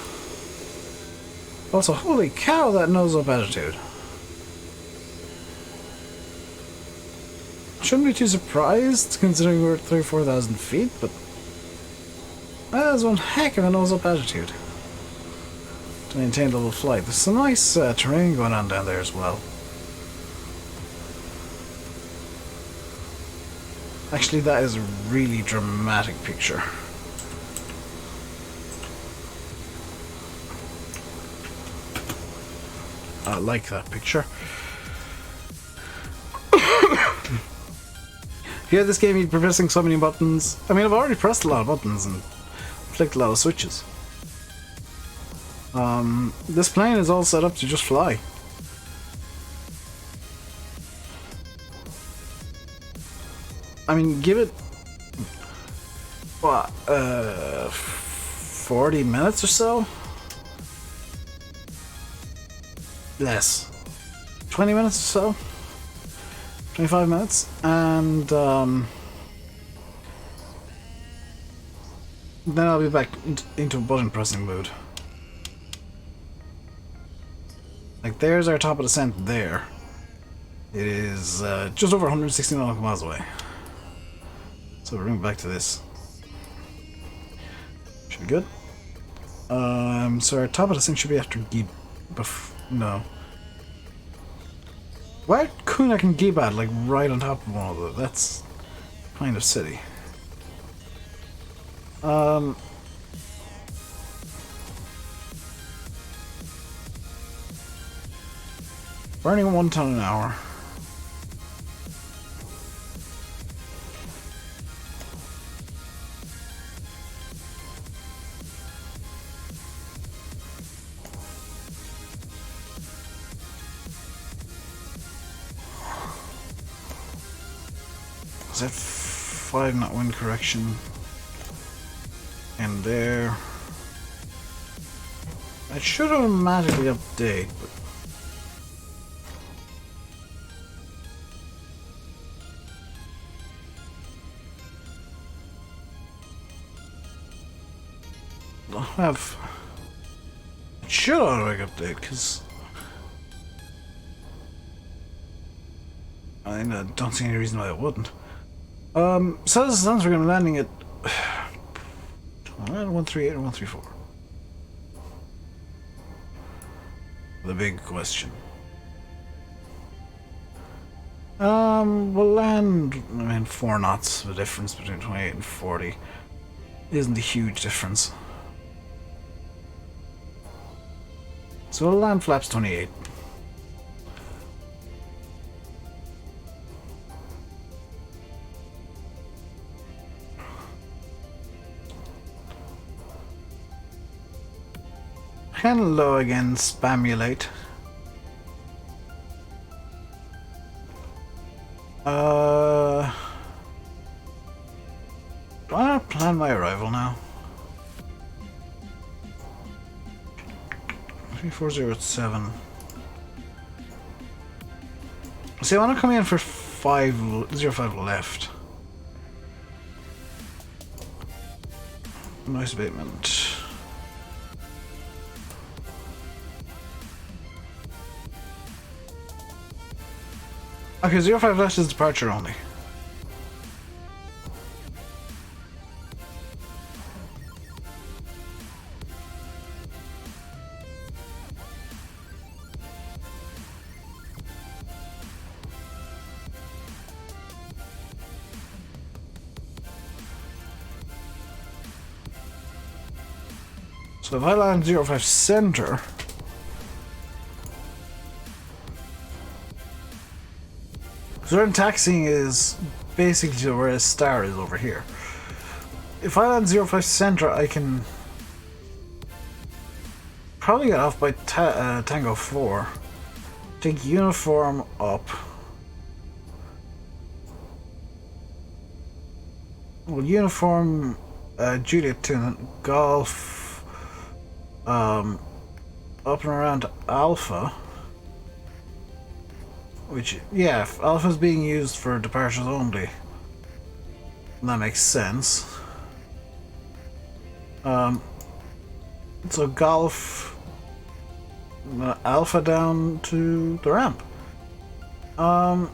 Also, holy cow, that nose-up attitude. Shouldn't be too surprised considering we're at 34,000 feet, but that is one heck of a nose-up attitude to maintain the little flight. There's some nice terrain going on down there as well. Actually, that is a really dramatic picture. I like that picture. If you had this game, you'd be pressing so many buttons. I mean, I've already pressed a lot of buttons and flicked a lot of switches. This plane is all set up to just fly. I mean, give it what 40 minutes or so? Less. 20 minutes or so? 25 minutes? And then I'll be back into button pressing mood. Like, there's our top of descent there. It is just over 160 nautical miles away. So we're going back to this. Should be good. So our top of descent should be after no. Why are Kunak and Gibad like right on top of one of them? That's kind of silly. Burning 1 ton an hour. Is that 5 knot wind correction? And there. It should automatically update, but I'll have. It should automatically update because I don't see any reason why it wouldn't. So this sounds we're gonna be landing at 138 or 134. The big question. We'll land, I mean, 4 knots. The difference between 28 and 40 isn't a huge difference. So we'll land flaps 28. Kind of low again, spamulate. Do I not plan my arrival now? 3407. See, I want to come in for 05 left. Noise abatement. Okay, 05 left is departure only. So if I land 05 center, Zern taxiing is basically where a star is over here. If I land 05 center, I can probably get off by Tango 4. Take uniform up. Well, uniform Juliet to Golf up and around Alpha. Which, yeah, if Alpha's being used for departures only, that makes sense. So Golf, Alpha down to the ramp. So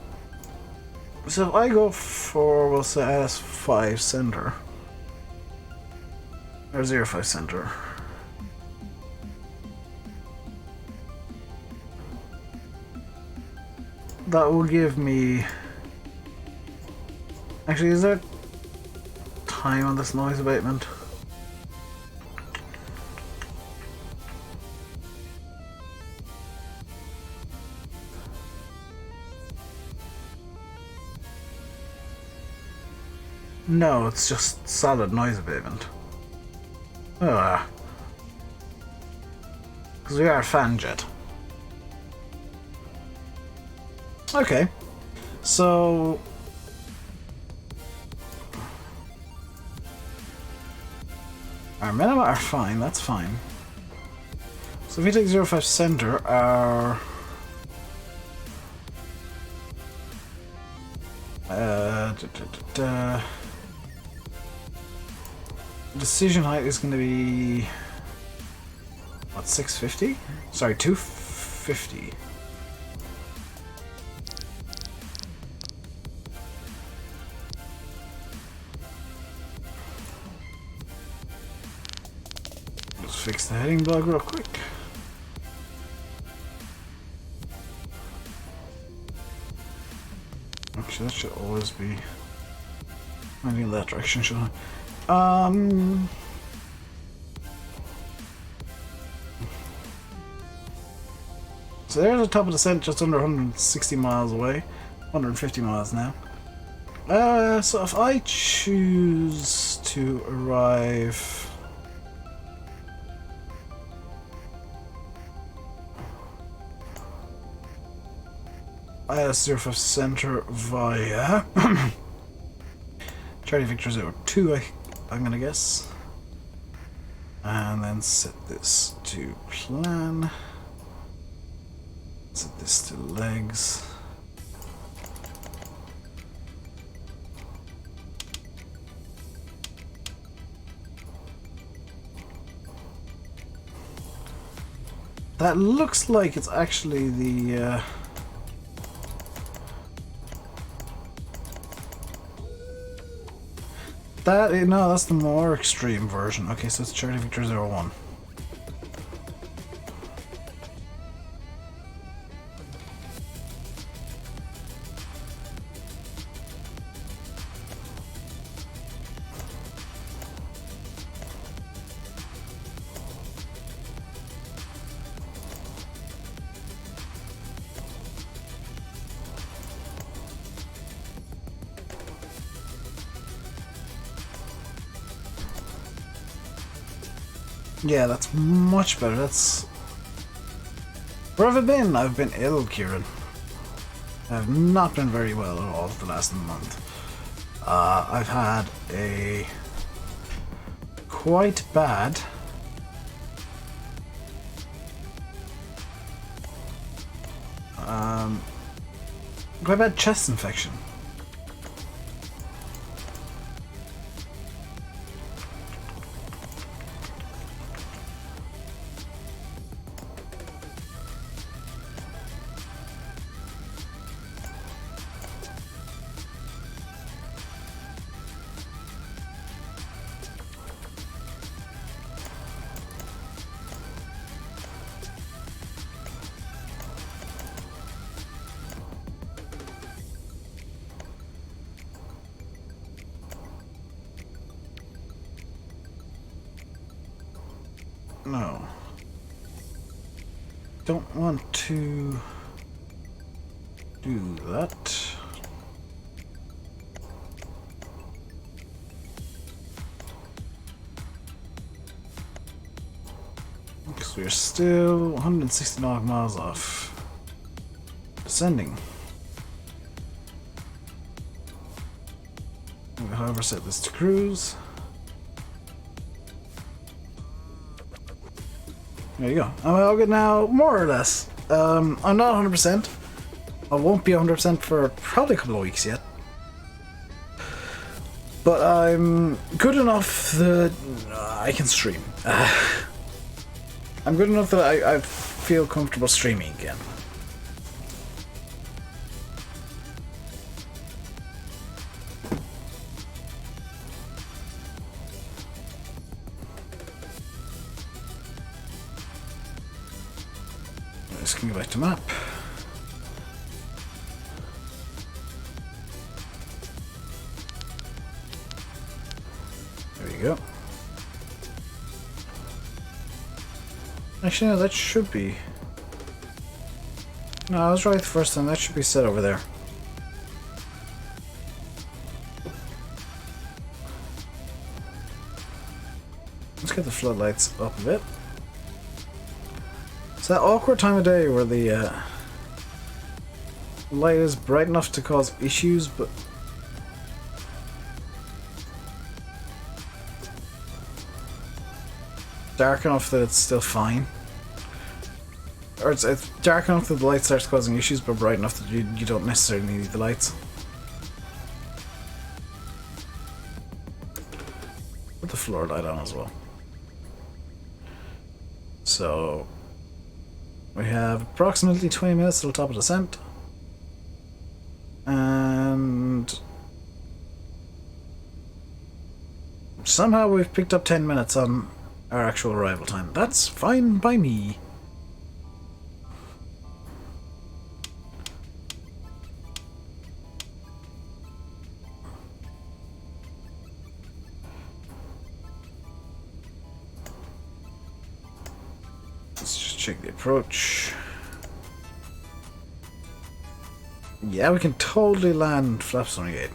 if I go for, we'll say S5 center, or 05 center. That will give me... Actually, is there time on this noise abatement? No, it's just solid noise abatement. Ah. Because we are a fan jet. Okay, so our minima are fine, that's fine. So if we take 05 center, our decision height is going to be what, 650? Sorry, 250. Fix the heading bug real quick. Actually, that should always be moving in that direction, shouldn't I? So there's the top of the descent, just under 160 miles away, 150 miles now. So if I choose to arrive IS-05 center via Charlie Victor 02, I'm gonna guess. And then set this to plan. Set this to legs. That looks like it's actually the that? No, that's the more extreme version. Okay, so it's Charlie Victor 01. Yeah, that's much better. That's... Where have I been? I've been ill, Kieran. I've not been very well at all for the last month. I've had a quite bad chest infection. No. Don't want to do that. Because we're still 169 miles off. Descending. We'll, however, set this to cruise. There you go. I'm all good now, more or less. I'm not 100%. I won't be 100% for probably a couple of weeks yet. But I'm good enough that I can stream. I'm good enough that I feel comfortable streaming again. Just can go back to map. There you go. Actually, no, that should be... No, I was right the first time. That should be set over there. Let's get the floodlights up a bit. It's that awkward time of day where the light is bright enough to cause issues, but dark enough that it's still fine. Or it's dark enough that the light starts causing issues, but bright enough that you don't necessarily need the lights. Put the floor light on as well. So we have approximately 20 minutes till top of descent. And somehow we've picked up 10 minutes on our actual arrival time. That's fine by me. Let's just check the approach. Yeah, we can totally land flaps on the gate.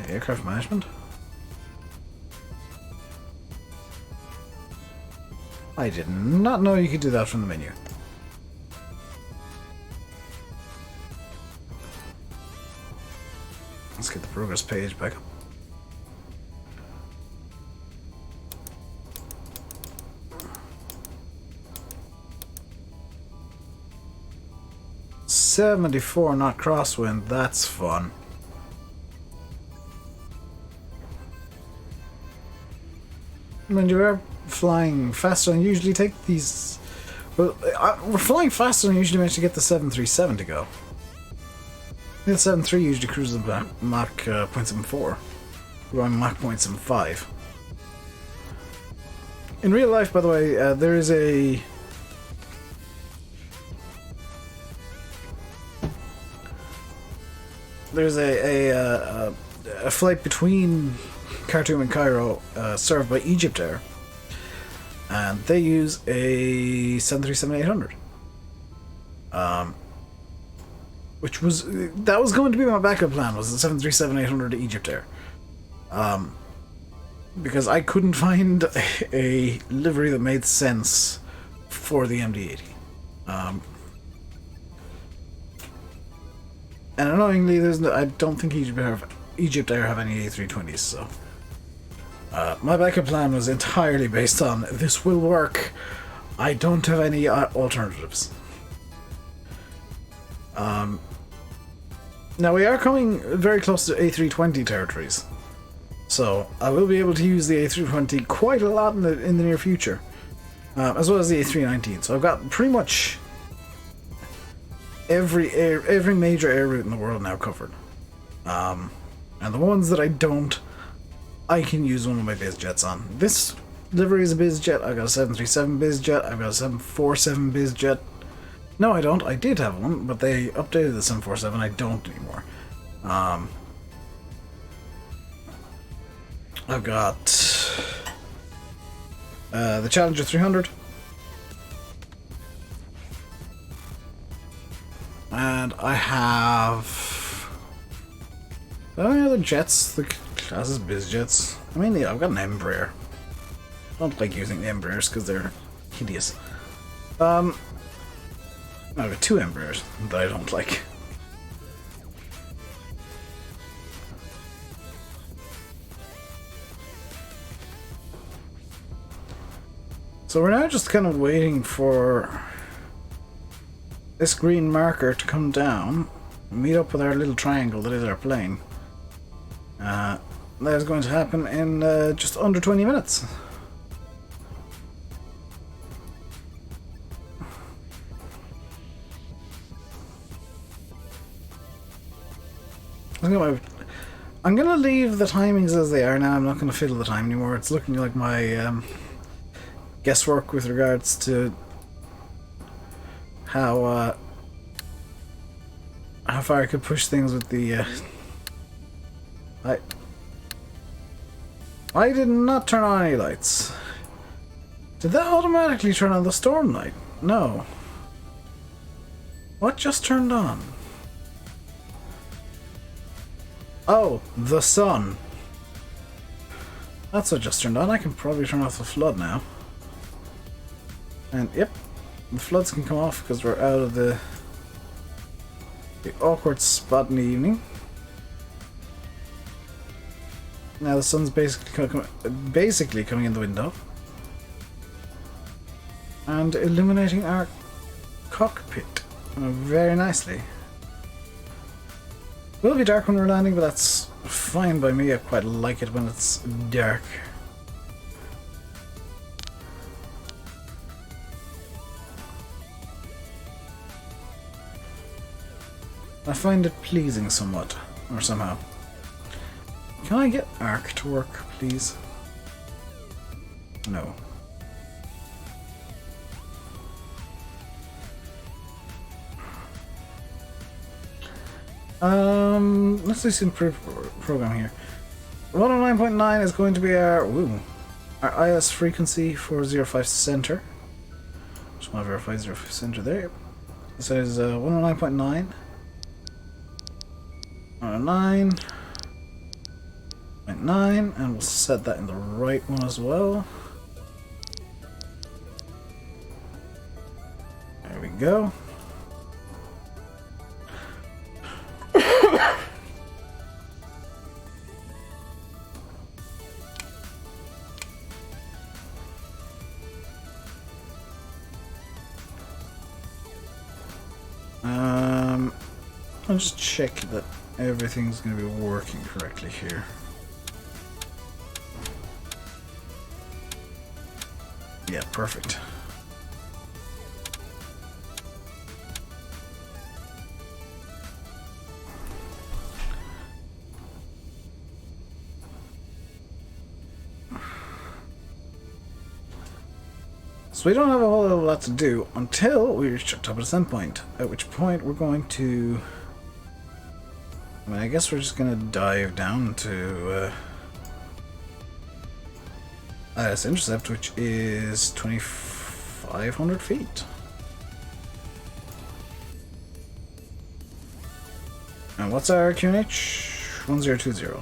Aircraft management? I did not know you could do that from the menu. Let's get the progress page back up. $74 knot crosswind, that's fun. When you're flying faster than usually take these... Well, we're flying faster than usually manage to get the 737 to go. The 7.3 usually cruises at Mach 0.74. We're on Mach 0.75. In real life, by the way, there is a... There's a flight between Khartoum and Cairo served by Egypt Air, and they use a 737-800. Which was going to be my backup plan, was the 737-800 to Egypt Air. Because I couldn't find a livery that made sense for the MD-80. And annoyingly, I don't think Egypt Air have any A320s, so... my backup plan was entirely based on, this will work, I don't have any alternatives. Now we are coming very close to A320 territories, so I will be able to use the A320 quite a lot in the near future, as well as the A319. So I've got pretty much every major air route in the world now covered, and the ones that I don't, I can use one of my biz jets on. This livery is a biz jet. I've got a 737 biz jet. I've got a 747 biz jet. No, I don't. I did have one, but they updated the 747. I don't anymore. I've got the Challenger 300. And I have... any other jets? The class biz jets. I mean, yeah, I've got an Embraer. I don't like using the Embraers because they're hideous. I've got two Embraers that I don't like. So we're now just kind of waiting for this green marker to come down, meet up with our little triangle that is our plane. That is going to happen in just under 20 minutes. I'm gonna leave the timings as they are now. I'm not gonna fiddle the time anymore. It's looking like my guesswork with regards to how far I could push things with the I did not turn on any lights. Did that automatically turn on the storm light? No. What just turned on? Oh, the sun. That's what just turned on. I can probably turn off the flood now. And yep, the floods can come off because we're out of the awkward spot in the evening. Now the sun's basically coming in the window and illuminating our cockpit very nicely. It will be dark when we're landing, but that's fine by me. I quite like it when it's dark. I find it pleasing somewhat, or somehow. Can I get Arc to work, please? No. Let's do some program here. 109.9 is going to be our IS frequency for 05 center. Just want to verify 05 center there. This is 109.9. 109.9, and we'll set that in the right one as well. There we go. I'll just check that everything's going to be working correctly here. Yeah, perfect. So we don't have a whole lot to do until we reach the top of the descent point, at which point we're going to... I mean, I guess we're just going to dive down to this intercept, which is 2,500 feet. And what's our QNH? 1020.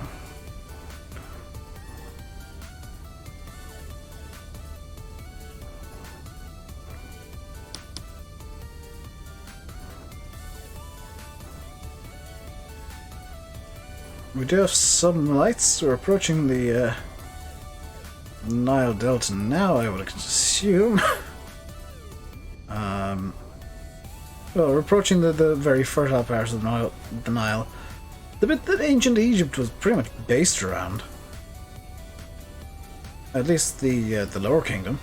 We do have some lights. We're approaching the Nile Delta now, I would assume. Well, we're approaching the very fertile part of the Nile. The bit that ancient Egypt was pretty much based around. At least the Lower Kingdom.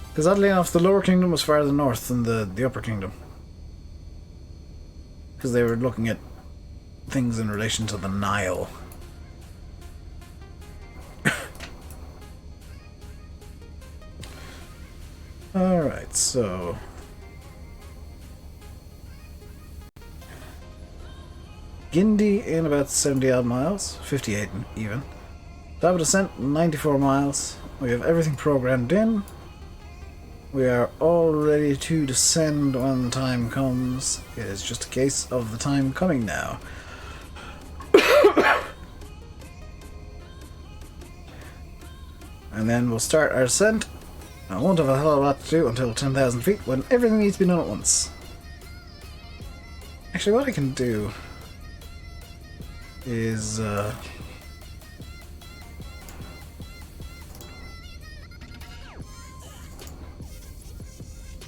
Because oddly enough, the Lower Kingdom was farther north than the Upper Kingdom. Because they were looking at things in relation to the Nile. Alright, so... Gindi in about 70 odd miles, 58 even. Top of descent, 94 miles. We have everything programmed in. We are all ready to descend when the time comes. It is just a case of the time coming now. And then we'll start our descent. I won't have a hell of a lot to do until 10,000 feet when everything needs to be done at once. Actually, what I can do is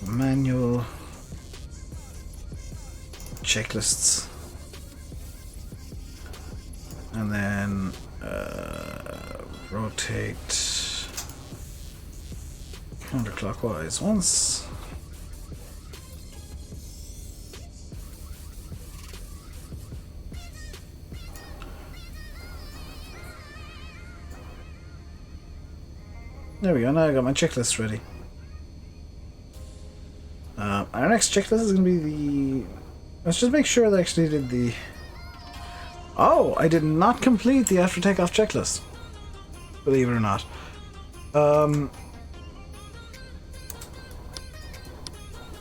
manual checklists, and then rotate counterclockwise once. There we go, now I got my checklist ready. Our next checklist is going to be the... Let's just make sure that I actually did the... Oh, I did not complete the after takeoff checklist. Believe it or not.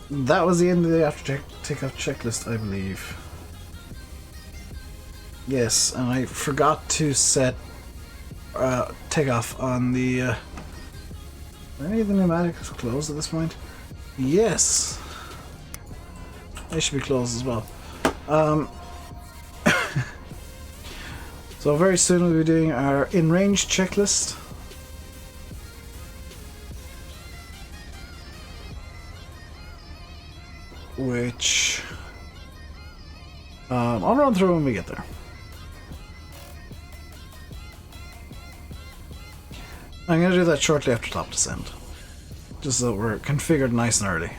That was the end of the after takeoff checklist, I believe. Yes, and I forgot to set takeoff on the... Are any of the pneumatics closed at this point? Yes! They should be closed as well. So very soon we'll be doing our in-range checklist. Which... I'll run through when we get there. I'm going to do that shortly after top descent. Just so that we're configured nice and early.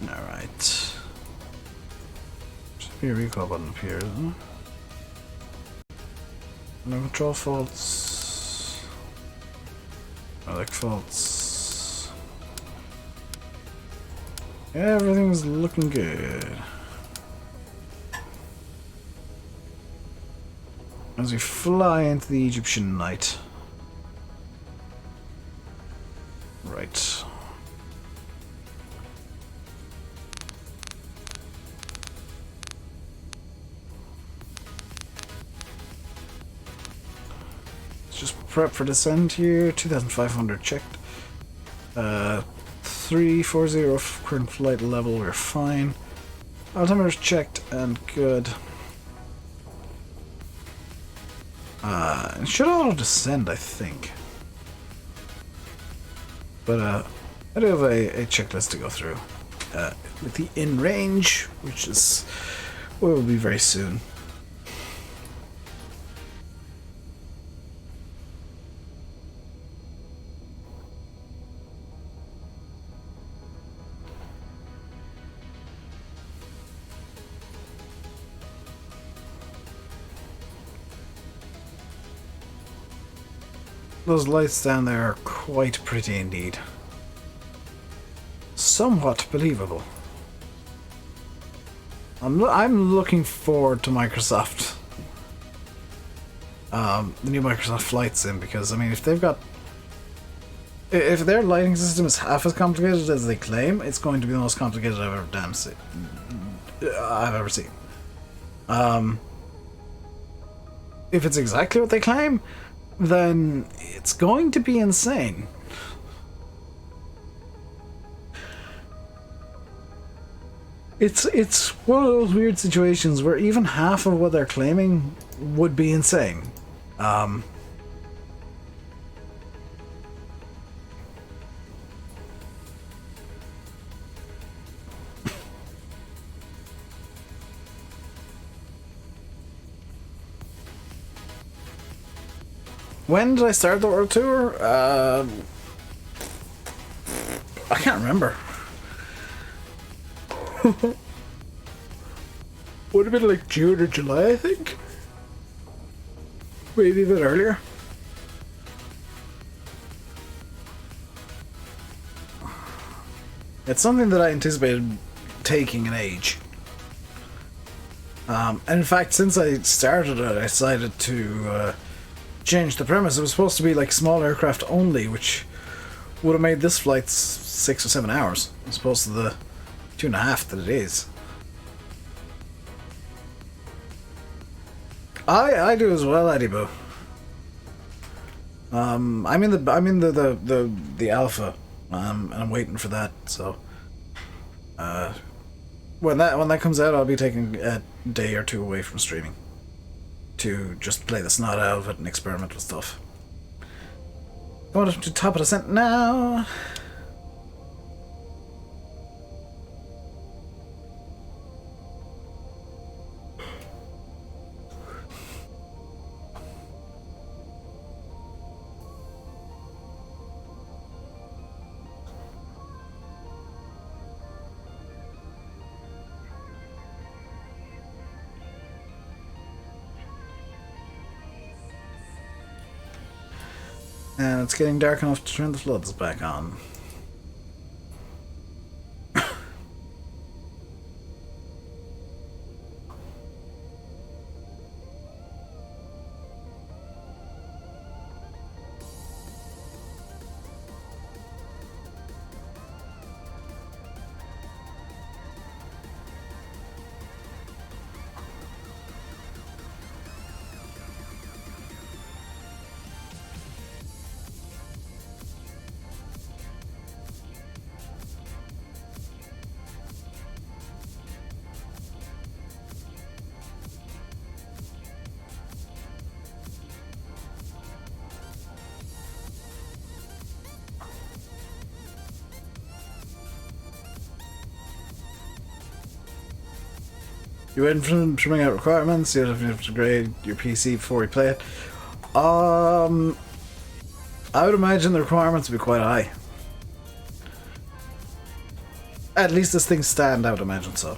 Alright. Should be a recall button up here, isn't it? No control faults. Elect faults. Everything's looking good. As we fly into the Egyptian night. Right. prep for descent here. 2,500 checked. 340 current flight level, we're fine. Altimeter's checked and good. It should auto descend, I think. But I do have a checklist to go through. With the in range, which is will be very soon. Those lights down there are quite pretty indeed. Somewhat believable. I'm looking forward to Microsoft. The new Microsoft Flight Sim, because I mean, if their lighting system is half as complicated as they claim, it's going to be the most complicated I've ever seen. If it's exactly what they claim, then it's going to be insane. It's one of those weird situations where even half of what they're claiming would be insane. When did I start the world tour? I can't remember. Would have been like June or July, I think. Maybe a bit earlier. It's something that I anticipated taking an age. And in fact, since I started it, I decided to change the premise. It was supposed to be like small aircraft only, which would have made this flight 6 or 7 hours, as opposed to the 2.5 that it is. I do as well, Eddie Boo. I'm in the alpha, and I'm waiting for that. So, when that comes out, I'll be taking a day or two away from streaming to just play the snot out of it and experiment with stuff. Going to top of the descent now. And it's getting dark enough to turn the floods back on. You waiting for them to bring out requirements? You have to grade your PC before you play it. I would imagine the requirements would be quite high. At least as things stand, I would imagine so.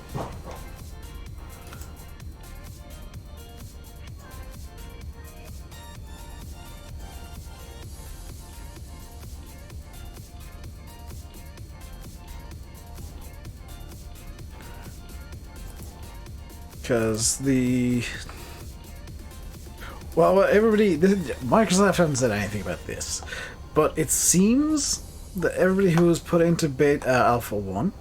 Because Microsoft hasn't said anything about this, but it seems that everybody who was put into beta Alpha 1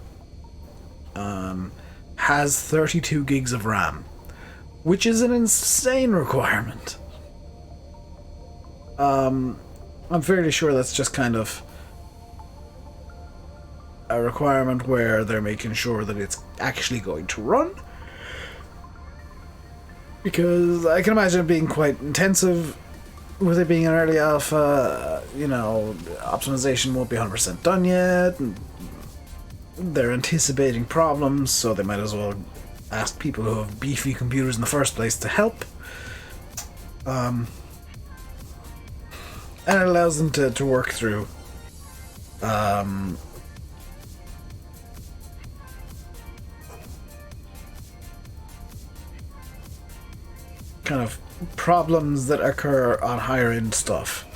has 32 gigs of RAM, which is an insane requirement. I'm fairly sure that's just kind of a requirement where they're making sure that it's actually going to run. Because I can imagine it being quite intensive. With it being an early alpha, you know, optimization won't be 100% done yet. They're anticipating problems, so they might as well ask people who have beefy computers in the first place to help. And it allows them to work through kind of problems that occur on higher end stuff.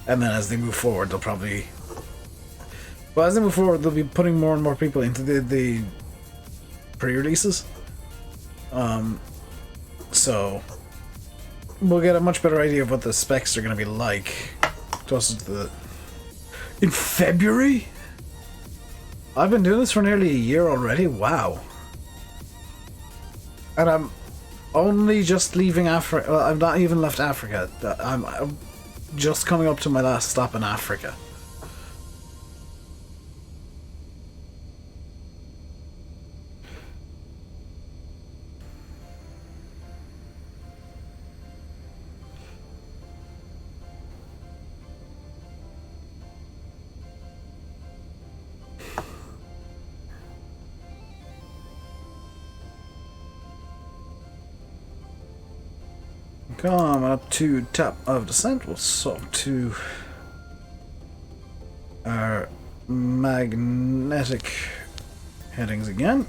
And then as they move forward, they'll probably... Well, as they move forward, they'll be putting more and more people into the pre-releases. So we'll get a much better idea of what the specs are going to be like. Closer to the... In February? I've been doing this for nearly a year already? Wow. And I'm only just leaving Africa. Well, I've not even left Africa. I'm just coming up to my last stop in Africa. Come up to top of descent. We'll swap to our magnetic headings again.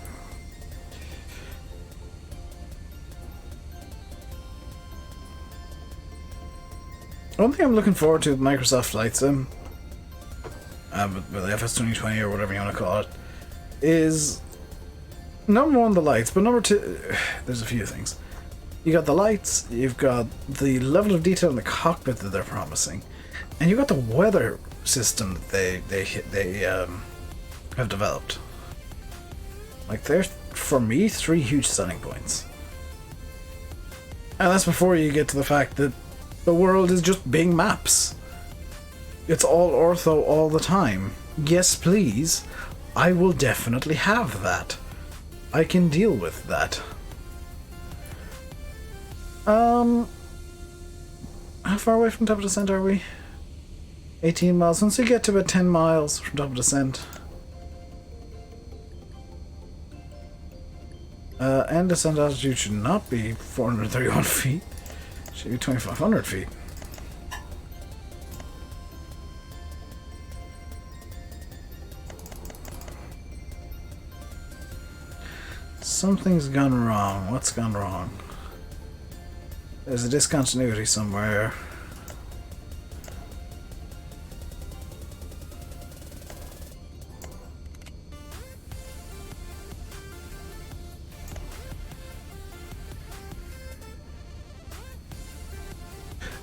One thing I'm looking forward to with Microsoft Flight Sim, with FS 2020 or whatever you want to call it, is number one, the lights, but number two, there's a few things. You got the lights, you've got the level of detail in the cockpit that they're promising, and you got the weather system that they have developed. Like, they're, for me, 3 huge selling points. And that's before you get to the fact that the world is just Bing Maps. It's all ortho all the time. Yes, please. I will definitely have that. I can deal with that. How far away from top of descent are we? 18 miles. Once we get to about 10 miles from top of descent. And descent altitude should not be 431 feet. It should be 2,500 feet. Something's gone wrong. What's gone wrong? There's a discontinuity somewhere.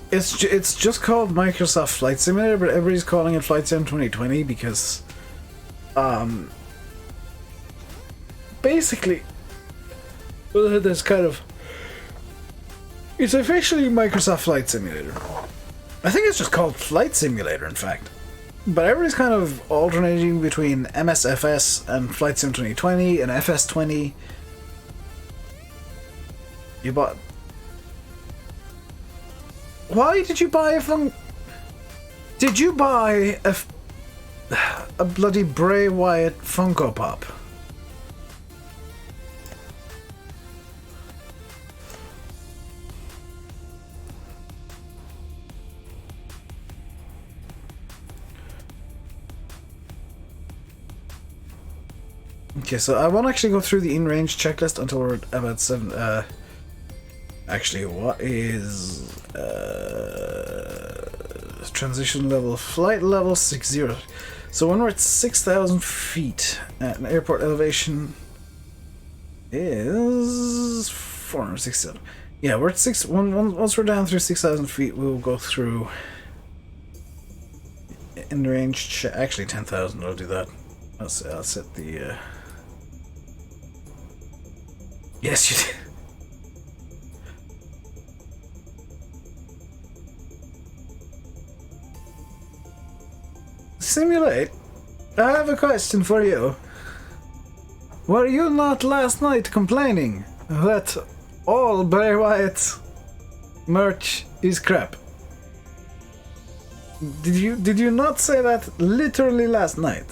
It's just called Microsoft Flight Simulator, but everybody's calling it Flight Sim 2020 because, basically, there's kind of, it's officially Microsoft Flight Simulator. I think it's just called Flight Simulator, in fact. But everybody's kind of alternating between MSFS and Flight Sim 2020 and FS20. You bought... Why did you buy a Did you buy a bloody Bray Wyatt Funko Pop? Okay, so I won't actually go through the in-range checklist until we're about 7. Actually, what is transition level? Flight level 60. So when we're at 6,000 feet, an airport elevation is 467. Yeah, we're at 6. Once we're down through 6,000 feet, we'll go through in-range. Actually, 10,000. I'll do that. I'll set the. Yes, you did. Simulate, I have a question for you. Were you not last night complaining that all Bray Wyatt merch is crap? Did you not say that literally last night?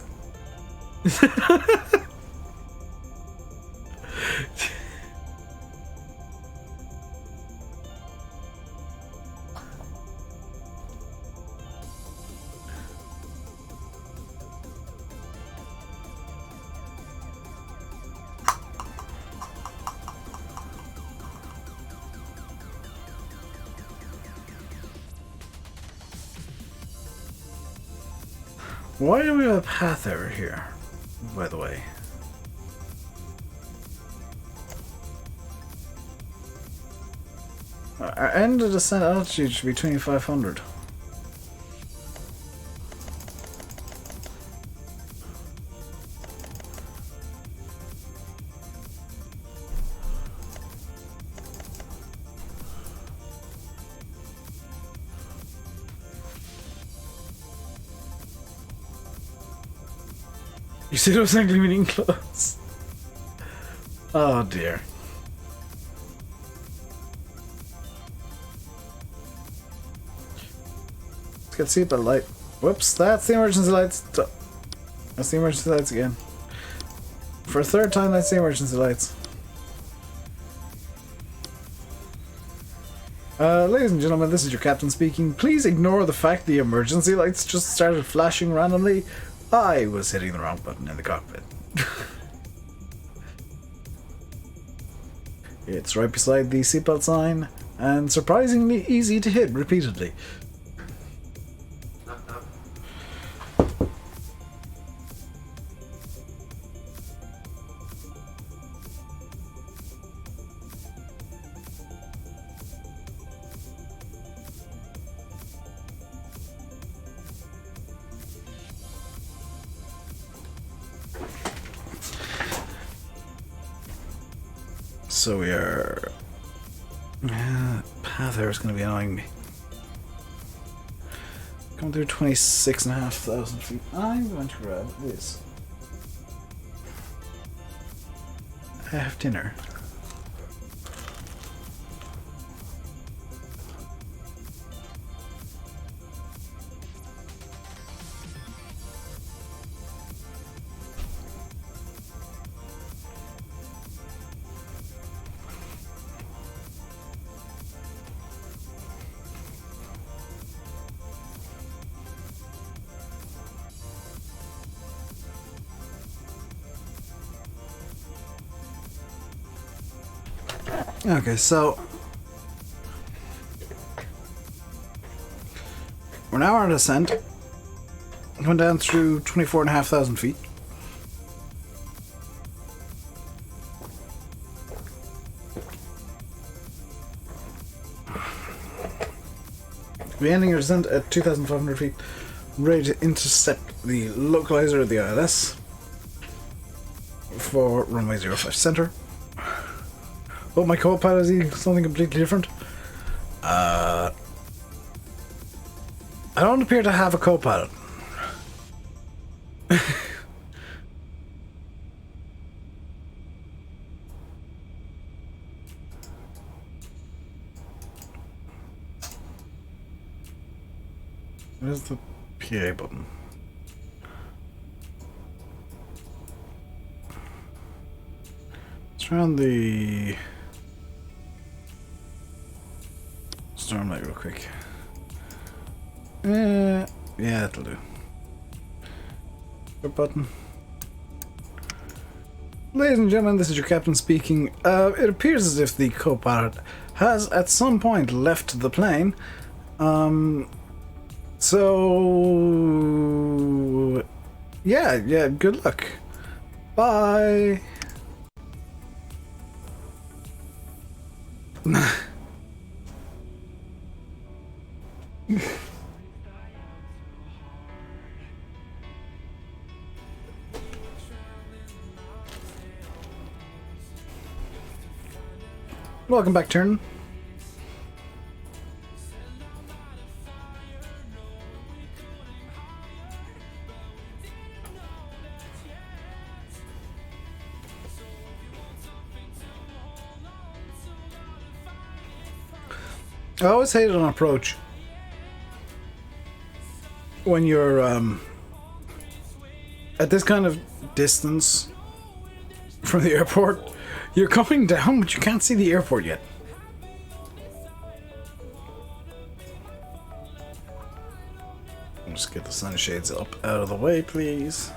Why do we have a path error here, by the way? Our end of descent altitude should be 2500. You said it was not gleaming close. Oh dear. Let's get seatbelt light. Whoops, that's the emergency lights. That's the emergency lights again. For a third time, that's the emergency lights. Ladies and gentlemen, this is your captain speaking. Please ignore the fact the emergency lights just started flashing randomly. I was hitting the wrong button in the cockpit. It's right beside the seatbelt sign, and surprisingly easy to hit repeatedly. So we are... path there is going to be annoying me. Going through 26,500 feet. I'm going to grab this. I have dinner. Okay, so we're now on a descent. Went down through 24,500 feet. We're ending our descent at 2,500 feet, ready to intercept the localizer of the ILS for runway 05 center. Oh, my co-pilot is eating something completely different. I don't appear to have a co-pilot. Where's the PA button? Let's turn the storm light real quick. Yeah, that'll do. Good button. Ladies and gentlemen, this is your captain speaking. It appears as if the co-pilot has at some point left the plane. So yeah, good luck. Bye. Welcome back, Turn. I always hated on approach when you're at this kind of distance from the airport. You're coming down, but you can't see the airport yet. Let's get the sunshades up out of the way, please.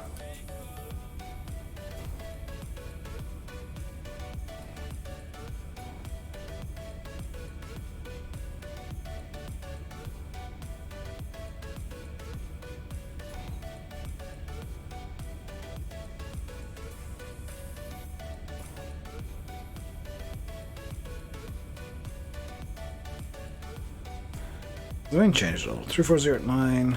The wind changed a little. 3409.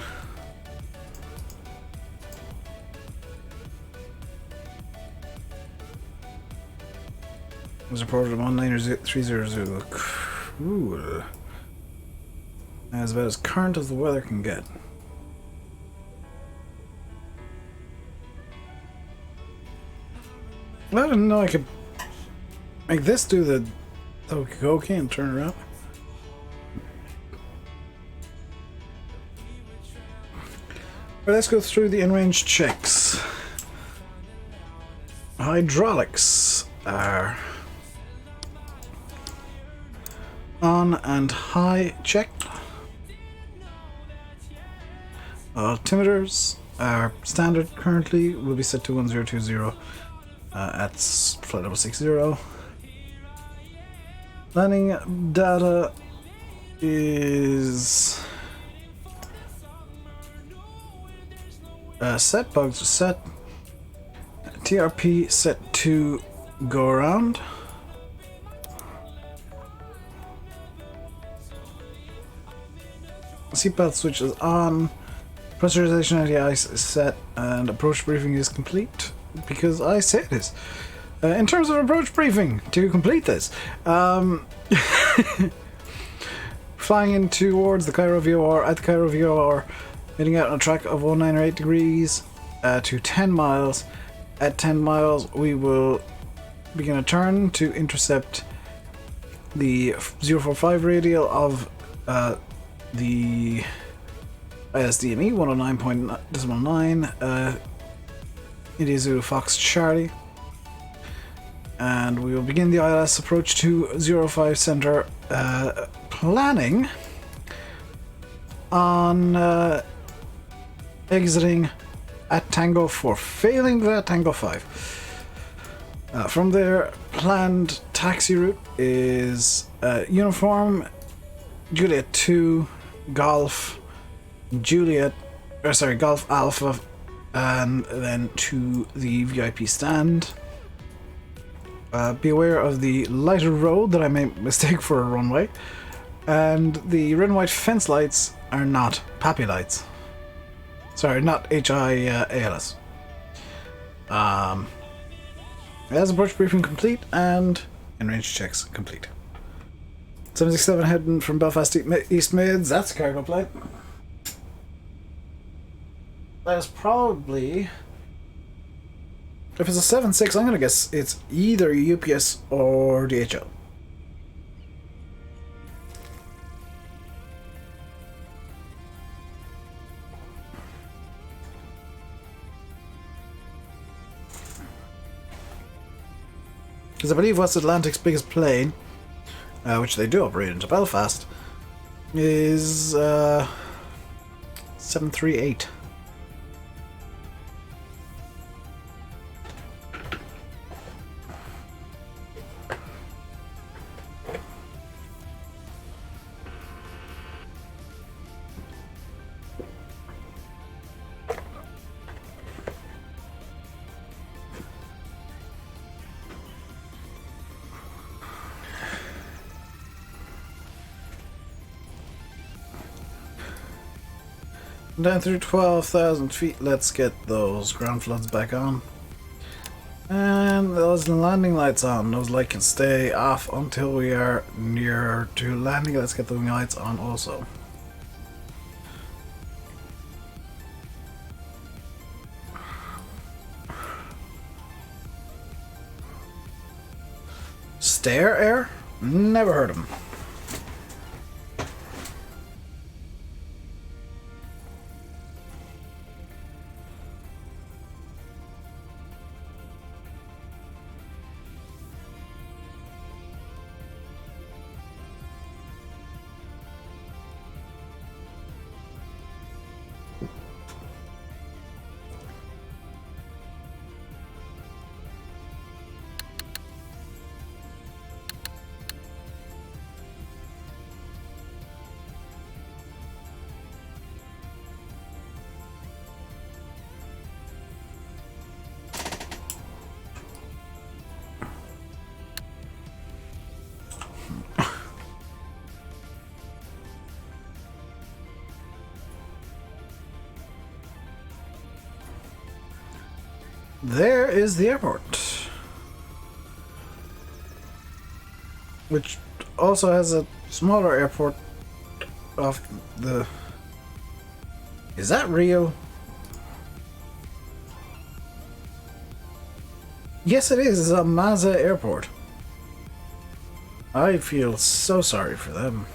Was reported at 19300. Cool. That's about as current as the weather can get. I didn't know I could make this do the okay and turn around. Right, let's go through the in-range checks. Hydraulics are on and high checked. Altimeters are standard currently, will be set to 1020 at flight level 60. Landing data is set, bugs are set, TRP set to go around. Seatbelt switch is on, pressurization anti-ice is set, and approach briefing is complete because I say it is. In terms of approach briefing, to complete this, flying in towards the Cairo VOR, at the Cairo VOR, heading out on a track of 1908 degrees to 10 miles. At 10 miles, we will begin a turn to intercept the 045 radial of the ISDME 109.9, India Zulu Fox Charlie, and we will begin the ILS approach to 05 center, planning on exiting at Tango 4, failing that Tango 5. From there, planned taxi route is Uniform, Juliet 2, Golf, Golf Alpha, and then to the VIP stand. Be aware of the lighter road that I may mistake for a runway, and the red and white fence lights are not PAPI lights. Sorry, not HIALS. As approach briefing complete and in-range checks complete. 767 heading from Belfast East Mids, that's a cargo plane. That is probably... If it's a 7.6, I'm gonna guess it's either UPS or DHL. Because I believe West Atlantic's biggest plane, which they do operate into Belfast, is 738. Down through 12,000 feet, let's get those ground floods back on. And those landing lights on. Those lights can stay off until we are near to landing. Let's get the wing lights on also. Stair Air? Never heard of them. there is the airport. Which also has a smaller airport off the... Is that Rio? Yes, it is. It's a Maza airport. I feel so sorry for them.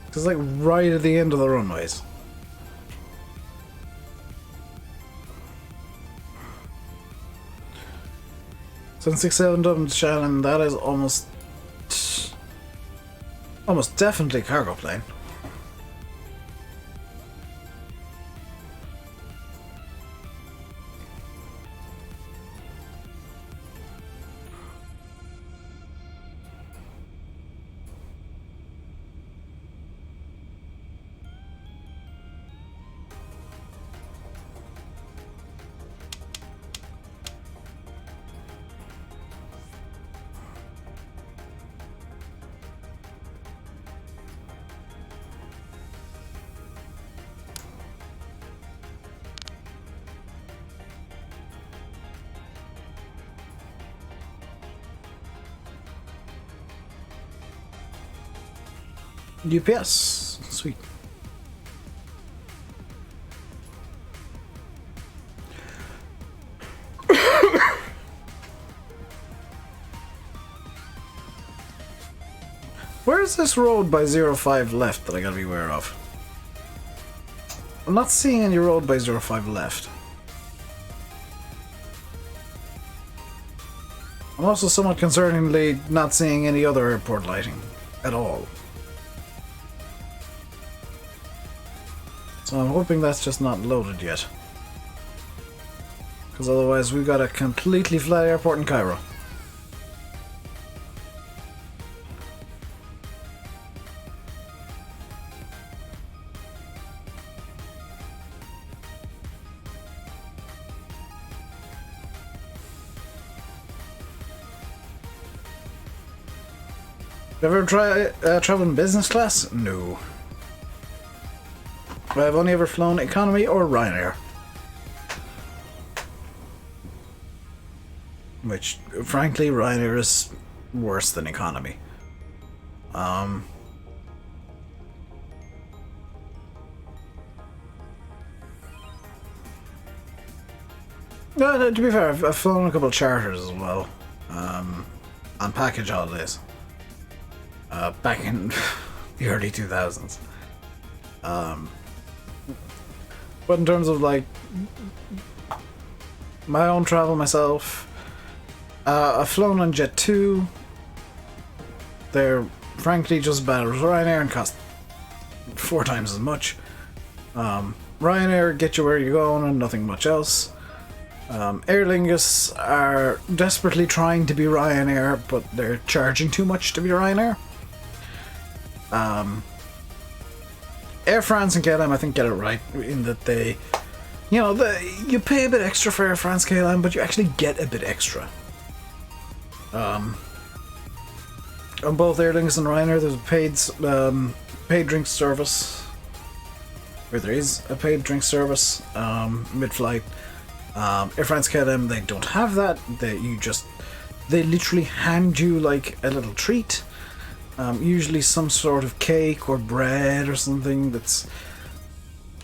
It's like right at the end of the runways. Since 67 Dublin to Shannon, that is almost definitely cargo plane. UPS, sweet. Where is this road by 05 left that I gotta be aware of? I'm not seeing any road by 05 left. I'm also somewhat concerningly not seeing any other airport lighting at all. So I'm hoping that's just not loaded yet. Because otherwise we've got a completely flat airport in Cairo. Ever try traveling business class? No. I've only ever flown economy or Ryanair. Which, frankly, Ryanair is worse than economy. To be fair, I've flown a couple of charters as well. On package holidays. Back in the early 2000s. But in terms of like my own travel myself, I've flown on Jet 2. They're frankly just as bad as Ryanair and cost 4 times as much. Ryanair get you where you're going and nothing much else. Aer Lingus are desperately trying to be Ryanair, but they're charging too much to be Ryanair. Air France and KLM, I think, get it right in that they, you know, you pay a bit extra for Air France KLM, but you actually get a bit extra. On both Aer Lingus and Ryanair, there's a paid drink service. Or there is a paid drink service mid-flight. Air France KLM, they don't have that. They literally hand you like a little treat. Usually some sort of cake or bread or something that's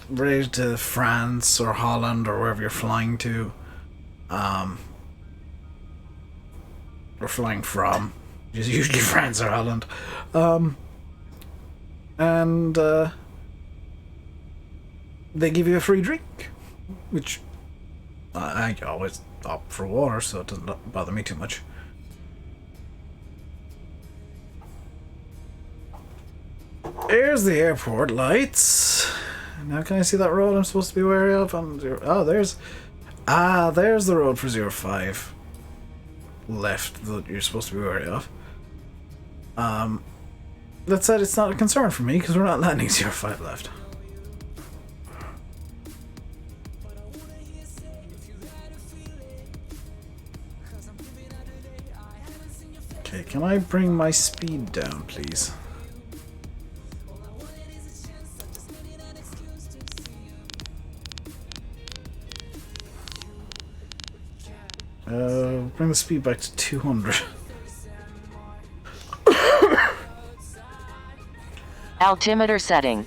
related to France or Holland or wherever you're flying to. Or flying from. Which is usually France or Holland. And they give you a free drink. Which I always opt for water, so it doesn't bother me too much. Here's the airport lights. Now can I see that road I'm supposed to be wary of? Oh, there's the road for 05 left that you're supposed to be wary of. That said, it's not a concern for me because we're not landing 05 left. Okay, can I bring my speed down, please? Bring the speed back to 200. Altimeter setting.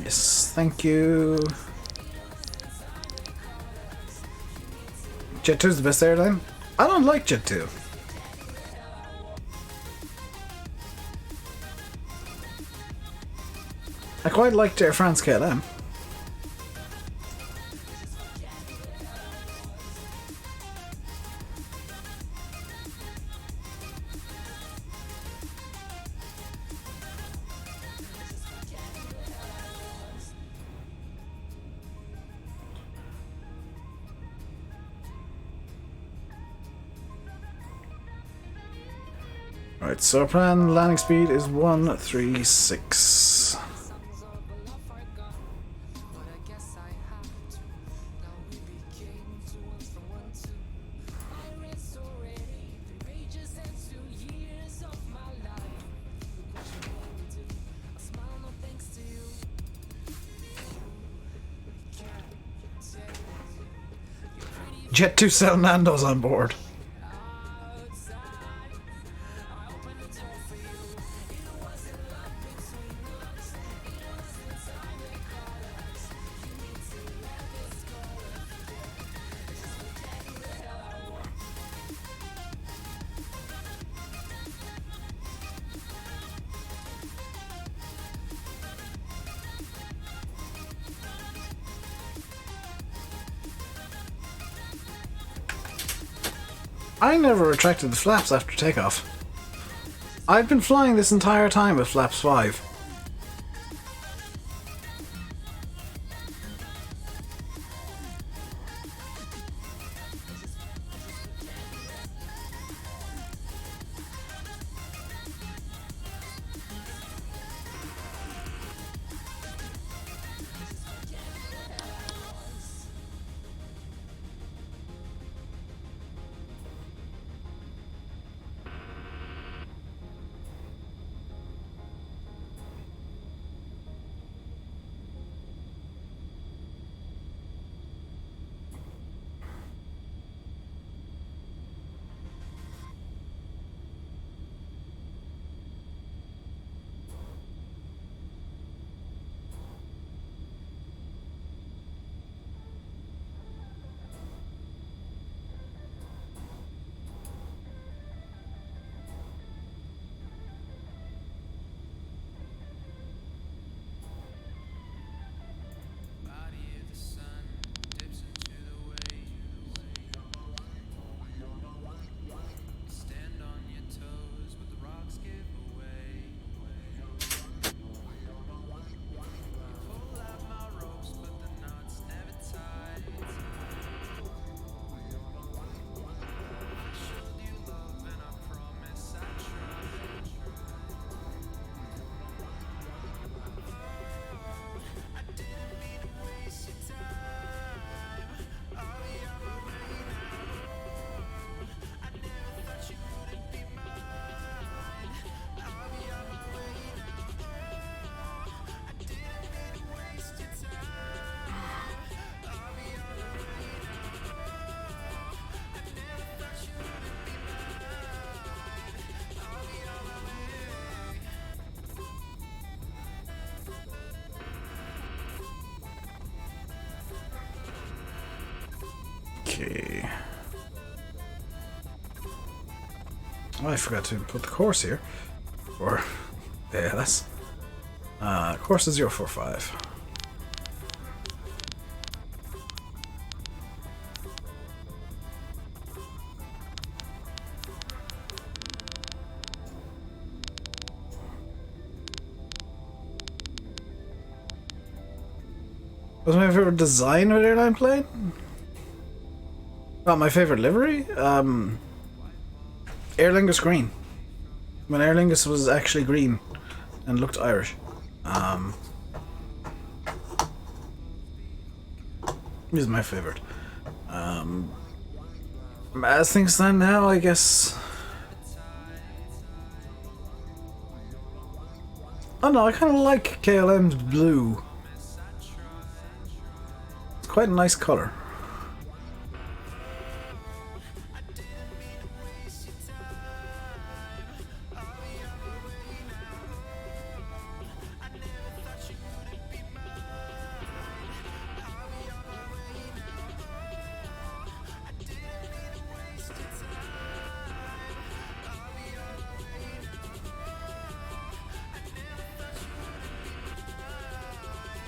Yes, thank you. Jet 2 is the best airline? I don't like Jet 2. I quite liked Air France KLM. Right, so our plan landing speed is 136. Jet 2 sell Nando's on board. I never retracted the flaps after takeoff. I've been flying this entire time with flaps 5. Okay. Oh, I forgot to put the course here. Or ALS. Course is 045. What's my favorite design of airline plane? Not my favorite livery? Aer Lingus green. When Aer Lingus was actually green and looked Irish. This is my favorite. As things stand now, I guess. Oh no, I kind of like KLM's blue. It's quite a nice color.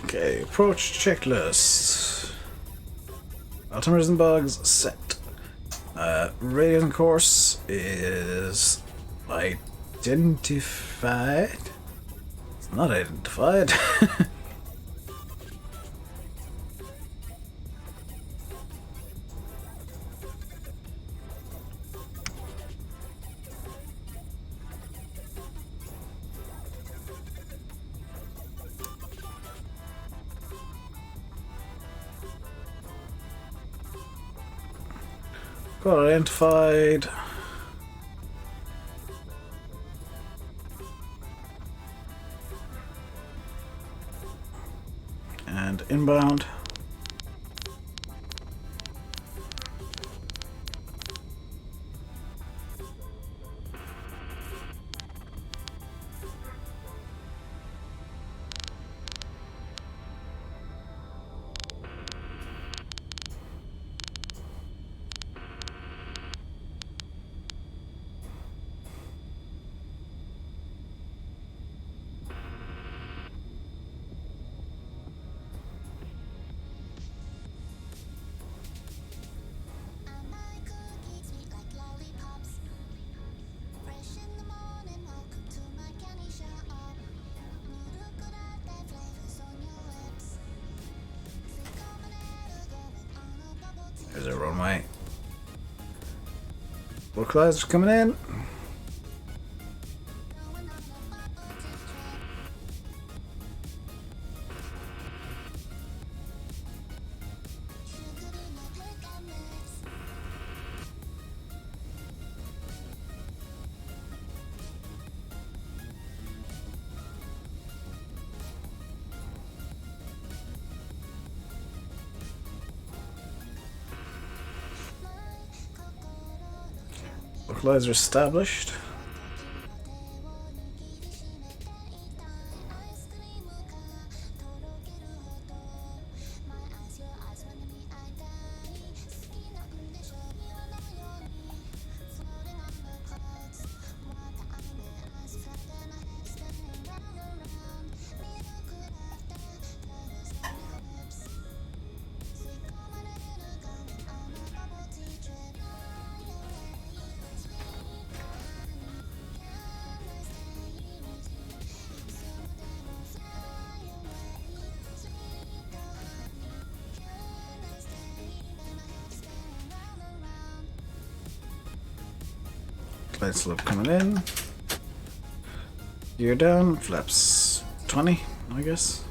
Okay, approach checklist. Altimeters and bugs set. Radius and course is identified. It's not identified. Got identified. And inbound. There's a runway. Localizers coming in. Localizer established. Light slope coming in. Gear down, flaps 20, I guess.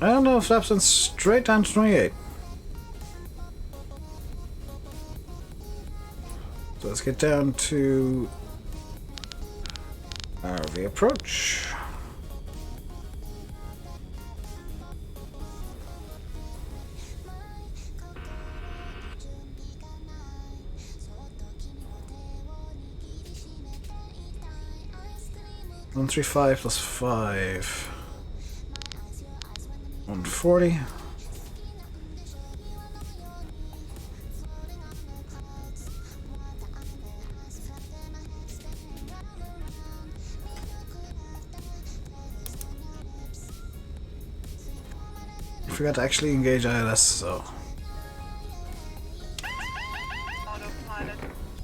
I don't know if flaps went straight down to 28. So let's get down to RV approach. One 135 plus 5. 140. I forgot to actually engage ILS, so Autopilot.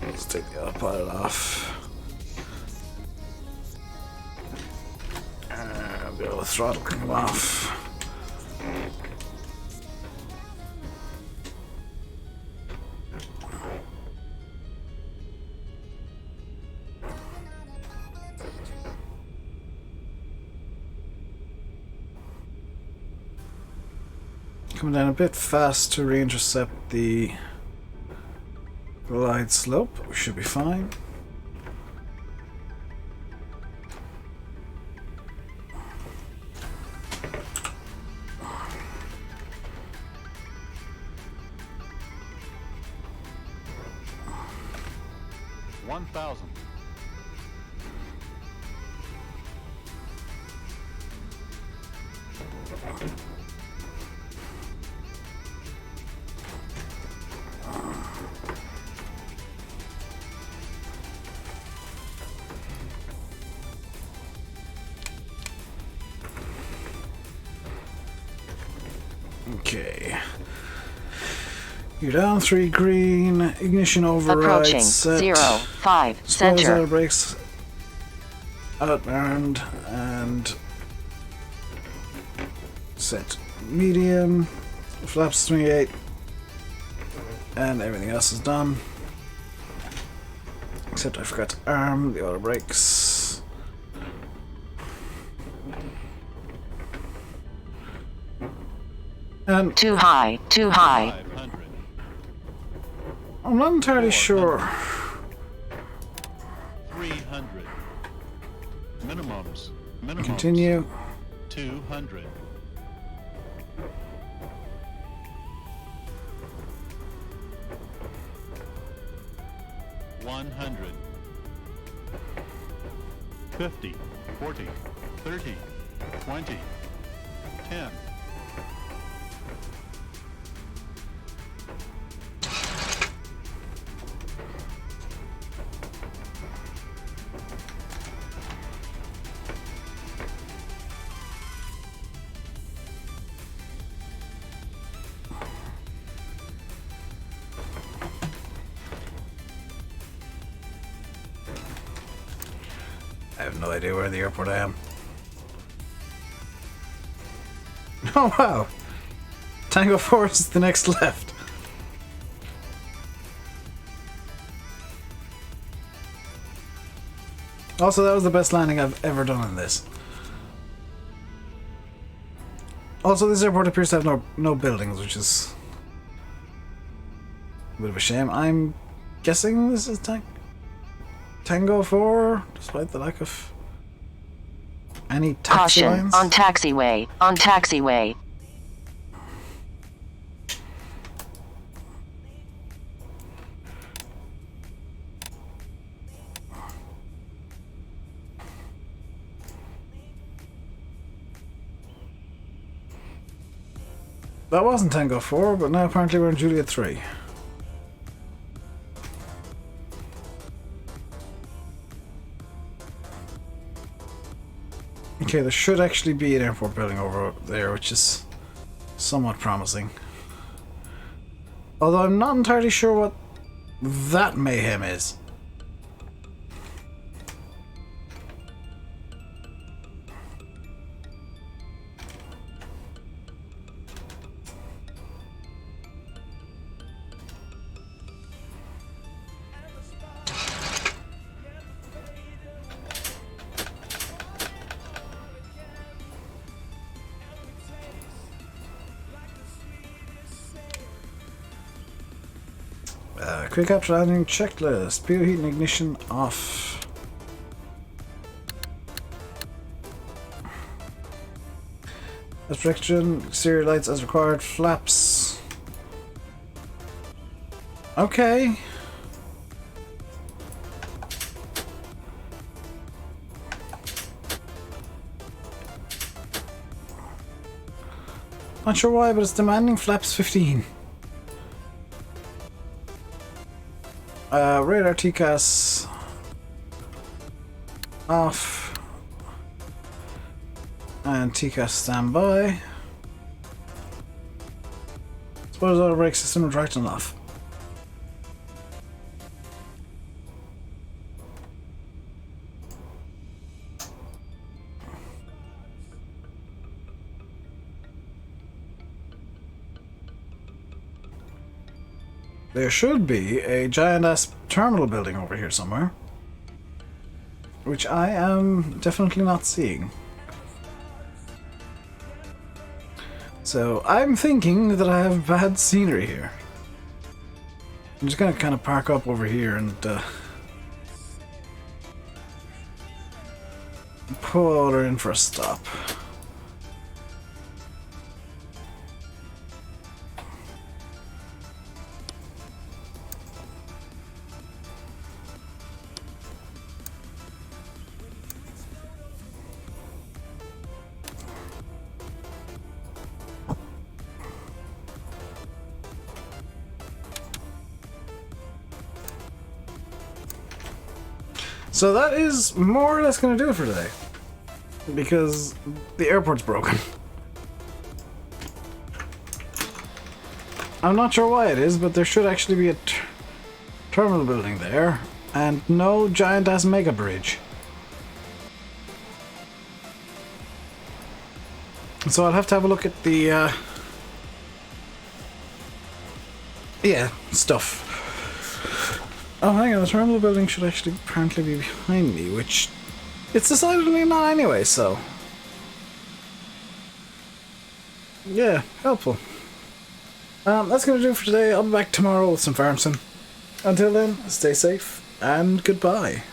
let's take the autopilot off. The throttle can come off. Coming down a bit fast to re-intercept the glide slope. We should be fine. Okay. You're down 3 green. Ignition override. Approaching. Set. 0-5. Spoils Center. auto brakes. Outburned and set medium. Flaps 28. And everything else is done. Except I forgot to arm the auto brakes. And Too high. Too high. 500. I'm not entirely sure. 300. Minimums. Minimums. Continue. 200. 100. 50. 40. 30. 20. 10. I have no idea where the airport I am. Oh wow! Tango 4 is the next left. Also, that was the best landing I've ever done in this. Also, this airport appears to have no buildings, which is a bit of a shame. I'm guessing this is Tango 4, despite the lack of any taxi Caution. lines. On taxiway. On taxiway. That wasn't Tango 4, but now apparently we're in Juliet 3. Okay, there should actually be an airport building over there, which is somewhat promising. Although I'm not entirely sure what that mayhem is. Quick capture landing checklist. Fuel heat and ignition off. Restriction, exterior lights as required, flaps. Okay. Not sure why, but it's demanding flaps 15. Radar TCAS off and TCAS standby. Suppose auto brake system retracting off. There should be a giant-ass terminal building over here somewhere, which I am definitely not seeing. So I'm thinking that I have bad scenery here. I'm just gonna kind of park up over here and pull her in for a stop. So that is more or less going to do it for today, because the airport's broken. I'm not sure why it is, but there should actually be a terminal building there, and no giant-ass mega bridge. So I'll have to have a look at the, yeah, stuff. Oh, hang on, the terminal building should actually apparently be behind me, which it's decidedly not anyway, so... yeah, helpful. That's gonna do it for today. I'll be back tomorrow with some farm sim. Until then, stay safe, and goodbye.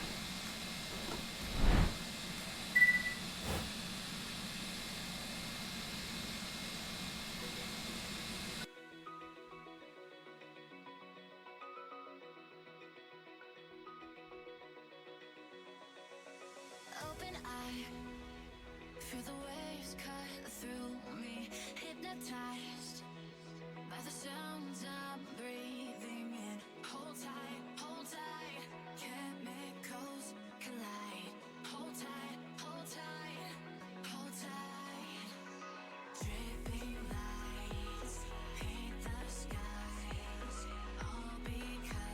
Open eye, feel the waves cut through me, hypnotized by the sounds I'm breathing.